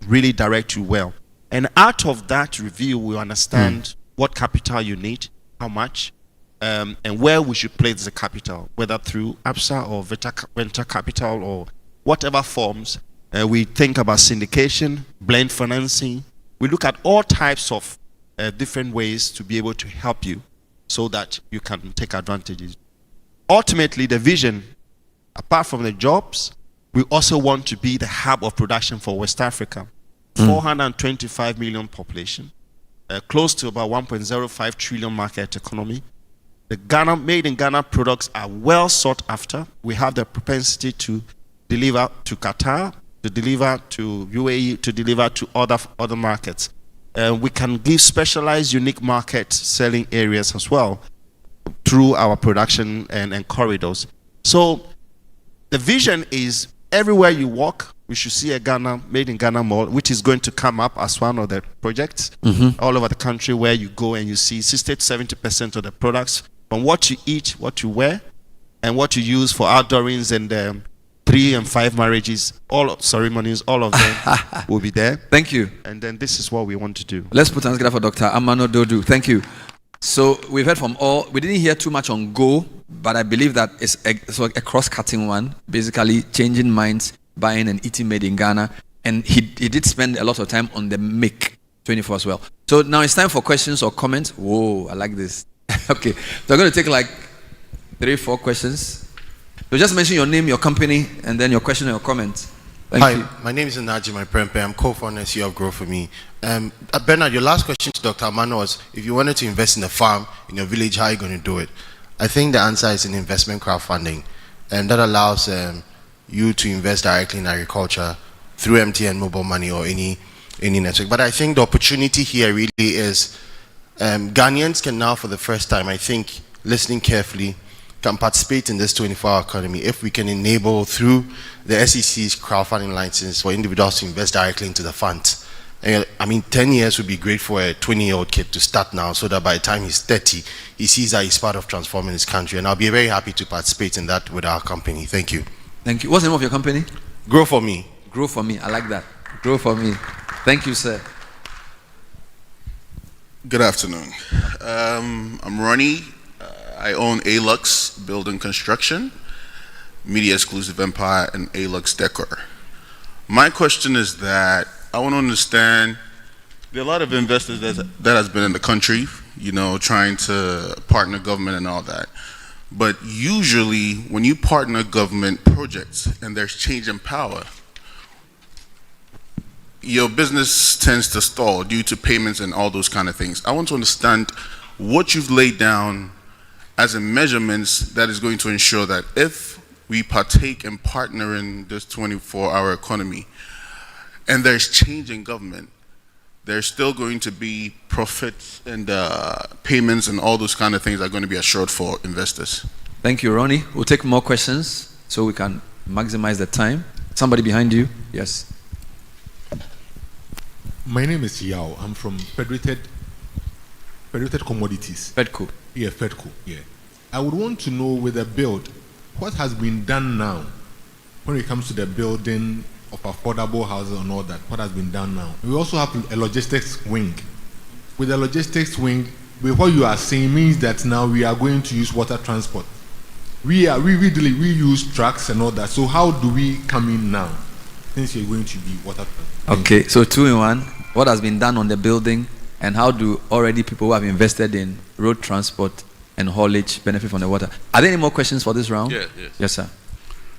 really direct you well. And out of that review, we understand what capital you need, how much, and where we should place the capital, whether through Absa or venture capital or whatever forms. We think about syndication, blend financing. We look at all types of different ways to be able to help you so that you can take advantages. Ultimately, the vision, apart from the jobs, we also want to be the hub of production for West Africa. 425 million population, close to about 1.05 trillion market economy. The made in Ghana products are well sought after. We have the propensity to deliver to Qatar, to deliver to UAE, to deliver to other markets. We can give specialized, unique market selling areas as well through our production and corridors. So the vision is everywhere you walk, we should see a made in Ghana mall, which is going to come up as one of the projects all over the country, where you go and you see 60 to 70% of the products, from what you eat, what you wear, and what you use for outdoorings and 3 and 5 marriages, all ceremonies, all of them will be there. Thank you. And then this is what we want to do. Let's put hands together for Dr. Amano Dodu. Thank you. So we've heard from all. We didn't hear too much on Go, but I believe that it's a cross-cutting one, basically changing minds, buying and eating made in Ghana. And he did spend a lot of time on the Make 24 as well. So now it's time for questions or comments. Whoa, I like this. Okay, so we're going to take like 3-4 questions. So just mention your name, your company, and then your question or your comment. Thank you. My name is Naji Prempe. I'm co-founder and CEO of Grow For Me. Bernard, your last question to Dr. Amano was, if you wanted to invest in a farm in your village, how are you going to do it? I think the answer is in investment crowdfunding, and that allows you to invest directly in agriculture through MTN mobile money or any network. But I think the opportunity here really is Ghanaians can now, for the first time, I think, listening carefully, can participate in this 24-hour economy if we can enable through the SEC's crowdfunding license for individuals to invest directly into the funds. And, I mean, 10 years would be great for a 20-year-old kid to start now, so that by the time he's 30, he sees that he's part of transforming his country. And I'll be very happy to participate in that with our company. Thank you. Thank you. What's the name of your company? Grow for Me. Grow for Me. I like that. Grow for Me. Thank you, sir. Good afternoon. I'm Ronnie. I own A-Lux Building Construction, Media Exclusive Empire, and A-Lux Decor. My question is that I want to understand, there are a lot of investors that has been in the country, you know, trying to partner government and all that. But usually when you partner government projects and there's change in power, your business tends to stall due to payments and all those kind of things. I want to understand what you've laid down as a measurements that is going to ensure that if we partake and partner in this 24-hour economy and there's change in government, there's still going to be profits and payments and all those kind of things are going to be assured for investors. Thank you, Ronnie. We'll take more questions so we can maximize the time. Somebody behind you? Yes. My name is Yao. I'm from Federated Commodities. Fedco. Yeah, Fedco. Yeah. I would want to know with the build, what has been done now when it comes to the building of affordable houses and all that? What has been done now? We also have a logistics wing. With the logistics wing, with what you are saying means that now we are going to use water transport. We use trucks and all that. So how do we come in now? Since you're going to be water transport. Okay, so 2 in 1. What has been done on the building, and how do already people who have invested in road transport and haulage benefit from the water? Are there any more questions for this round? Yes. Yes, sir.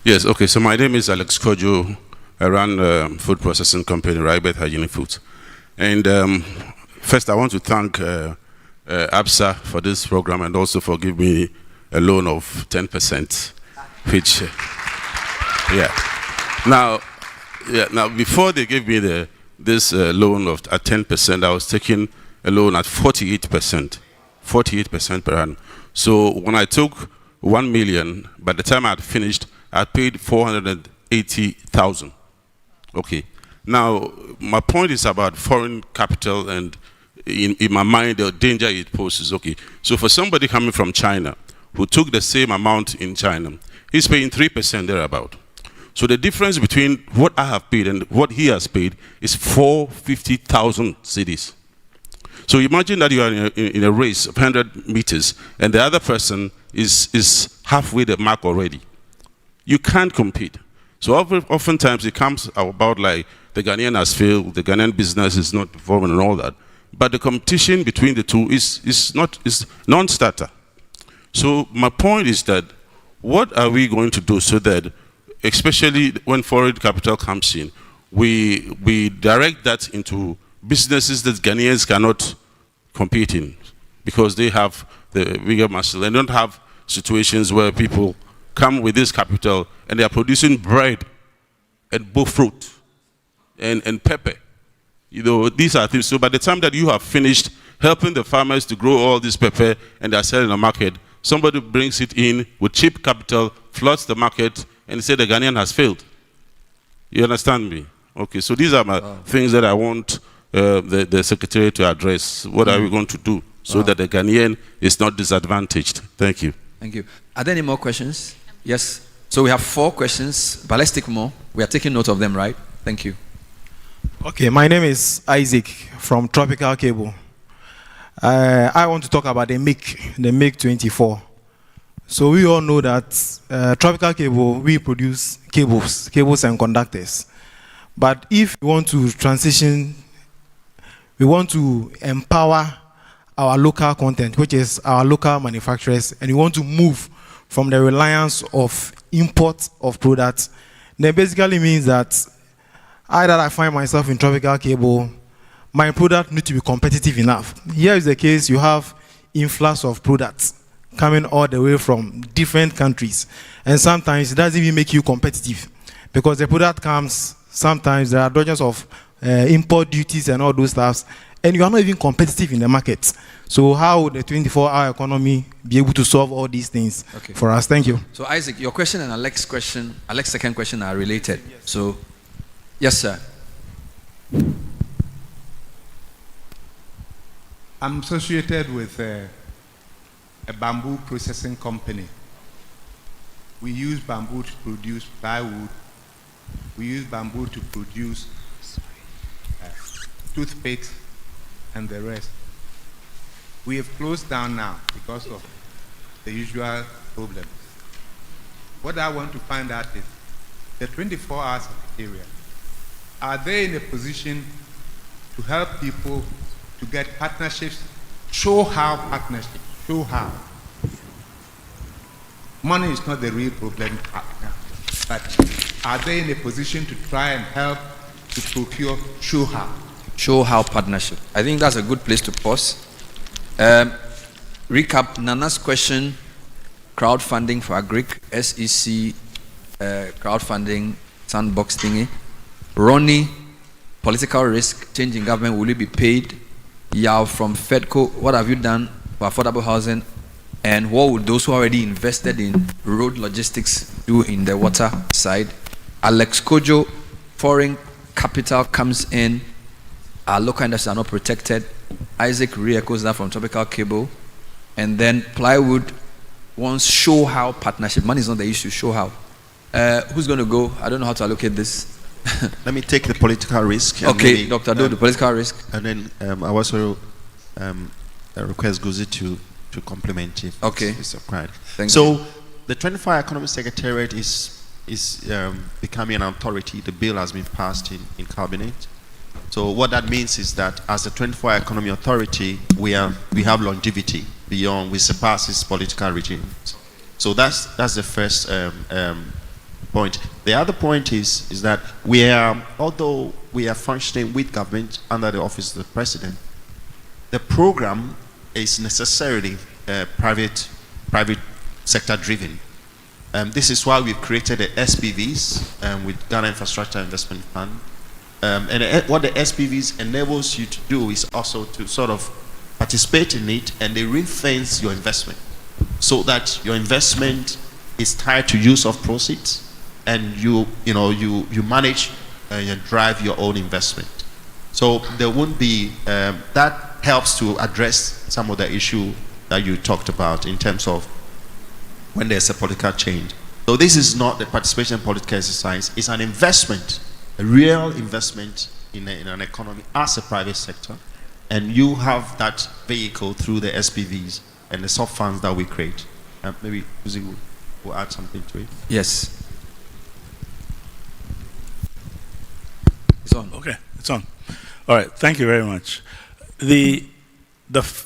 Yes, okay. So my name is Alex Kojo. I run a food processing company, Rybeth Hygienic Foods. And first, I want to thank Absa for this program and also for giving me a loan of 10%, which, Now, before they gave me this loan of at 10%, I was taking a loan at 48% per annum. So when I took 1 million, by the time I had finished, I paid 480,000. Okay. Now, my point is about foreign capital, and in my mind, the danger it poses. Okay. So for somebody coming from China who took the same amount in China, he's paying 3% thereabout. So the difference between what I have paid and what he has paid is 450,000 cedis. So imagine that you are in a race of 100 meters and the other person is halfway the mark already. You can't compete. So oftentimes it comes about like the Ghanaian has failed, the Ghanaian business is not performing and all that. But the competition between the two is non-starter. So my point is that what are we going to do so that, especially when foreign capital comes in, we direct that into businesses that Ghanaians cannot compete in because they have the bigger muscle. They don't have situations where people come with this capital and they are producing bread and both fruit and pepper. You know, these are things. So by the time that you have finished helping the farmers to grow all this pepper and they are selling the market, somebody brings it in with cheap capital, floods the market, and say the Ghanaian has failed. You understand me? Okay, so these are my things that I want the Secretary to address. What are we going to do so that the Ghanaian is not disadvantaged? Thank you. Thank you. Are there any more questions? Yes. So we have 4 questions, but let's take more. We are taking note of them, right? Thank you. Okay, my name is Isaac from Tropical Cable. I want to talk about the MIG 24. So we all know that Tropical Cable, we produce cables and conductors. But if we want to transition, we want to empower our local content, which is our local manufacturers, and we want to move from the reliance of import of products, then basically means that I find myself in Tropical Cable, my product needs to be competitive enough. Here is the case, you have influx of products coming all the way from different countries. And sometimes it doesn't even make you competitive because the product comes, sometimes there are dodges of import duties and all those stuff, and you are not even competitive in the market. So how would the 24-hour economy be able to solve all these things for us? Thank you. So Isaac, your question and Alex's second question are related. Yes. So, yes, sir. I'm associated with a bamboo processing company. We use bamboo to produce plywood. We use bamboo to produce toothpicks and the rest. We have closed down now because of the usual problems. What I want to find out is the 24 hours of the area. Are they in a position to help people to get partnerships? Show how partnerships. Show how. Money is not the real problem right now, but are they in a position to try and help to procure show how? Show how partnership. I think that's a good place to pause. Recap Nana's question, crowdfunding for Agric, SEC, crowdfunding, sandbox thingy. Ronnie, political risk, change in government, will you be paid? Yao from Fedco, what have you done for affordable housing? And what would those who already invested in road logistics do in the water side? Alex Kojo, foreign capital comes in, our local industries are not protected. Isaac re-echoes that from Tropical Cable. And then plywood wants show how partnership. Money is not the issue, show how. Who's going to go? I don't know how to allocate this. Let me take the political risk. Okay, Dr. Do, the political risk. And then I also request Goosie to complement if it's required. So the 24 Economic Secretariat is becoming an authority. The bill has been passed in Cabinet. So what that means is that as the 24 Economy Authority, we have longevity beyond, we surpass its political regime. So that's the first point. The other point is that although we are functioning with government under the office of the President, the program is necessarily private sector driven. This is why we've created the SPVs with Ghana Infrastructure Investment Fund. And what the SPVs enables you to do is also to sort of participate in it, and they ring-fence your investment so that your investment is tied to use of proceeds, and you manage and drive your own investment. So there won't be that helps to address some of the issue that you talked about in terms of when there's a political change. So this is not the participation political exercise, it's an investment, a real investment in an economy as a private sector, and you have that vehicle through the SPVs and the soft funds that we create. Maybe Goosie will add something to it. Yes. It's on. Okay, it's on. All right, thank you very much. The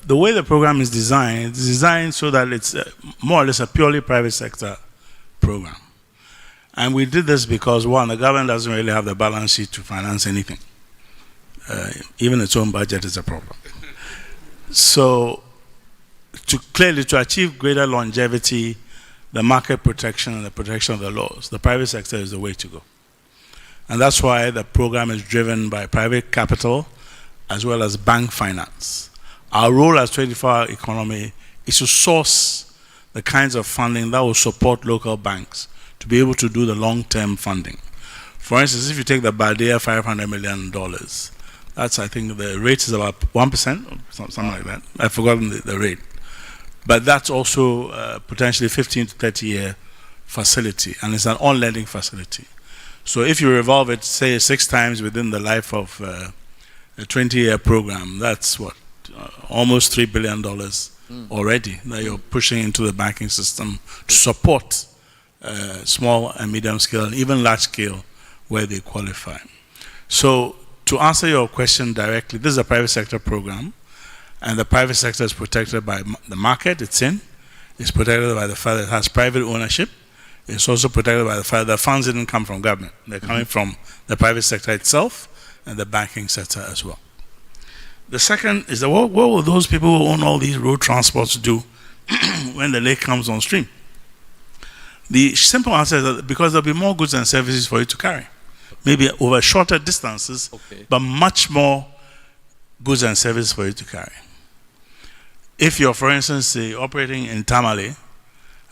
way the program is designed, it's designed so that it's more or less a purely private sector program. And we did this because, one, the government doesn't really have the balance sheet to finance anything. Even its own budget is a problem. So, to achieve greater longevity, the market protection and the protection of the laws, the private sector is the way to go. And that's why the program is driven by private capital as well as bank finance. Our role as 24-hour economy is to source the kinds of funding that will support local banks to be able to do the long-term funding. For instance, if you take the Badea $500 million, that's, I think, the rate is about 1%, or something like that. I've forgotten the rate. But that's also potentially 15 to 30-year facility, and it's an on-lending facility. So if you revolve it, say, 6 times within the life of a 20-year program, that's what? Almost $3 billion already that you're pushing into the banking system to support small and medium scale and even large scale where they qualify. So to answer your question directly, this is a private sector program, and the private sector is protected by the market it's in. It's protected by the fact that it has private ownership. It's also protected by the fact that funds didn't come from government. They're coming from the private sector itself and the banking sector as well. The second is that what will those people who own all these road transports do when the lake comes on stream? The simple answer is that because there'll be more goods and services for you to carry. Maybe over shorter distances, but much more goods and services for you to carry. If you're, for instance, say, operating in Tamale,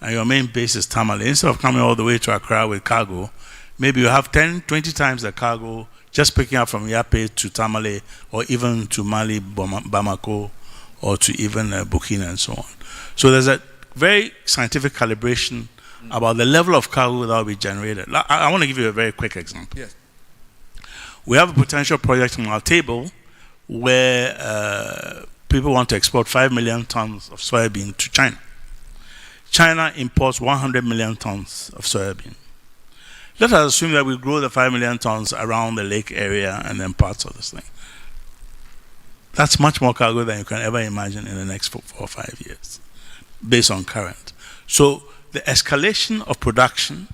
and your main base is Tamale, instead of coming all the way to Accra with cargo, maybe you have 10, 20 times the cargo just picking up from Yape to Tamale, or even to Mali, Bamako, or to even Burkina and so on. So there's a very scientific calibration about the level of cargo that will be generated. I want to give you a very quick example. Yes. We have a potential project on our table where people want to export 5 million tons of soybean to China. China imports 100 million tons of soybean. Let us assume that we grow the 5 million tons around the lake area and then parts of this thing. That's much more cargo than you can ever imagine in the next 4 or 5 years, based on current. So the escalation of production,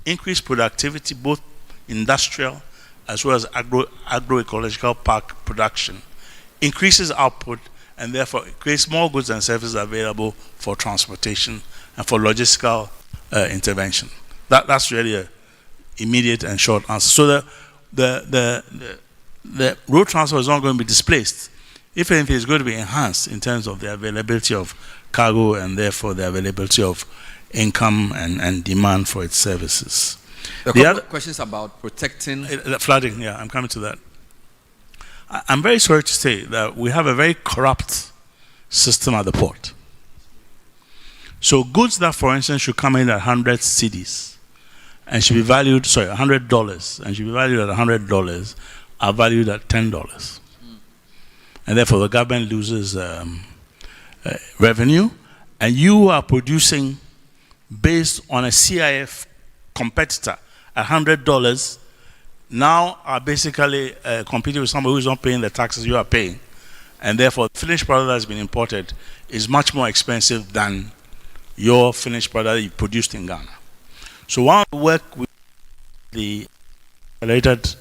increased productivity, both industrial as well as agroecological park production, increases output and therefore creates more goods and services available for transportation and for logistical intervention. That's really an immediate and short answer. So the road transport is not going to be displaced. If anything, it's going to be enhanced in terms of the availability of cargo and therefore the availability of income and demand for its services. The other questions about protecting flooding. Yeah, I'm coming to that. I'm very sorry to say that we have a very corrupt system at the port. So goods that, for instance, should come in at 100 cedis and should be valued, $100, and should be valued at $100 are valued at $10. And therefore the government loses revenue, and you are producing based on a CIF competitor at $100 now are basically competing with somebody who's not paying the taxes you are paying, and therefore the finished product that has been imported is much more expensive than your finished product that you produced in Ghana. So one of the work with the related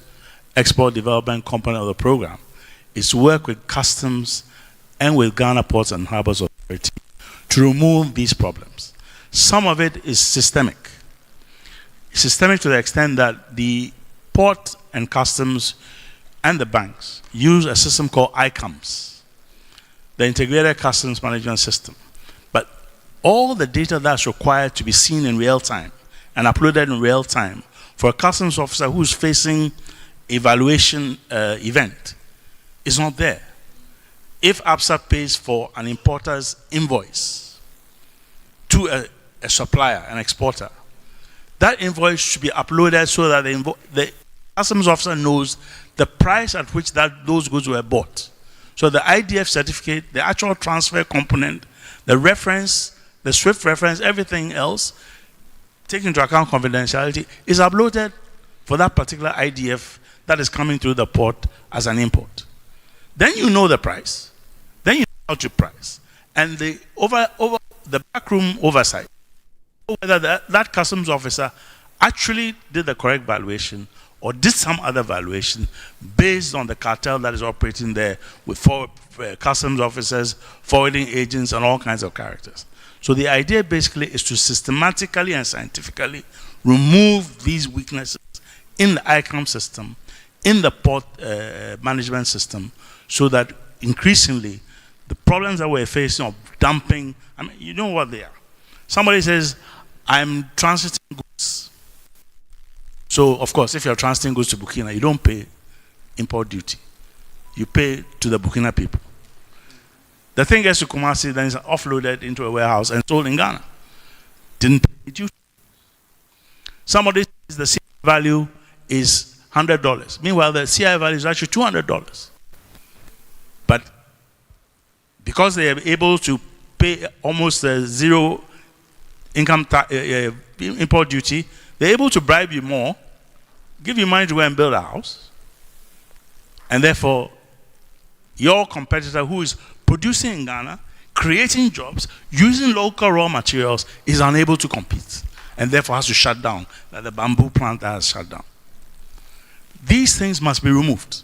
export development component of the program is to work with customs and with Ghana Ports and Harbors Authority to remove these problems. Some of it is systemic. Systemic to the extent that the port and customs and the banks use a system called ICAMS, the Integrated Customs Management System. But all the data that's required to be seen in real time and uploaded in real time for a customs officer who's facing evaluation event is not there. If Absa pays for an importer's invoice to a supplier, an exporter, that invoice should be uploaded so that the customs officer knows the price at which those goods were bought. So the IDF certificate, the actual transfer component, the reference, the SWIFT reference, everything else, taking into account confidentiality, is uploaded for that particular IDF that is coming through the port as an import. Then you know the price. Then you know how to price. And the the backroom oversight, whether that customs officer actually did the correct valuation or did some other valuation based on the cartel that is operating there with customs officers, forwarding agents, and all kinds of characters. So the idea basically is to systematically and scientifically remove these weaknesses in the ICAM system, in the port management system, so that increasingly the problems that we're facing of dumping, I mean, you know what they are. Somebody says, I'm transiting goods. So, of course, if you're transiting goods to Burkina, you don't pay import duty. You pay to the Burkina people. The thing gets to Kumasi, then it's offloaded into a warehouse and sold in Ghana. Didn't pay duty. Somebody says the CI value is $100. Meanwhile, the CI value is actually $200. But because they are able to pay almost zero income import duty, they're able to bribe you more, give you money to go and build a house, and therefore your competitor who is producing in Ghana, creating jobs, using local raw materials, is unable to compete, and therefore has to shut down, like the bamboo plant that has shut down. These things must be removed,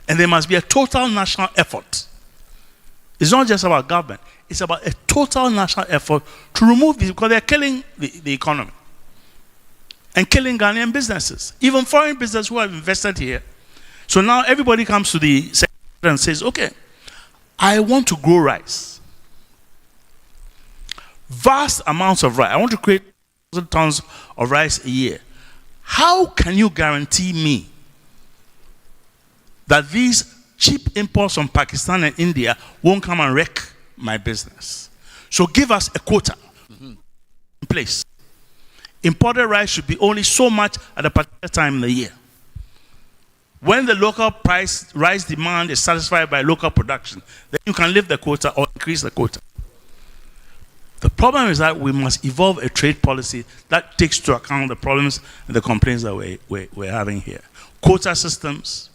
and there must be a total national effort. It's not just about government, it's about a total national effort to remove these, because they're killing the economy and killing Ghanaian businesses, even foreign businesses who have invested here. So now everybody comes to the secretary and says, okay, I want to grow rice. Vast amounts of rice. I want to create 1,000 tons of rice a year. How can you guarantee me that these cheap imports from Pakistan and India won't come and wreck my business. So give us a quota in place. Imported rice should be only so much at a particular time in the year. When the local rice demand is satisfied by local production, then you can lift the quota or increase the quota. The problem is that we must evolve a trade policy that takes into account the problems and the complaints that we're having here. Quota systems,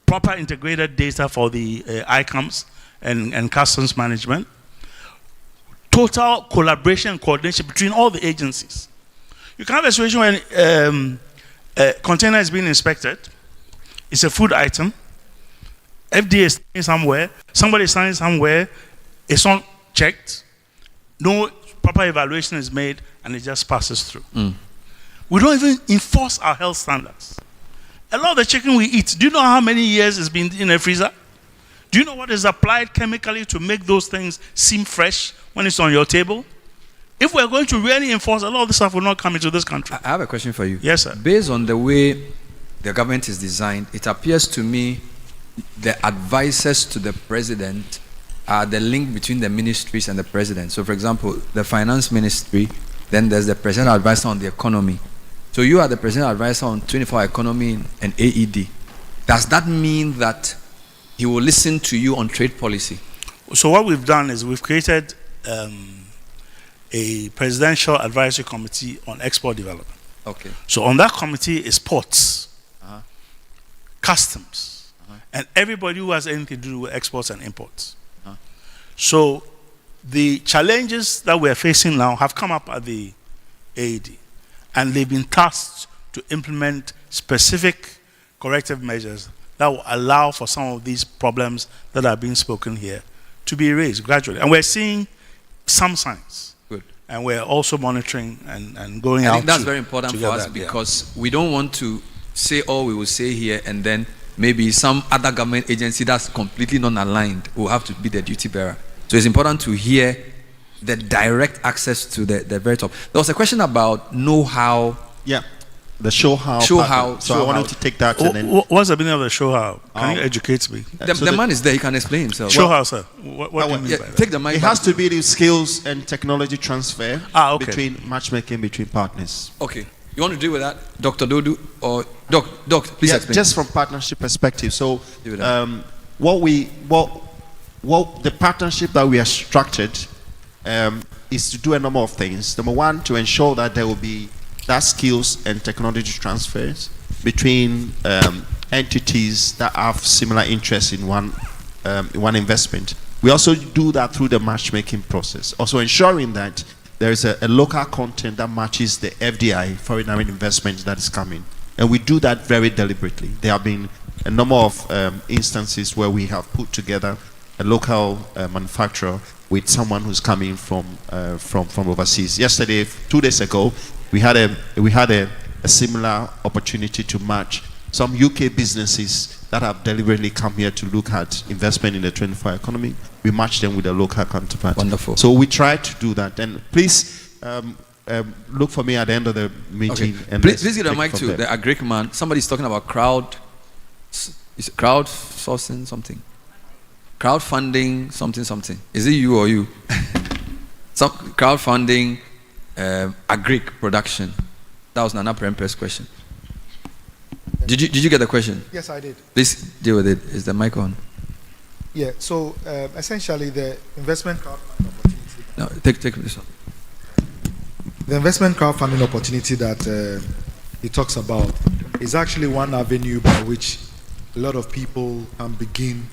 proper integrated data for the ICOMs and customs management, total collaboration and coordination between all the agencies. You can have a situation when a container is being inspected, it's a food item, FDA is standing somewhere, somebody is standing somewhere, it's not checked, no proper evaluation is made, and it just passes through. We don't even enforce our health standards. A lot of the chicken we eat, do you know how many years it's been in a freezer? Do you know what is applied chemically to make those things seem fresh when it's on your table? If we're going to really enforce, a lot of this stuff will not come into this country. I have a question for you. Yes, sir. Based on the way the government is designed, it appears to me the advisors to the president are the link between the ministries and the president. So, for example, the finance ministry, then there's the president advisor on the economy. So you are the president advisor on 24-hour economy and AED. Does that mean that he will listen to you on trade policy? So what we've done is we've created a presidential advisory committee on export development. Okay. So on that committee is ports, customs, and everybody who has anything to do with exports and imports. So the challenges that we're facing now have come up at the AED, and they've been tasked to implement specific corrective measures that will allow for some of these problems that are being spoken here to be raised gradually. And we're seeing some signs. Good. And we're also monitoring and going out. I think that's very important for us because we don't want to say all we will say here and then maybe some other government agency that's completely non-aligned will have to be the duty bearer. So it's important to hear the direct access to the very top. There was a question about know-how. Yeah, the show how. Show how. So I wanted to take that and then. What's the meaning of the show how? Can you educate me? The man is there, he can explain himself. Show how, sir. What do you mean by that? Take the mic. It has to be the skills and technology transfer okay. between matchmaking between partners. Okay. You want to deal with that, Dr. Dodu or Doc? Please explain. Just from partnership perspective. So, what the partnership that we have structured is to do a number of things. Number one, to ensure that there will be that skills and technology transfers between entities that have similar interests in one investment. We also do that through the matchmaking process. Also ensuring that there is a local content that matches the FDI, foreign direct investment, that is coming. And we do that very deliberately. There have been a number of instances where we have put together a local manufacturer with someone who's coming from overseas. Yesterday, 2 days ago, we had a similar opportunity to match some UK businesses that have deliberately come here to look at investment in the 24-hour economy. We match them with a local counterpart. Wonderful. So we try to do that. And please look for me at the end of the meeting. Okay. And please give the mic to the Agric man. Somebody's talking about crowdsourcing something. Crowdfunding something. Is it you or you? Some crowdfunding agric production. That was Nana Prempe's question. Did you get the question? Yes, I did. Please deal with it. Is the mic on? Yeah. So essentially, the investment crowdfunding opportunity. No, take this one. The investment crowdfunding opportunity that he talks about is actually one avenue by which a lot of people can begin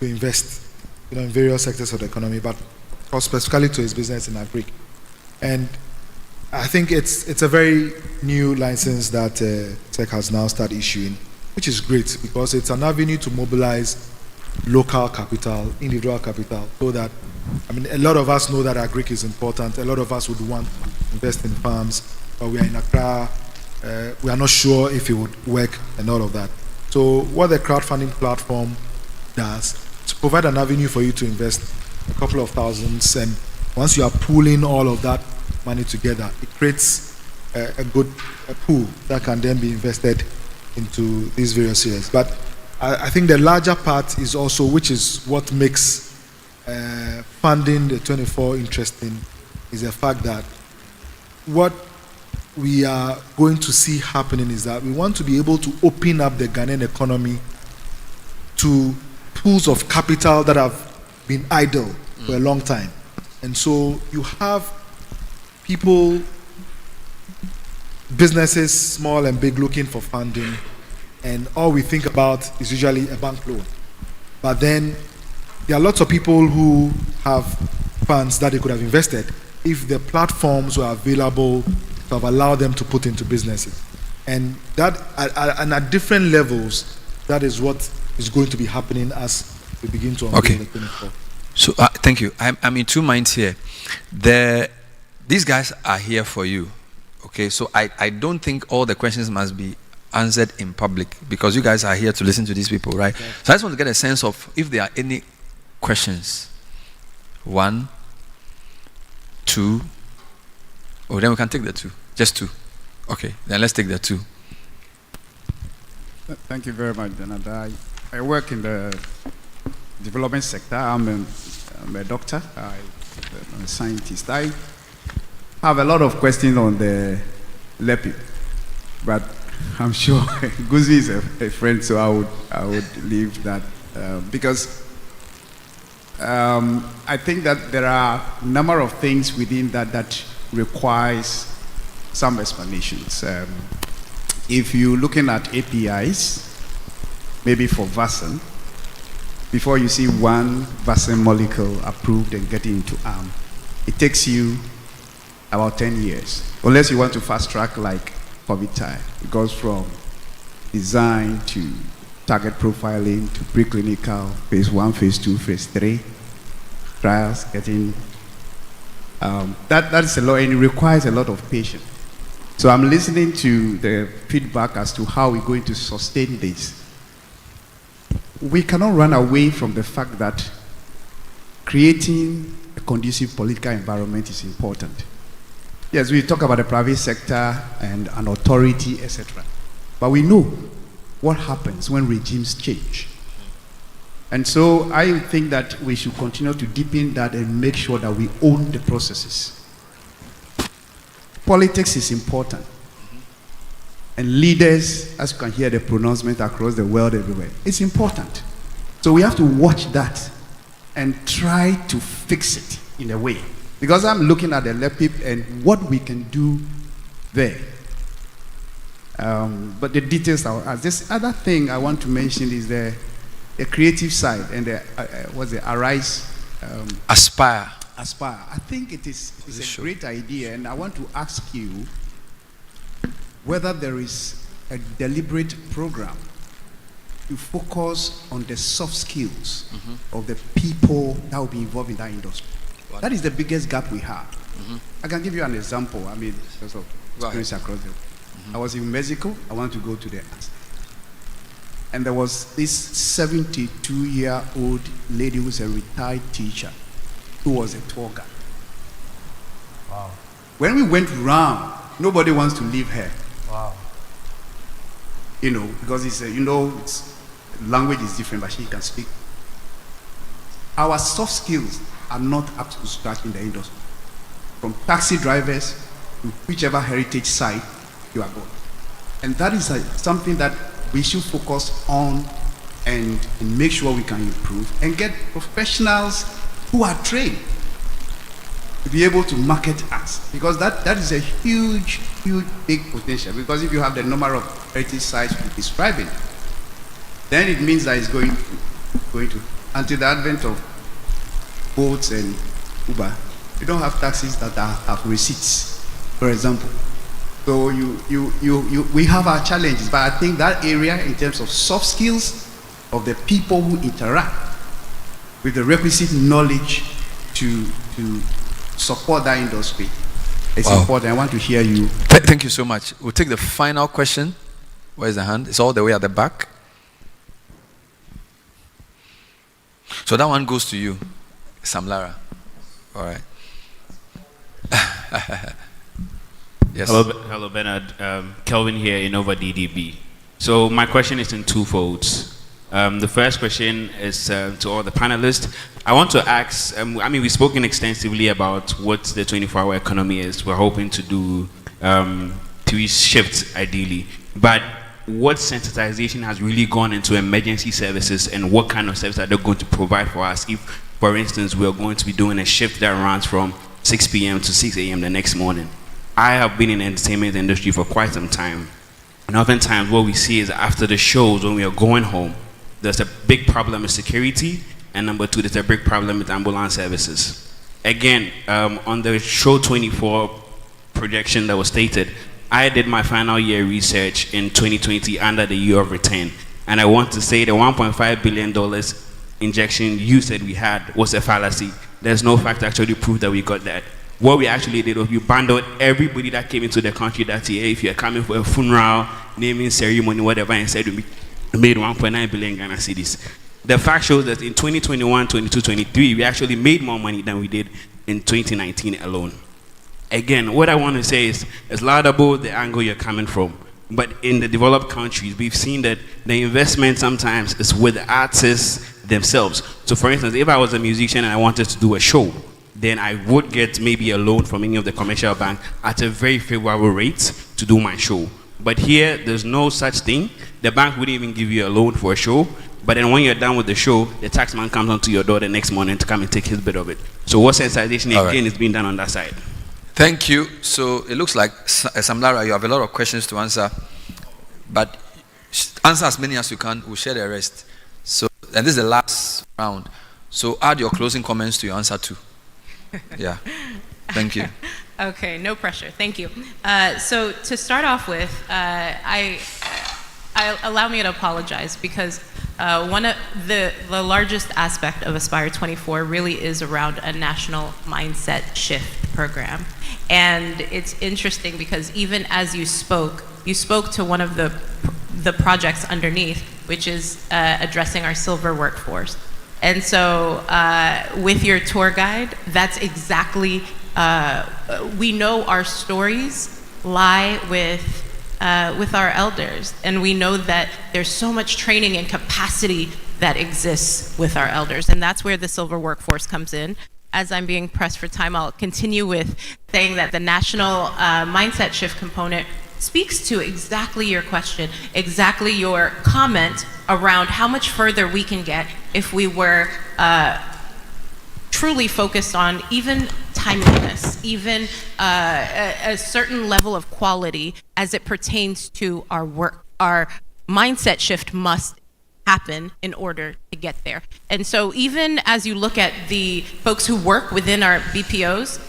to invest, in various sectors of the economy, but specifically to his business in agric. And I think it's a very new license that SEC has now started issuing, which is great because it's an avenue to mobilize local capital, individual capital, so that, a lot of us know that agric is important. A lot of us would want to invest in farms, but we are in Accra. We are not sure if it would work and all of that. So what the crowdfunding platform does is provide an avenue for you to invest a couple of thousands, and once you are pooling all of that money together, it creates a good pool that can then be invested into these various areas. But I think the larger part is also, which is what makes funding the 24 interesting is the fact that what we are going to see happening is that we want to be able to open up the Ghanaian economy to pools of capital that have been idle for a long time. And so you have people, businesses, small and big, looking for funding, and all we think about is usually a bank loan. But then there are lots of people who have funds that they could have invested if the platforms were available to have allowed them to put into businesses. And that, and at different levels, that is what is going to be happening as we begin to unveil the 24. So thank you. I'm in two minds here. These guys are here for you. Okay, so I don't think all the questions must be answered in public because you guys are here to listen to these people, right? Okay. So I just want to get a sense of if there are any questions. 1, 2. Oh, then we can take the 2. Just 2. Okay, then let's take the 2. Thank you very much, Jonathan. I work in the development sector. I'm a doctor. I'm a scientist. I have a lot of questions on the LEPI, but I'm sure Goosie is a friend, so I would leave that because I think that there are a number of things within that requires some explanations. If you're looking at APIs, maybe for vaccine, before you see one vaccine molecule approved and getting into arm, it takes you about 10 years. Unless you want to fast track like COVID time. It goes from design to target profiling to preclinical, phase 1, phase 2, phase 3 trials, getting that is a lot, and it requires a lot of patience. So I'm listening to the feedback as to how we're going to sustain this. We cannot run away from the fact that creating a conducive political environment is important. Yes, we talk about the private sector and an authority, etc. But we know what happens when regimes change. And so I think that we should continue to deepen that and make sure that we own the processes. Politics is important. And leaders, as you can hear the pronouncement across the world everywhere, it's important. So we have to watch that and try to fix it in a way. Because I'm looking at the LEPIP and what we can do there. But the details are, this other thing I want to mention is the creative side and the, what's the Arise? Aspire. Aspire. I think it's a great idea, and I want to ask you whether there is a deliberate program to focus on the soft skills of the people that will be involved in that industry. That is the biggest gap we have. I can give you an example. I mean, because of experience across the world. I was in Mexico. I wanted to go to the Aztec. And there was this 72-year-old lady who's a retired teacher who was a tour guide. Wow. When we went round, nobody wants to leave her. Wow. You know, because it's language is different, but she can speak. Our soft skills are not up to scratch in the industry. From taxi drivers to whichever heritage site you are going. And that is something that we should focus on and make sure we can improve and get professionals who are trained to be able to market us. Because that is a huge, big potential. Because if you have the number of heritage sites you're describing, then it means that it's going to, until the advent of boats and Uber, you don't have taxis that have receipts, for example. So we have our challenges, but I think that area in terms of soft skills of the people who interact with the requisite knowledge to support that industry is important. I want to hear you. Thank you so much. We'll take the final question. Where's the hand? It's all the way at the back. So that one goes to you, Sam Lara. All right. Yes. Hello, Bernard. Kelvin here, Innova DDB. So my question is in two folds. The first question is to all the panelists. I want to ask, we've spoken extensively about what the 24-hour economy is. We're hoping to do 3 shifts ideally. But what sensitization has really gone into emergency services, and what kind of service are they going to provide for us if, for instance, we're going to be doing a shift that runs from 6 p.m. to 6 a.m. the next morning? I have been in the entertainment industry for quite some time. And oftentimes what we see is after the shows, when we are going home, there's a big problem with security, and number 2, there's a big problem with ambulance services. Again, on the show 24 projection that was stated, I did my final year research in 2020 under the year of return, and I want to say the $1.5 billion injection you said we had was a fallacy. There's no fact to actually prove that we got that. What we actually did was we bundled everybody that came into the country that year. If you're coming for a funeral, naming ceremony, whatever, and said we made 1.9 billion Ghana cedis. The fact shows that in 2021, 22, 23, we actually made more money than we did in 2019 alone. Again, what I want to say is, it's laudable the angle you're coming from, but in the developed countries, we've seen that the investment sometimes is with the artists themselves. So for instance, if I was a musician and I wanted to do a show, then I would get maybe a loan from any of the commercial bank at a very favorable rate to do my show. But here, there's no such thing. The bank wouldn't even give you a loan for a show, but then when you're done with the show, the taxman comes onto your door the next morning to come and take his bit of it. So what sensitization again is being done on that side? Thank you. So it looks like, Samlara, you have a lot of questions to answer, but answer as many as you can. We'll share the rest. So, and this is the last round. So add your closing comments to your answer too. Yeah. Thank you. Okay, no pressure. Thank you. So to start off with, I allow me to apologize because one of the largest aspect of Aspire 24 really is around a national mindset shift program. And it's interesting because even as you spoke to one of the projects underneath, which is addressing our silver workforce. And so with your tour guide, that's exactly, we know our stories lie with our elders. And we know that there's so much training and capacity that exists with our elders. And that's where the silver workforce comes in. As I'm being pressed for time, I'll continue with saying that the national mindset shift component speaks to exactly your question, exactly your comment around how much further we can get if we were truly focused on even timeliness, even a certain level of quality as it pertains to our work. Our mindset shift must happen in order to get there. And so even as you look at the folks who work within our BPOs,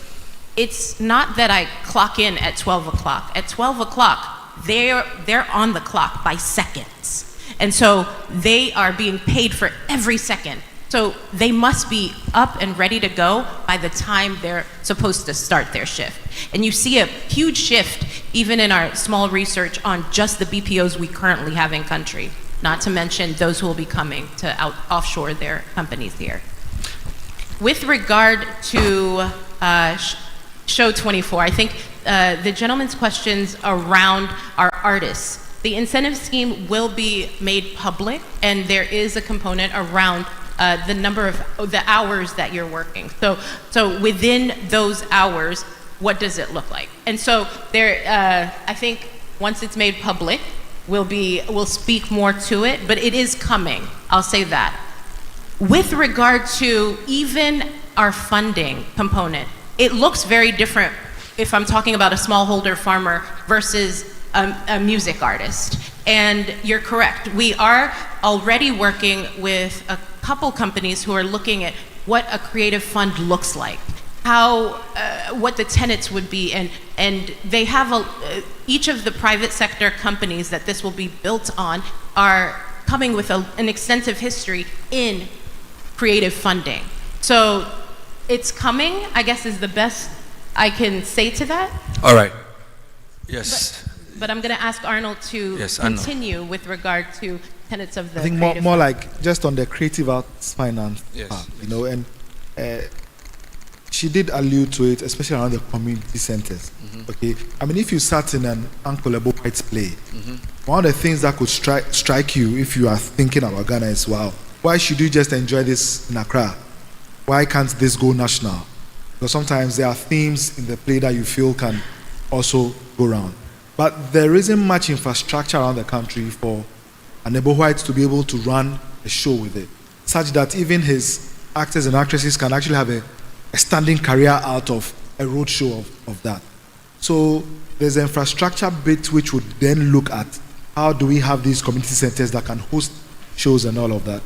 it's not that I clock in at 12 o'clock. At 12 o'clock, they're on the clock by seconds. And so they are being paid for every second. So they must be up and ready to go by the time they're supposed to start their shift. And you see a huge shift even in our small research on just the BPOs we currently have in country, not to mention those who will be coming to offshore their companies here. With regard to Show 24, I think the gentleman's questions around our artists. The incentive scheme will be made public, and there is a component around the number of the hours that you're working. So within those hours, what does it look like? And so there, I think once it's made public, we'll speak more to it, but it is coming. I'll say that. With regard to even our funding component, it looks very different if I'm talking about a smallholder farmer versus a music artist. And you're correct. We are already working with a couple companies who are looking at what a creative fund looks like, how, what the tenets would be, and they have each of the private sector companies that this will be built on are coming with an extensive history in creative funding. So it's coming, I guess, is the best I can say to that. All right. Yes. But I'm going to ask Arnold to continue with regard to tenets of the. I think more like just on the creative arts finance, yes. You know, and she did allude to it, especially around the community centers. Okay, I mean, if you sat in an Uncle Ebo White's play, one of the things that could strike you if you are thinking about Ghana is, wow, why should you just enjoy this in Accra? Why can't this go national? Because sometimes there are themes in the play that you feel can also go around. But there isn't much infrastructure around the country for an Ebo White to be able to run a show with it, such that even his actors and actresses can actually have a standing career out of a road show of that. So there's an infrastructure bit which would then look at how do we have these community centers that can host shows and all of that.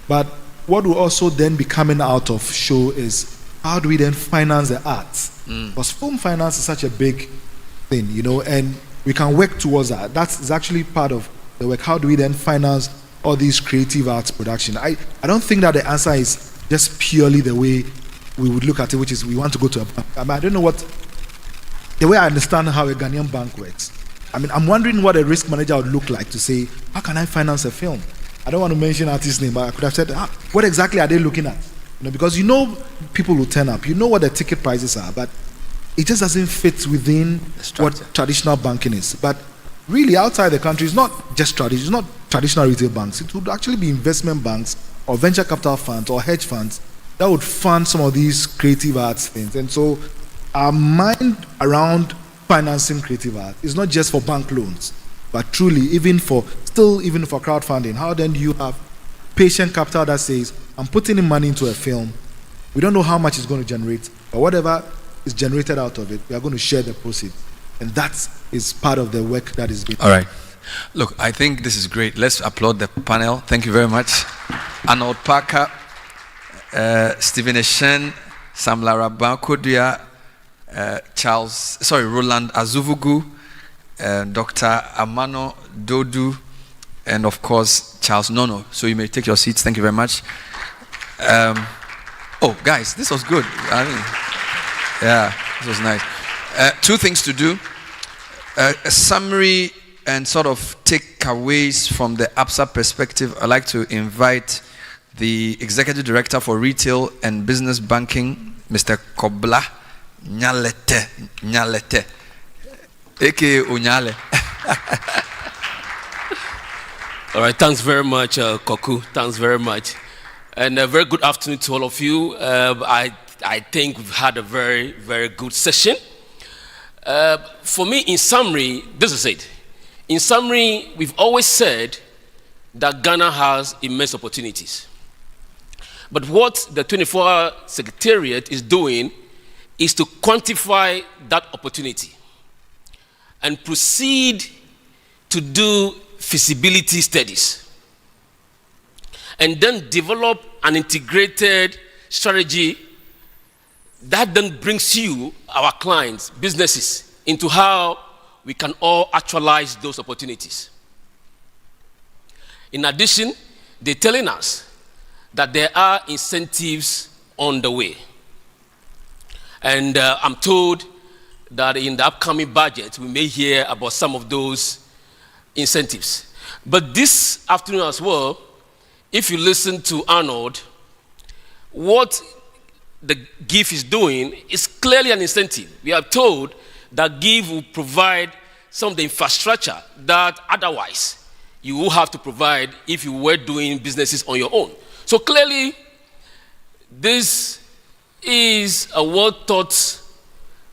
But what will also then be coming out of show is how do we then finance the arts? Because film finance is such a big thing, you know, and we can work towards that. That's actually part of the work. How do we then finance all these creative arts production? I don't think that the answer is just purely the way we would look at it, which is we want to go to a bank. I mean, I don't know what, the way I understand how a Ghanaian bank works. I mean, I'm wondering what a risk manager would look like to say, how can I finance a film? I don't want to mention artist's name, but I could have said, what exactly are they looking at? You know, because you know people will turn up, you know what the ticket prices are, but it just doesn't fit within what traditional banking is. But really, outside the country, it's not just traditional, it's not traditional retail banks. It would actually be investment banks or venture capital funds or hedge funds that would fund some of these creative arts things. And so our mind around financing creative art is not just for bank loans, but truly even for crowdfunding. How then do you have patient capital that says, I'm putting in money into a film, we don't know how much it's going to generate, but whatever is generated out of it, we are going to share the proceeds. And that is part of the work that is being done. All right. Look, I think this is great. Let's applaud the panel. Thank you very much. Arnold Parker, Stephen Eshen, Sam Lara Bankodia, Roland Azuvugu, Dr. Amano Dodu, and of course, Charles Nono. So you may take your seats. Thank you very much. Oh, guys, this was good. I mean, yeah, this was nice. Two things to do. A summary and sort of takeaways from the Absa perspective. I'd like to invite the Executive Director for Retail and Business Banking, Mr. Kobla Nyalete, aka Unyale. All right, thanks very much, Koku. Thanks very much. And a very good afternoon to all of you. I think we've had a very, very good session. For me, in summary, this is it. In summary, we've always said that Ghana has immense opportunities. But what the 24-hour Secretariat is doing is to quantify that opportunity and proceed to do feasibility studies and then develop an integrated strategy that then brings you, our clients, businesses, into how we can all actualize those opportunities. In addition, they're telling us that there are incentives on the way. And I'm told that in the upcoming budget, we may hear about some of those incentives. But this afternoon as well, if you listen to Arnold, what the GIF is doing is clearly an incentive. We are told that GIF will provide some of the infrastructure that otherwise you will have to provide if you were doing businesses on your own. So clearly, this is a well-thought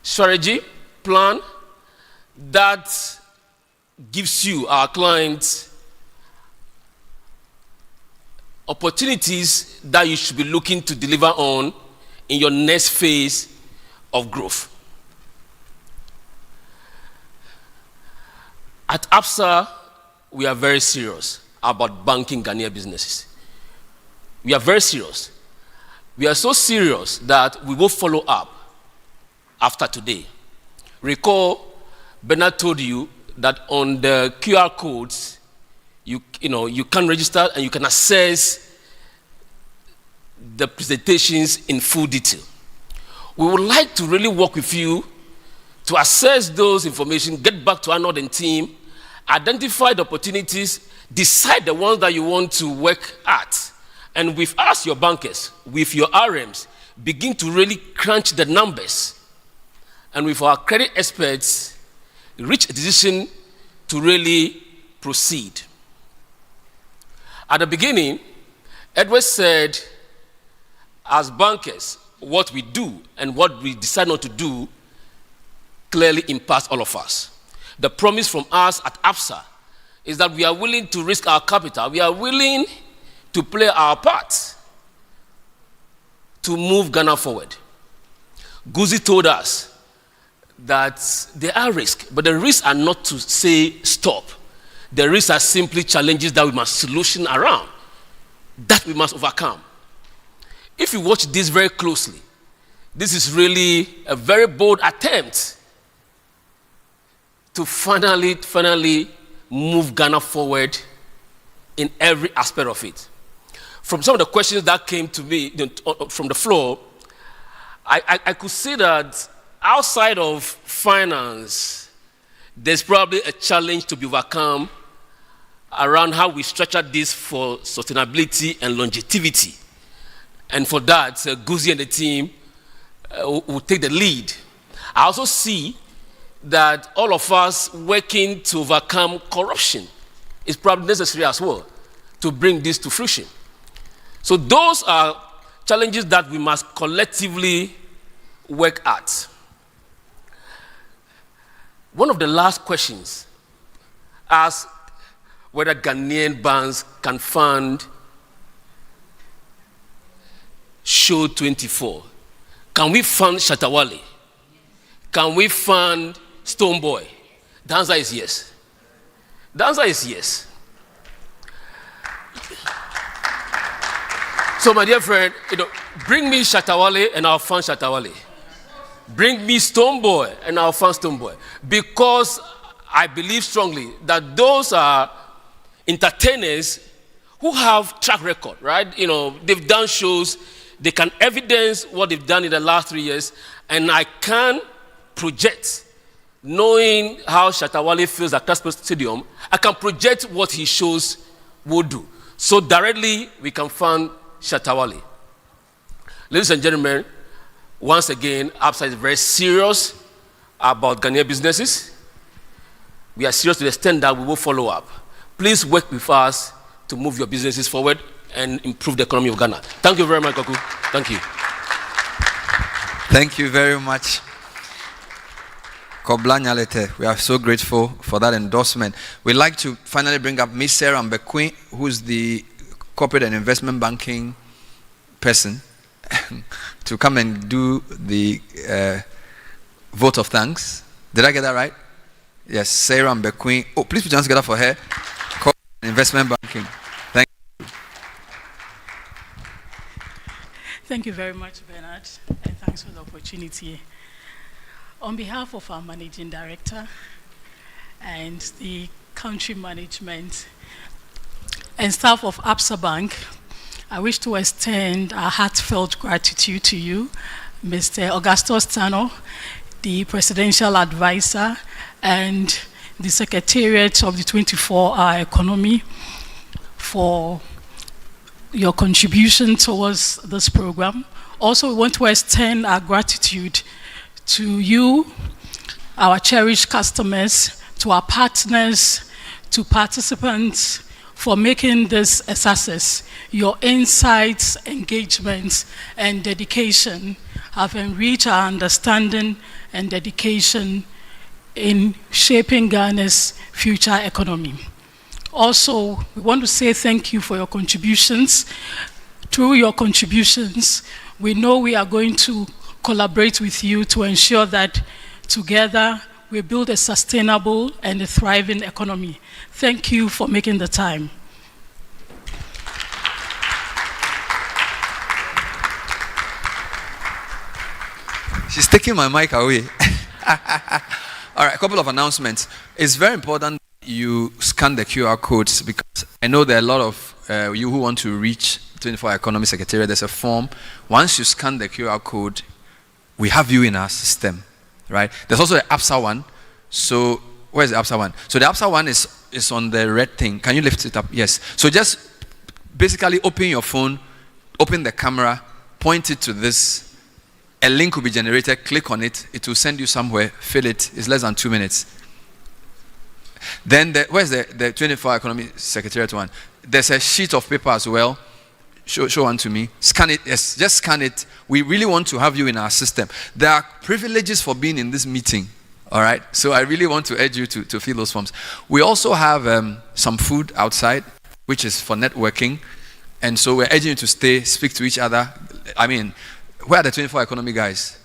strategy, plan that gives you, our clients, opportunities that you should be looking to deliver on in your next phase of growth. At Absa, we are very serious about banking Ghanaian businesses. We are very serious. We are so serious that we will follow up after today. Recall, Bernard told you that on the QR codes, you can register and you can access the presentations in full detail. We would like to really work with you to assess those information, get back to Arnold and team, identify the opportunities, decide the ones that you want to work at. And with us, your bankers, with your RMs, begin to really crunch the numbers, and with our credit experts, reach a decision to really proceed. At the beginning, Edward said, as bankers, what we do and what we decide not to do clearly impacts all of us. The promise from us at Absa is that we are willing to risk our capital. We are willing to play our part to move Ghana forward. Goosie told us that there are risks, but the risks are not to say stop. The risks are simply challenges that we must solution around, that we must overcome. If you watch this very closely, this is really a very bold attempt to finally move Ghana forward in every aspect of it. From some of the questions that came to me from the floor, I could see that outside of finance, there's probably a challenge to be overcome around how we structure this for sustainability and longevity. And for that, Goosie and the team will take the lead. I also see that all of us working to overcome corruption is probably necessary as well to bring this to fruition. So those are challenges that we must collectively work at. One of the last questions asked whether Ghanaian banks can fund Show 24. Can we fund Shatawale? Can we fund Stoneboy? The answer is yes. The answer is yes. So my dear friend, bring me Shatawale and I'll fund Shatawale. Bring me Stoneboy and I'll fund Stoneboy. Because I believe strongly that those are entertainers who have track record, right? They've done shows, they can evidence what they've done in the last 3 years, and I can project, knowing how Shatawale feels at Casper Stadium, I can project what his shows will do. So directly, we can fund Shatawale. Ladies and gentlemen, once again, Absa is very serious about Ghanaian businesses. We are serious to the extent that we will follow up. Please work with us to move your businesses forward and improve the economy of Ghana. Thank you very much, Koku. Thank you. Thank you very much. We are so grateful for that endorsement. We'd like to finally bring up Ms. Sarah Mbekwe, who's the corporate and investment banking person, to come and do the vote of thanks. Did I get that right? Yes, Sarah Mbekwe. Oh, please put your hands together for her. Corporate and investment banking. Thank you. Thank you very much, Bernard, and thanks for the opportunity. On behalf of our Managing Director and the country management and staff of Absa Bank, I wish to extend our heartfelt gratitude to you, Mr. Augustus Tanoh, the Presidential Advisor and the Secretariat of the 24-Hour Economy, for your contribution towards this program. Also, we want to extend our gratitude to you, our cherished customers, to our partners, to participants, for making this a success. Your insights, engagements, and dedication have enriched our understanding and dedication in shaping Ghana's future economy. Also, we want to say thank you for your contributions. Through your contributions, we know we are going to collaborate with you to ensure that together we build a sustainable and a thriving economy. Thank you for making the time. She's taking my mic away. All right, a couple of announcements. It's very important you scan the QR codes, because I know there are a lot of you who want to reach 24 Economy Secretariat. There's a form. Once you scan the QR code, we have you in our system, right? There's also the Absa one. So where's the Absa one? So the Absa one is on the red thing. Can you lift it up? Yes. So just basically open your phone, open the camera, point it to this a link will be generated. Click on it. It will send you somewhere. Fill it. It's less than 2 minutes. Then where's the 24-hour economy secretariat one? There's a sheet of paper as well. Show one to me. Scan it. Yes, just scan it. We really want to have you in our system. There are privileges for being in this meeting. All right. So I really want to urge you to fill those forms. We also have some food outside, which is for networking. And so we're urging you to stay, speak to each other. I mean, where are the 24-hour economy guys?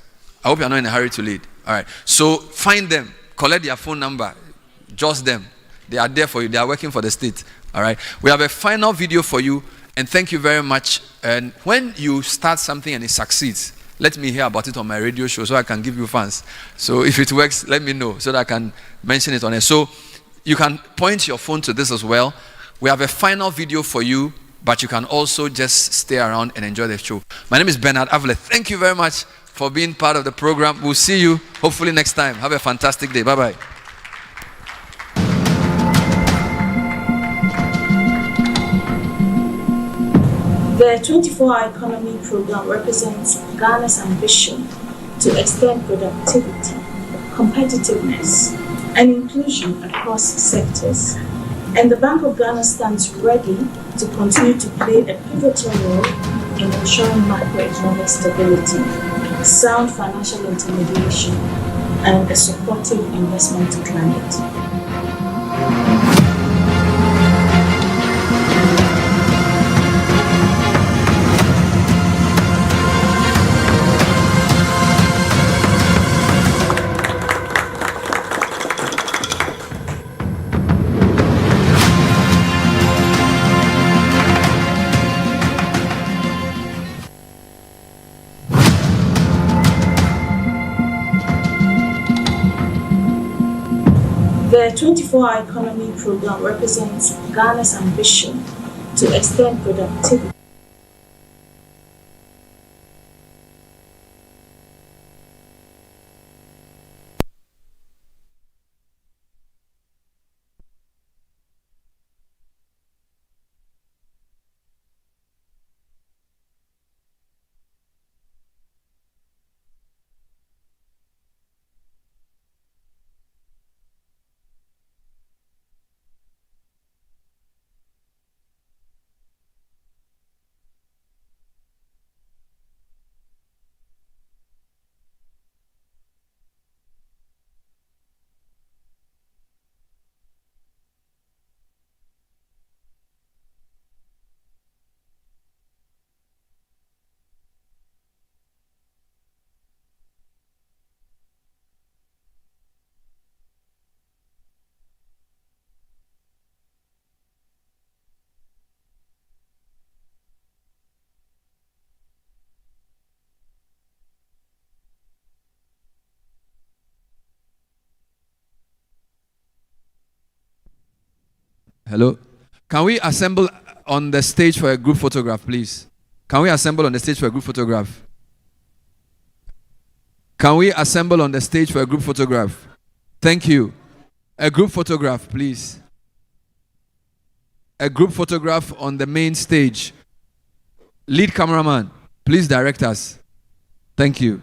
I hope you're not in a hurry to lead. All right. So find them. Collect their phone number. Just them. They are there for you. They are working for the state. All right. We have a final video for you. And thank you very much. And when you start something and it succeeds, let me hear about it on my radio show so I can give you fans. So if it works, let me know so that I can mention it on it. So you can point your phone to this as well. We have a final video for you, but you can also just stay around and enjoy the show. My name is Bernard Avle. Thank you very much for being part of the program. We'll see you hopefully next time. Have a fantastic day. Bye-bye. The 24-hour economy program represents Ghana's ambition to extend productivity, competitiveness, and inclusion across sectors. And the Bank of Ghana stands ready to continue to play a pivotal role in ensuring macroeconomic stability, sound financial intermediation, and a supportive investment climate. The 24-hour economy program represents Ghana's ambition to extend productivity. Hello. Can we assemble on the stage for a group photograph, please? Can we assemble on the stage for a group photograph? Can we assemble on the stage for a group photograph? Thank you. A group photograph, please. A group photograph on the main stage. Lead cameraman, please direct us. Thank you.